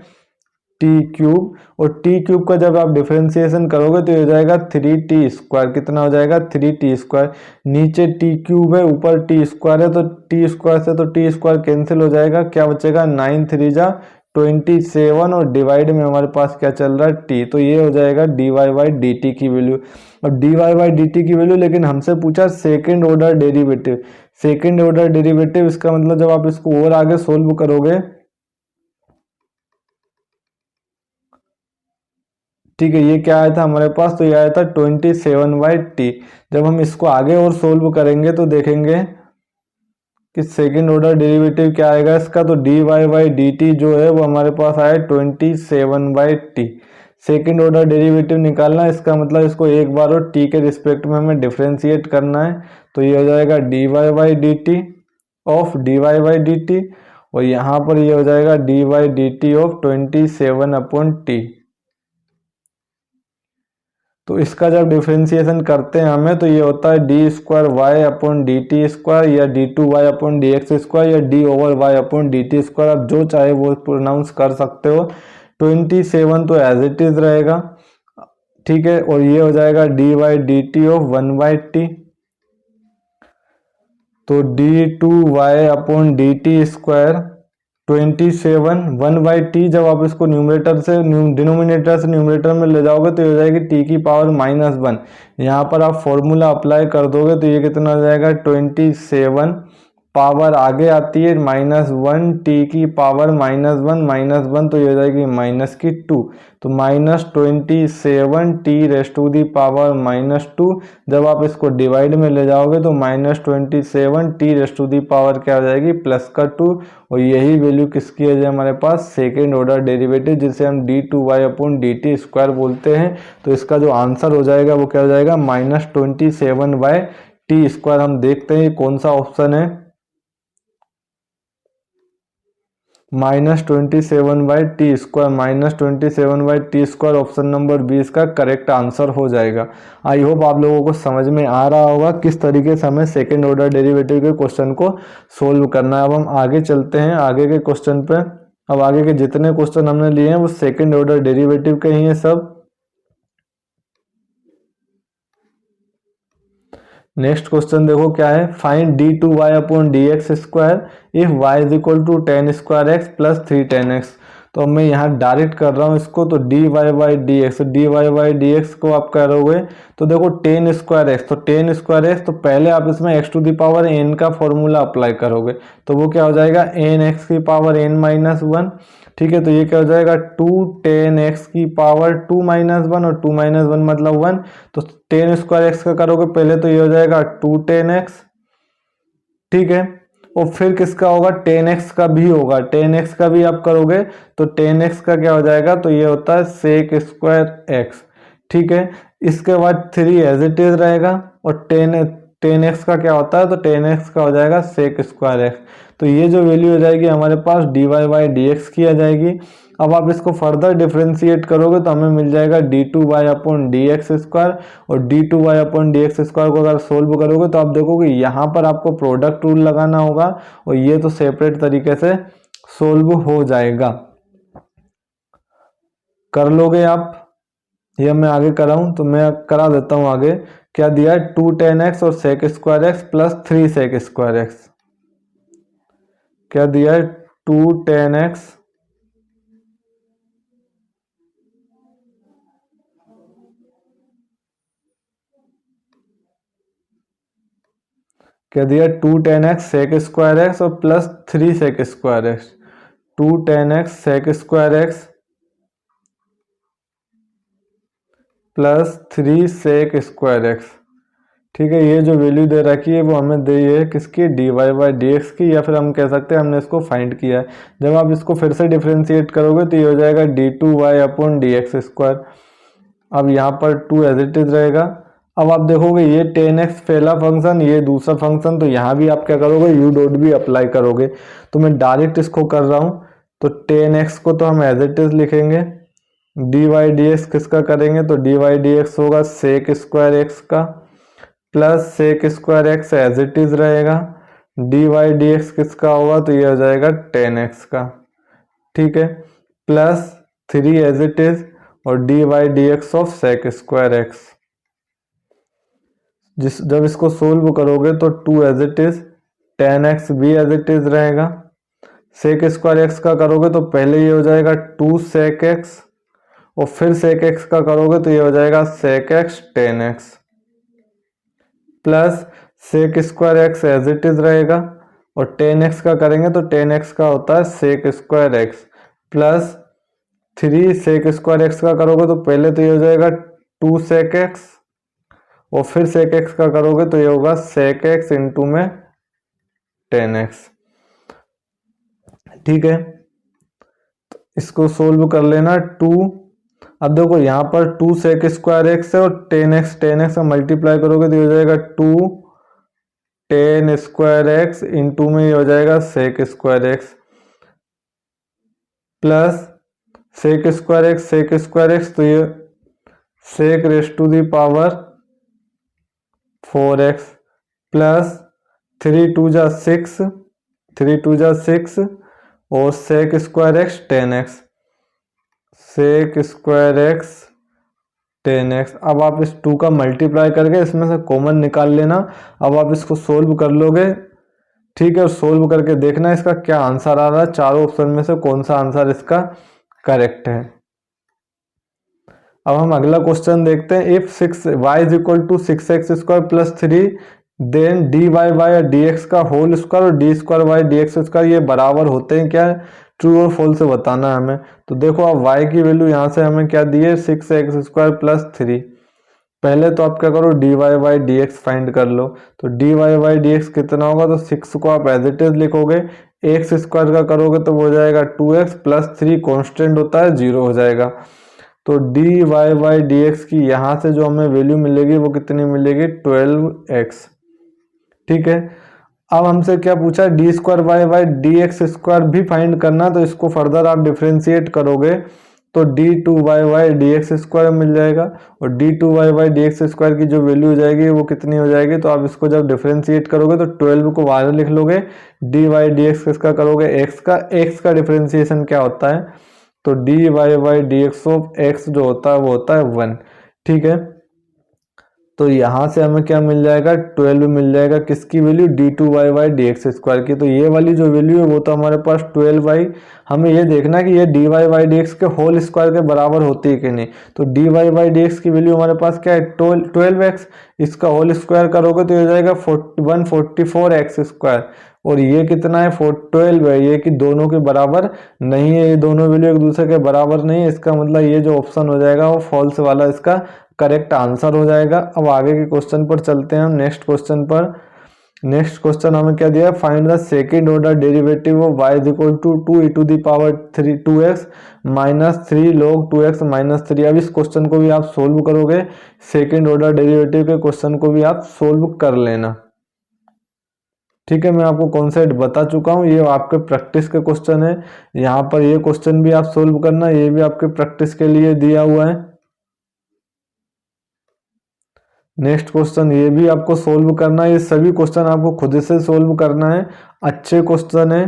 टी क्यूब, और टी क्यूब का जब आप डिफरेंशिएशन करोगे तो ये हो जाएगा 3t²। कितना हो जाएगा 3t²। नीचे टी क्यूब है, ऊपर टी स्क्वायर है, तो टी स्क्वायर से तो टी स्क्वायर कैंसिल हो जाएगा, क्या बचेगा 9 3 जा 27, और डिवाइड में हमारे पास क्या चल रहा है t, तो ये हो जाएगा dy बाई डी टी की वैल्यू। अब dy बाई डी टी की वैल्यू, लेकिन हमसे पूछा second order derivative. Second order derivative इसका मतलब जब आप इसको और आगे सोल्व करोगे, ठीक है, ये क्या आया था हमारे पास, तो ये आया था 27/t। जब हम इसको आगे और सोल्व करेंगे तो देखेंगे कि सेकेंड ऑर्डर डेरिवेटिव क्या आएगा इसका, तो dy बाई डी टी जो है वो हमारे पास आया 27/t। सेकेंड ऑर्डर डेरिवेटिव निकालना है, इसका मतलब इसको एक बार और t के रिस्पेक्ट में हमें डिफ्रेंशिएट करना है, तो ये हो जाएगा dy by d t of dy by d T, और यहाँ पर ये हो जाएगा dy by d t of 27/t। तो इसका जब डिफरेंशिएशन करते हैं हमें, तो ये होता है d² upon D T square, या d2y upon d x square, या d/y upon D T square, आप जो चाहे वो प्रोनाउंस कर सकते हो। 27 तो एज इट इज रहेगा, ठीक है, और ये हो जाएगा D by d t of 1/t, तो d2y upon D T square 27 1/t। जब आप इसको न्यूमरेटर से डिनोमिनेटर से न्यूमरेटर में ले जाओगे तो ये हो जाएगी t की पावर -1। यहाँ पर आप फॉर्मूला अप्लाई कर दोगे तो ये कितना हो जाएगा 27, पावर आगे आती है -1, t की पावर -1, तो ये हो जाएगी -2, तो -27 t raise to the power -2। जब आप इसको डिवाइड में ले जाओगे तो -27 t raise to the power क्या हो जाएगी +2, और यही वैल्यू किसकी है जो हमारे पास सेकेंड ऑर्डर डेरिवेटिव, जिसे हम d2y upon D T square बोलते हैं। तो इसका जो आंसर हो जाएगा वो क्या हो जाएगा -27/t²। हम देखते हैं कौन सा ऑप्शन है, -27/t², ऑप्शन नंबर 20 का करेक्ट आंसर हो जाएगा। आई होप आप लोगों को समझ में आ रहा होगा किस तरीके से हमें सेकेंड ऑर्डर डेरिवेटिव के क्वेश्चन को सोल्व करना है। अब हम आगे चलते हैं आगे के क्वेश्चन पे। अब आगे के जितने क्वेश्चन हमने लिए हैं वो सेकेंड ऑर्डर डेरिवेटिव के ही हैं सब। नेक्स्ट क्वेश्चन देखो क्या है, find d2y upon d x square if y is equal to 10² x plus 3 10x। तो अब मैं यहाँ डायरेक्ट कर रहा हूँ इसको, तो dy by D x, dy by D X को आप करोगे तो देखो 10² x, तो 10² x, तो पहले आप इसमें x to the power n का फॉर्मूला अप्लाई करोगे, तो वो क्या हो जाएगा n(x) की पावर n-1। ठीक है, तो ये क्या हो जाएगा 2 10x की पावर 2-1, और 2-1 मतलब 1, तो 10² x का करोगे पहले तो ये हो जाएगा 2 10x। ठीक है, और फिर किसका होगा 10x का भी होगा, 10x का भी आप करोगे तो 10x का क्या हो जाएगा, तो ये होता है sec²x। ठीक है, इसके बाद 3 एज इट इज रहेगा, और 10x का क्या होता है, तो 10x का हो जाएगा sec²x। तो ये जो वैल्यू हो जाएगी हमारे पास dy बाई dx की आ जाएगी। अब आप इसको फर्दर डिफ्रेंशिएट करोगे तो हमें मिल जाएगा d2y upon d x square, और d2y upon d x square को अगर सोल्व करोगे तो आप देखोगे यहाँ पर आपको प्रोडक्ट रूल लगाना होगा, और ये तो सेपरेट तरीके से सोल्व हो जाएगा। कर लोगे आप? ये मैं आगे कराऊं तो मैं करा देता हूं आगे। क्या दिया है? 2 tan x और sec square x plus 3 sec square x. क्या दिया है? 2 tan x क्या दिया? 2 tan x sec square x और plus 3 sec square x. 2 tan x sec square x plus 3 sec square x. ठीक है, ये जो वैल्यू दे रखी है वो हमें दी है किसकी? dy बाई डी एक्स की, या फिर हम कह सकते हैं हमने इसको फाइंड किया है। जब आप इसको फिर से डिफ्रेंशिएट करोगे तो ये हो जाएगा d2y upon d x square. अब यहाँ पर 2 एज इट इज रहेगा। अब आप देखोगे ये tan x पहला फंक्शन, ये दूसरा फंक्शन, तो यहाँ भी आप क्या करोगे? u डॉट भी अप्लाई करोगे। तो मैं डायरेक्ट इसको कर रहा हूँ, तो tan x को तो हम एज इट इज लिखेंगे, dy dx किसका करेंगे? तो dy dx होगा sec स्क्वायर एक्स का, plus sec square x as it is रहेगा, dy dx किसका होगा? तो ये हो जाएगा tan x का। ठीक है, प्लस 3 एज इट इज, और dy dx of sec square x. जब इसको सोल्व करोगे तो 2 as it is, tan x भी एज इट इज रहेगा। sec स्क्वायर एक्स का करोगे तो पहले ये हो जाएगा 2 sec x, और फिर sec x का करोगे तो ये हो जाएगा sec x tan x, plus sec square x as it is रहेगा, और tan x का करेंगे तो tan x का होता है sec square x, plus 3 sec square x का करोगे तो पहले तो ये हो जाएगा 2 sec x, और फिर sec x का करोगे तो ये होगा sec x इंटू में tan x। ठीक है, तो इसको सोल्व कर लेना 2। अब देखो यहाँ पर 2 sec स्क्वायर एक्स है, और tan x का मल्टीप्लाई करोगे तो ये हो जाएगा 2 tan स्क्वायर एक्स इंटू में ये हो जाएगा sec square x, plus sec square x तो ये sec raise to the power 4x, plus 3 2 जा 6, 3 2 जा 6, और sec square x tan x, sec square x tan x। अब आप इस 2 का मल्टीप्लाई करके इसमें से कॉमन निकाल लेना। अब आप इसको सोल्व कर लोगे। ठीक है, सोल्व करके देखना इसका क्या आंसर आ रहा है, चारों ऑप्शन में से कौन सा आंसर इसका करेक्ट है। अब हम अगला क्वेश्चन देखते हैं। If 6y is equal to 6x square plus 3 then dy by D x का होल स्क्वायर और d square by D x square ये बराबर होते हैं क्या? ट्रू और फॉल्स से बताना है हमें। तो देखो आप y की वैल्यू यहाँ से हमें क्या दी है? 6x square plus 3। पहले तो आप क्या करो? dy by D x find कर लो। तो dy बाई डी एक्स कितना होगा? तो 6 को आप एज इट इज लिखोगे, एक्स स्क्वायर का करोगे तो वो हो जाएगा 2x प्लस 3 कॉन्स्टेंट होता है 0 हो जाएगा। तो dy बाई डी एक्स की यहाँ से जो हमें वैल्यू मिलेगी वो कितनी मिलेगी? 12x। ठीक है, अब हमसे क्या पूछा? D square by D x square भी फाइंड करना। तो इसको फर्दर आप डिफ्रेंशिएट करोगे तो d2y by D x square मिल जाएगा, और d2y by D x square की जो वैल्यू हो जाएगी वो कितनी हो जाएगी? तो आप इसको जब डिफ्रेंशिएट करोगे तो 12 को बाहर लिख लोगे, dy बाई डी एक्स किसका करोगे? x का डिफ्रेंशिएशन क्या होता है? तो dy by D x of x जो होता है वो होता है 1। ठीक है, तो यहाँ से हमें क्या मिल जाएगा? 12 मिल जाएगा। किसकी value? d2y by D x square की। तो ये वाली जो वैल्यू है वो तो हमारे पास 12y। हमें ये देखना है कि ये dy बाई डी एक्स के होल स्क्वायर के बराबर होती है कि नहीं। तो dy बाई डी एक्स की वैल्यू हमारे पास क्या है? 12x। इसका होल स्क्वायर करोगे तो ये हो जाएगा 144x स्क्वायर, और ये कितना है? 12 है। ये कि दोनों के बराबर नहीं है, ये दोनों वैल्यू एक दूसरे के बराबर नहीं है। इसका मतलब ये जो ऑप्शन हो जाएगा वो फॉल्स वाला इसका करेक्ट आंसर हो जाएगा। अब आगे के क्वेश्चन पर चलते हैं हम, नेक्स्ट क्वेश्चन पर। नेक्स्ट क्वेश्चन हमें क्या दिया है? Find the second order derivative of y is equal to 2 e to the power 2x minus 3 log 2x minus 3। अब इस क्वेश्चन को भी आप सोल्व करोगे, सेकंड ऑर्डर डेरिवेटिव के क्वेश्चन को भी आप सोल्व कर लेना। ठीक है, मैं आपको कॉन्सेप्ट बता चुका हूँ, ये आपके प्रैक्टिस के क्वेश्चन है। यहाँ पर ये क्वेश्चन भी आप सोल्व करना, ये भी आपके प्रैक्टिस के लिए दिया हुआ है। नेक्स्ट क्वेश्चन ये भी आपको सोल्व करना है, ये सभी क्वेश्चन आपको खुद से सोल्व करना है, अच्छे क्वेश्चन है।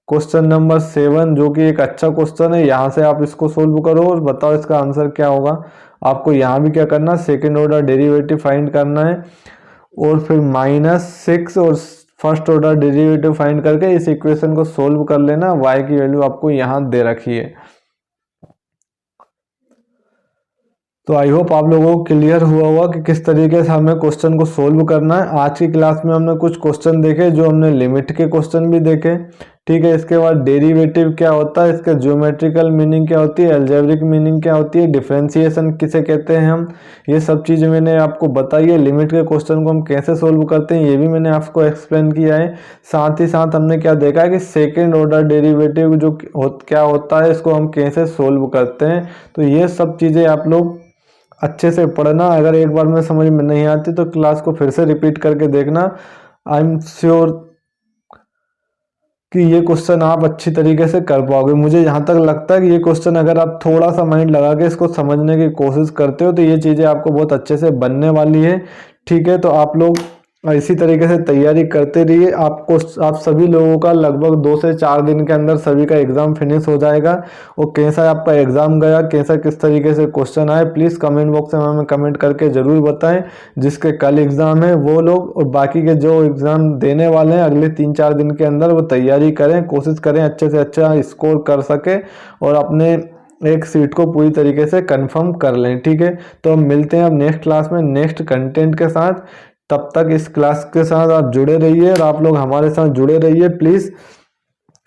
क्वेश्चन नंबर 7 जो कि एक अच्छा क्वेश्चन है, यहाँ से आप इसको सोल्व करो और बताओ इसका आंसर क्या होगा। आपको यहाँ भी क्या करना है, सेकेंड ऑर्डर डेरिवेटिव फाइंड करना है और फिर -6 और फर्स्ट ऑर्डर डेरिवेटिव फाइंड करके इस इक्वेशन को सोल्व कर लेना। y की वैल्यू आपको यहाँ दे रखी है। तो आई होप आप लोगों को क्लियर हुआ होगा कि किस तरीके से हमें क्वेश्चन को सोल्व करना है। आज की क्लास में हमने कुछ क्वेश्चन देखे, जो हमने लिमिट के क्वेश्चन भी देखे, ठीक है। इसके बाद डेरिवेटिव क्या होता है, इसका ज्योमेट्रिकल मीनिंग क्या होती है, अलजेब्रिक मीनिंग क्या होती है, डिफरेंशिएशन किसे कहते हैं हम, ये सब चीज़ें मैंने आपको बताई है। लिमिट के क्वेश्चन को हम कैसे सोल्व करते हैं ये भी मैंने आपको एक्सप्लेन किया है। साथ ही साथ हमने क्या देखा है कि सेकेंड ऑर्डर डेरिवेटिव जो क्या होता है, इसको हम कैसे सोल्व करते हैं। तो ये सब चीज़ें आप लोग अच्छे से पढ़ना। अगर एक बार में समझ में नहीं आती तो क्लास को फिर से रिपीट करके देखना। आई एम श्योर कि ये क्वेश्चन आप अच्छी तरीके से कर पाओगे। मुझे यहाँ तक लगता है कि ये क्वेश्चन अगर आप थोड़ा सा माइंड लगा के इसको समझने की कोशिश करते हो तो ये चीज़ें आपको बहुत अच्छे से बनने वाली है, ठीक है। तो आप लोग इसी तरीके से तैयारी करते रहिए। आप सभी लोगों का लगभग 2 से 4 दिन के अंदर सभी का एग्ज़ाम फिनिश हो जाएगा। और कैसा आपका एग्ज़ाम गया, कैसा किस तरीके से क्वेश्चन आए, प्लीज़ कमेंट बॉक्स में हमें कमेंट करके ज़रूर बताएं। जिसके कल एग्ज़ाम है वो लोग और बाकी के जो एग्ज़ाम देने वाले हैं अगले 3-4 दिन के अंदर, वो तैयारी करें, कोशिश करें अच्छे से अच्छा स्कोर कर सके और अपने एक सीट को पूरी तरीके से कंफर्म कर लें, ठीक है। तो हम मिलते हैं अब नेक्स्ट क्लास में नेक्स्ट कंटेंट के साथ। तब तक इस क्लास के साथ आप जुड़े रहिए और आप लोग हमारे साथ जुड़े रहिए प्लीज़।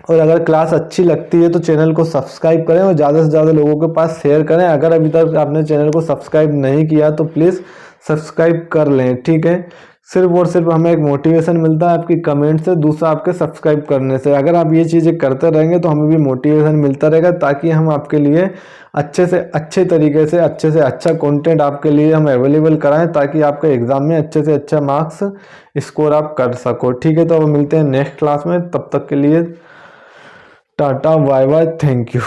और अगर क्लास अच्छी लगती है तो चैनल को सब्सक्राइब करें और ज़्यादा से ज़्यादा लोगों के पास शेयर करें। अगर अभी तक आपने चैनल को सब्सक्राइब नहीं किया तो प्लीज़ सब्सक्राइब कर लें, ठीक है। सिर्फ और सिर्फ हमें एक मोटिवेशन मिलता है आपकी कमेंट से, दूसरा आपके सब्सक्राइब करने से। अगर आप ये चीज़ें करते रहेंगे तो हमें भी मोटिवेशन मिलता रहेगा, ताकि हम आपके लिए अच्छे से अच्छे तरीके से अच्छा कंटेंट आपके लिए हम अवेलेबल कराएं, ताकि आपके एग्ज़ाम में अच्छे से अच्छा मार्क्स स्कोर आप कर सको, ठीक है। तो अब मिलते हैं नेक्स्ट क्लास में, तब तक के लिए टाटा बाय बाय, थैंक यू।